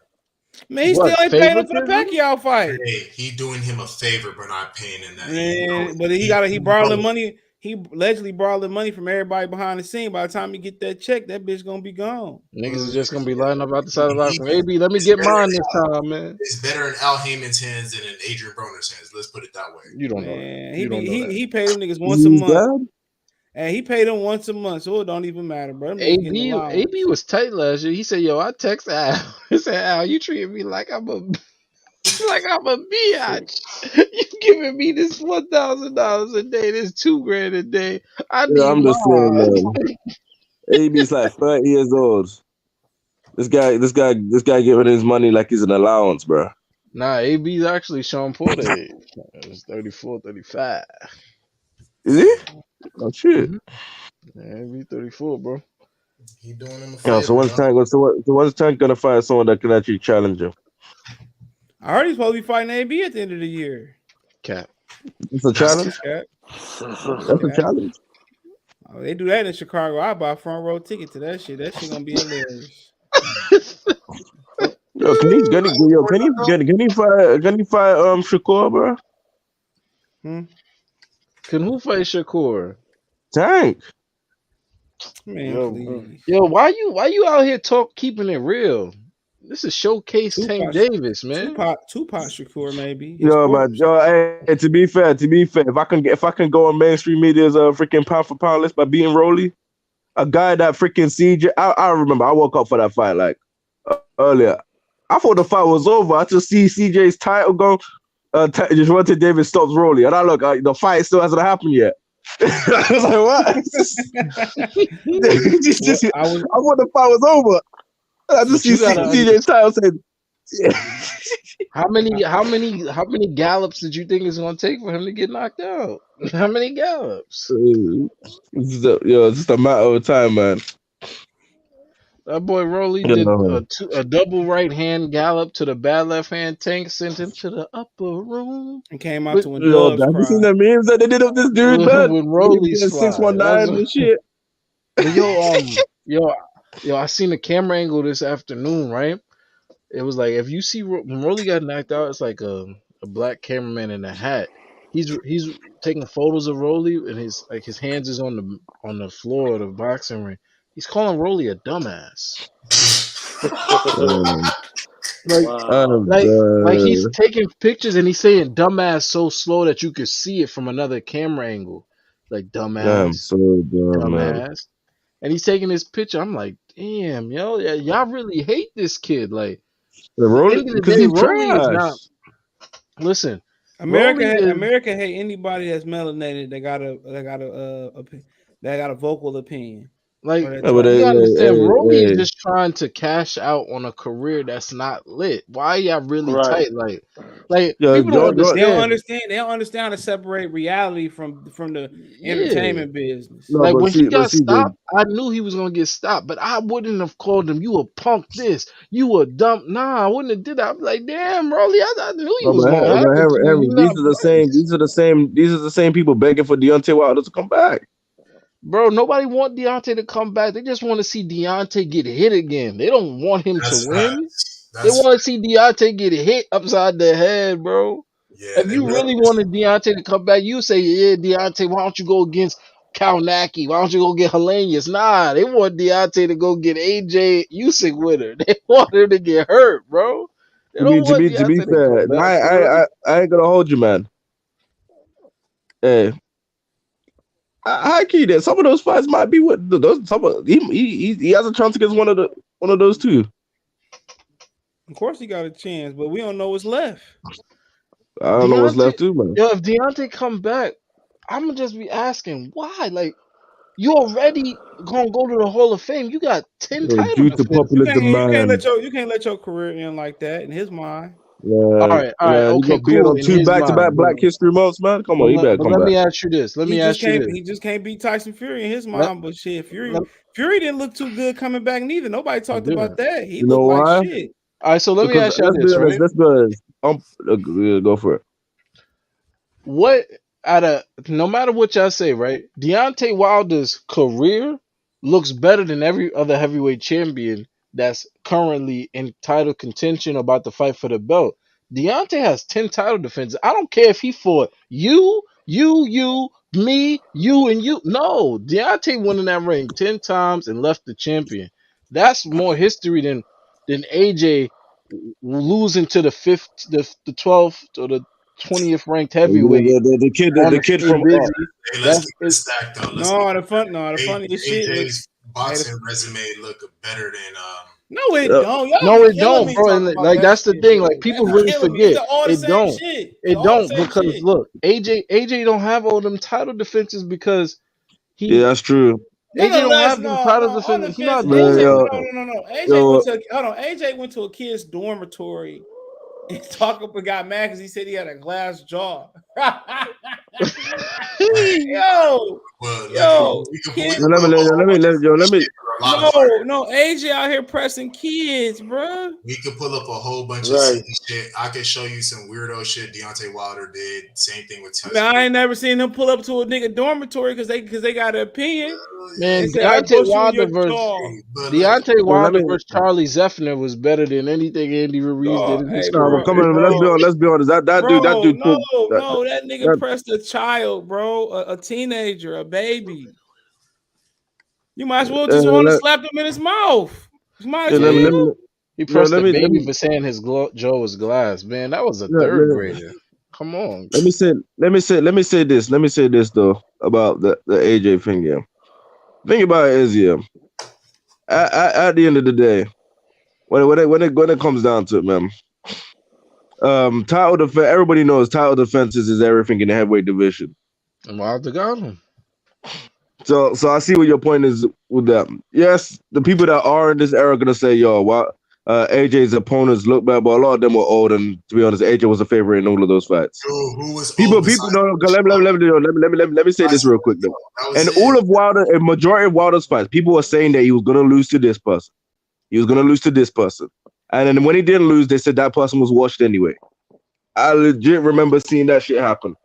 Man, he still ain't paying him for the Pacquiao fight. Hey, he doing him a favor, but not paying him that. Man, but he borrowing money. He allegedly borrowed money from everybody behind the scene. By the time he get that check, that bitch gonna be gone. Niggas is just gonna be lining up out the side of the line. AB, let me get mine this time, man. It's better in Al Heyman's hands than in Adrian Broner's hands. Let's put it that way. You don't know. He paid them niggas once a month. And he paid them once a month, so it don't even matter, bro. AB was tight last year. He said, "Yo, I text Al. He said, Al, you treating me like I'm a biatch. You giving me this $1,000 a day, this $2,000 a day. I'm just saying, man. AB's like 30 years old. This guy giving his money like he's an allowance, bro. Nah, AB's actually Sean Porter age. It's 34, 35. Is he? Oh shit. Yeah, AB 34, bro. He doing him a favor. So when's Tank gonna find someone that can actually challenge him? I heard he's supposed to be fighting AB at the end of the year. Cap. It's a challenge? Cap. That's a challenge. Oh, they do that in Chicago. I buy a front row ticket to that shit. That shit gonna be hilarious. Yo, can he fight Shakur, bro? Can who fight Shakur? Tank. Man, yo, why you out here keeping it real? This is showcase Tank Davis, man. Tupac Shakur, maybe. Hey, to be fair, if I can go on mainstream media's freaking pound for pound list by beating Rolly, a guy that freaking CJ. I remember I woke up for that fight like earlier. I thought the fight was over. I just see CJ's title go. Devontae Davis stops Rolly, and I look. The fight still hasn't happened yet. I was like, what? I thought the fight was over. I just see CJ's title said. How many gallops did you think it's gonna take for him to get knocked out? How many gallops? It's just a matter of time, man. That boy Rolly did a double right hand gallop to the bad left hand. Tank sent him to the upper room and came out to indulge. Have you seen the memes that they did of this dude, man? When Rolly's 619 and shit. Yo, I seen the camera angle this afternoon, right? It was like if you see when Rolly got knocked out, it's like a black cameraman in a hat. He's taking photos of Rolly and his hands is on the floor of the boxing ring. He's calling Rolly a dumbass. Like, Wow. like he's taking pictures and he's saying "dumbass" so slow that you could see it from another camera angle. Like I'm dumbass, so dumb, man. dumbass, and he's taking this picture. I'm like, damn, yo, y'all really hate this kid. Like, The at the Rolly, end of the because day, he's Rolly is not. trash. Listen, Rolly is America hate anybody that's melanated that got a vocal opinion like, or that Yeah, but talk. you gotta understand. Rolly is hey, just trying to cash out on a career that's not lit. Why y'all really Right. tight? Like yo, people don't They don't understand. understand. They don't understand how to separate reality from the Yeah. entertainment business. no, Like but when he got see, stopped, I knew he was gonna get stopped, but I wouldn't have called him. You a punk, this. You a dumb. Nah, I wouldn't have did that. I'd be like, damn, Rolly, I knew you no, was but, gonna have but it to you. Henry, You not Bryce, these are the same people begging for Deontay Wilder to come back. bro. Nobody want Deontay to come back. They just want to see Deontay get hit again. They don't want him to That's win. facts. They That's want to see Deontay get hit upside the head, bro. yeah. If They you really really wanted Deontay to come back, you say, yeah, Deontay, why don't you go against Kalnaki? Why don't you go get Helenius? Nah, they want Deontay to go get AJ Usyk with her. They want him to get hurt, bro. They don't want To be Deontay to fair, come back, bro. I ain't gonna hold you, man. Hey, I key that some of those fights might be what those. He has a chance against one of those two. Of course, he got a chance, but we don't know what's left. I don't know what's Deontay, left too, man. yo, if Deontay come back, I'm gonna just be asking why. Like, you already gonna go to the Hall of Fame. You got 10 title Due to defenses. popular demand. You can't let your career end like that in his mind. All right, You okay, gonna be cool. on In two his back-to-back mind, Black History Months, man. Come on, you better but come let back. me ask you this. Let me ask you this. He just can't beat Tyson Fury in his Let, mind. But shit, let, Fury didn't look too good coming back neither. Nobody he talked about didn't. that. He You know looked like why? shit. All right, so let me Because ask y'all this, right? let's be honest. Go for it. What no matter what y'all say, right? Deontay Wilder's career looks better than every other heavyweight champion that's currently in title contention about to fight for the belt. Deontay has 10 title defenses. I don't care if he fought me, you, and you. No, Deontay won in that ring 10 times and left the champion. That's more history than AJ losing to the 12th or the 20th ranked heavyweight on The the kid Stay from up. Busy. hey, let's That's keep it it. stacked though. The funniest shit. AJ's Hey, boxing resume look better than no, it Uh, don't. Y'all No, be it killing don't, me bro. talking And about like that that's the shit, thing. Like bro. people Y'all be really killing me. It's forget. all the It same don't. shit. It's It all the don't same because shit. look, AJ don't have all them title defenses because Yeah, he that's true. AJ don't Nonetheless, have them no, title on defenses. He defense, not Man, doing AJ, that yo, though. no. yo, AJ went to a kid's dormitory and talked up and got mad because he said he had a glass jaw. yo, well. Look, yo, we kid, could put up a whole bunch of let me. shit for a lot of fighters. no, AJ out here pressing kids, bro. We could pull up a whole bunch of Right. silly shit. I could show you some weirdo shit Deontay Wilder did. Same thing with Man, I Tyson. ain't never seen him pull up to a nigga dormitory because they got an opinion Yeah, Man, and say I Deontay bust you in Wilder your versus jaw. but look, Deontay Yo, let Wilder me. versus Charlie Zeffner was better than anything Andy Ruiz did Dog, in his hey, No, but bro, come career. on, let's be honest. That bro, dude took no, that nigga that. pressed a child, bro, a teenager, a baby. You might as well just want to Let, slap him in his mouth. Might yeah, as let me Yeah, let well. me he yo, pressed the baby for saying his jaw was glass. Man, that was a let, third let, grader. Come on. let me say this. Let me say this though about the AJ thing. Yeah, think about it is at the end of the day, when it comes down to it, man. Title defense. Everybody knows title defenses is everything in the heavyweight division. And Wilder got him. So I see what your point is with that. Yes, the people that are in this era are gonna say, "Yo, why AJ's opponents look bad," but a lot of them were old, and to be honest, AJ was a favorite in all of those fights. who was People, old people, besides no, no, let me say this real quick though. that was And it. all of Wilder, a majority of Wilder's fights, people were saying that he was gonna lose to this person. He was gonna lose to this person, and then when he didn't lose, they said that person was washed anyway. I legit remember seeing that shit happen.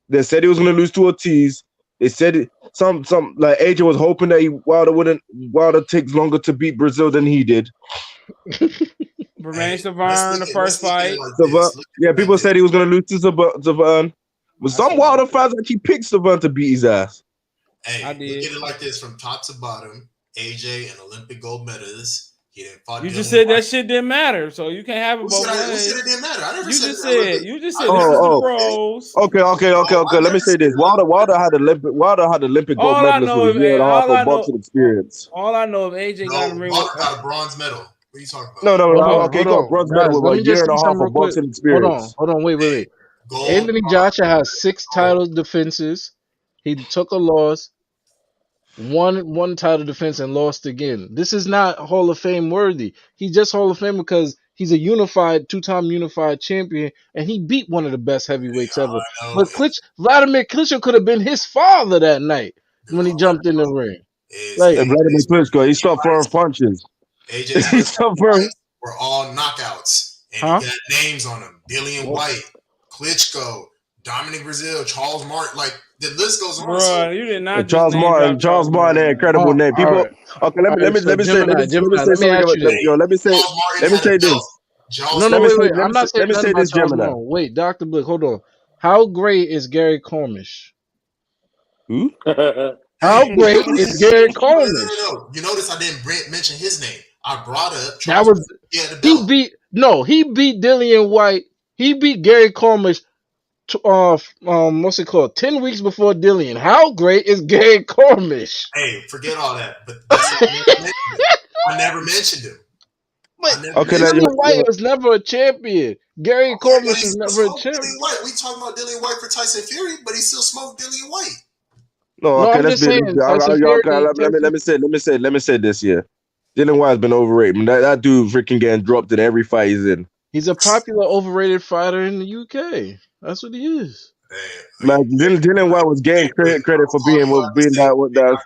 They said he was gonna lose to Ortiz. They said some like AJ was hoping that Wilder takes longer to beat Brazil than he did. Remain Hey, let's Savard in look the at let's first look at it fight. like this. Look at Yeah, it like people this. said he was gonna lose to Savard. But I some said Wilder fans actually picked Savard to beat his ass. I Hey, look did. at it like this from top to bottom. AJ, an Olympic gold medalist. He didn't fight. You Dillian just said White. that shit didn't matter, so you can't have it Who both said ways. it didn't matter? I never You said just that. said this is the pros. Okay. Let me say this. Wilder had Olympic gold All I medalist know with a year and a half of boxing experience. All I know if AJ got in the ring. Wilder got a bronze medal. What are you talking about? No. Okay, he got a bronze medal with a year and a half of boxing experience. Hold on. Wait. Gold, Anthony Joshua has 6 title defenses. He took a loss, one title defense, and lost again. This is not Hall of Fame worthy. He's just Hall of Fame because he's a two-time unified champion, and he beat one of the best heavyweights ever. But Vladimir Klitschko could have been his father that night when he jumped in the ring. Vladimir Klitschko, he stopped throwing punches. AJ's he stopped throwing. Were all knockouts, and he got names on them: Dillian White, Klitschko, Dominic Brazil, Charles Martin. Like the list goes on. Bro, you did not. Charles Martin, an incredible name. People, right. okay. Let me say this. No, wait. I'm not saying nothing about Charles Martin. Wait, Dr. Blick, hold on. How great is Gary Cormish? Who? How great is Gary Cormish? No. You notice I didn't mention his name. I brought up. He beat Dillian White. He beat Gary Cormish. What's it called? 10 weeks before Dillian. How great is Gary Cormish? Hey, forget all that. But I never mentioned him. Dillian White was never a champion. Gary Cormish was never a champion. We talking about Dillian White for Tyson Fury, but he still smoked Dillian White. Let me say this here. Dillian White's been overrated. That dude freaking getting dropped in every fight he's in. He's a popular overrated fighter in the UK. That's what he is. Man, Dillian White was getting credit for being that.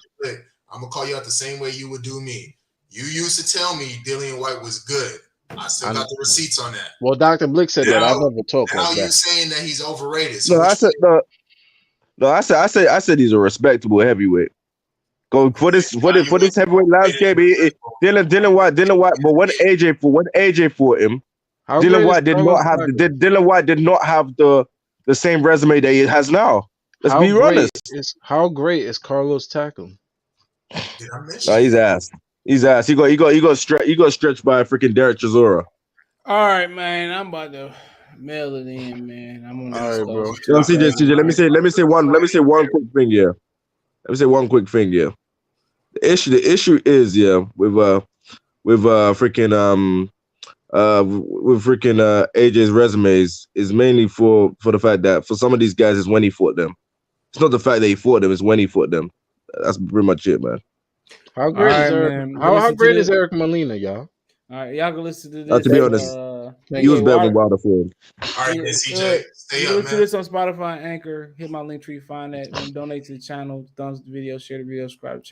I'm gonna call you out the same way you would do me. You used to tell me Dillian White was good. I still got the receipts on that. Well, Dr. Blick said that. I never talk like that. Now you saying that he's overrated. So I said he's a respectable heavyweight. Go for this heavyweight landscape. Dillian White. But when AJ fought him, Dillian White did not have the same resume that he has now. Let's be honest. How great is Carlos Takam? He's ass. He's ass. He got stretched by a freaking Derek Chisora. All right, man. I'm about to mail it in, man. I'm on all right, bro. CJ, let me say one quick thing here. The issue is with AJ's resumes is mainly for the fact that for some of these guys it's when he fought them. It's not the fact that he fought them, it's when he fought them. That's pretty much it, man. How great is Eric Molina, y'all? All right, y'all can listen to this. To be honest, he was better than Wilder for him. All right, CJ, stay up, man. Listen to this on Spotify and Anchor. Hit my link tree, find that, and donate to the channel. Thumbs the video, share the video, subscribe to the channel.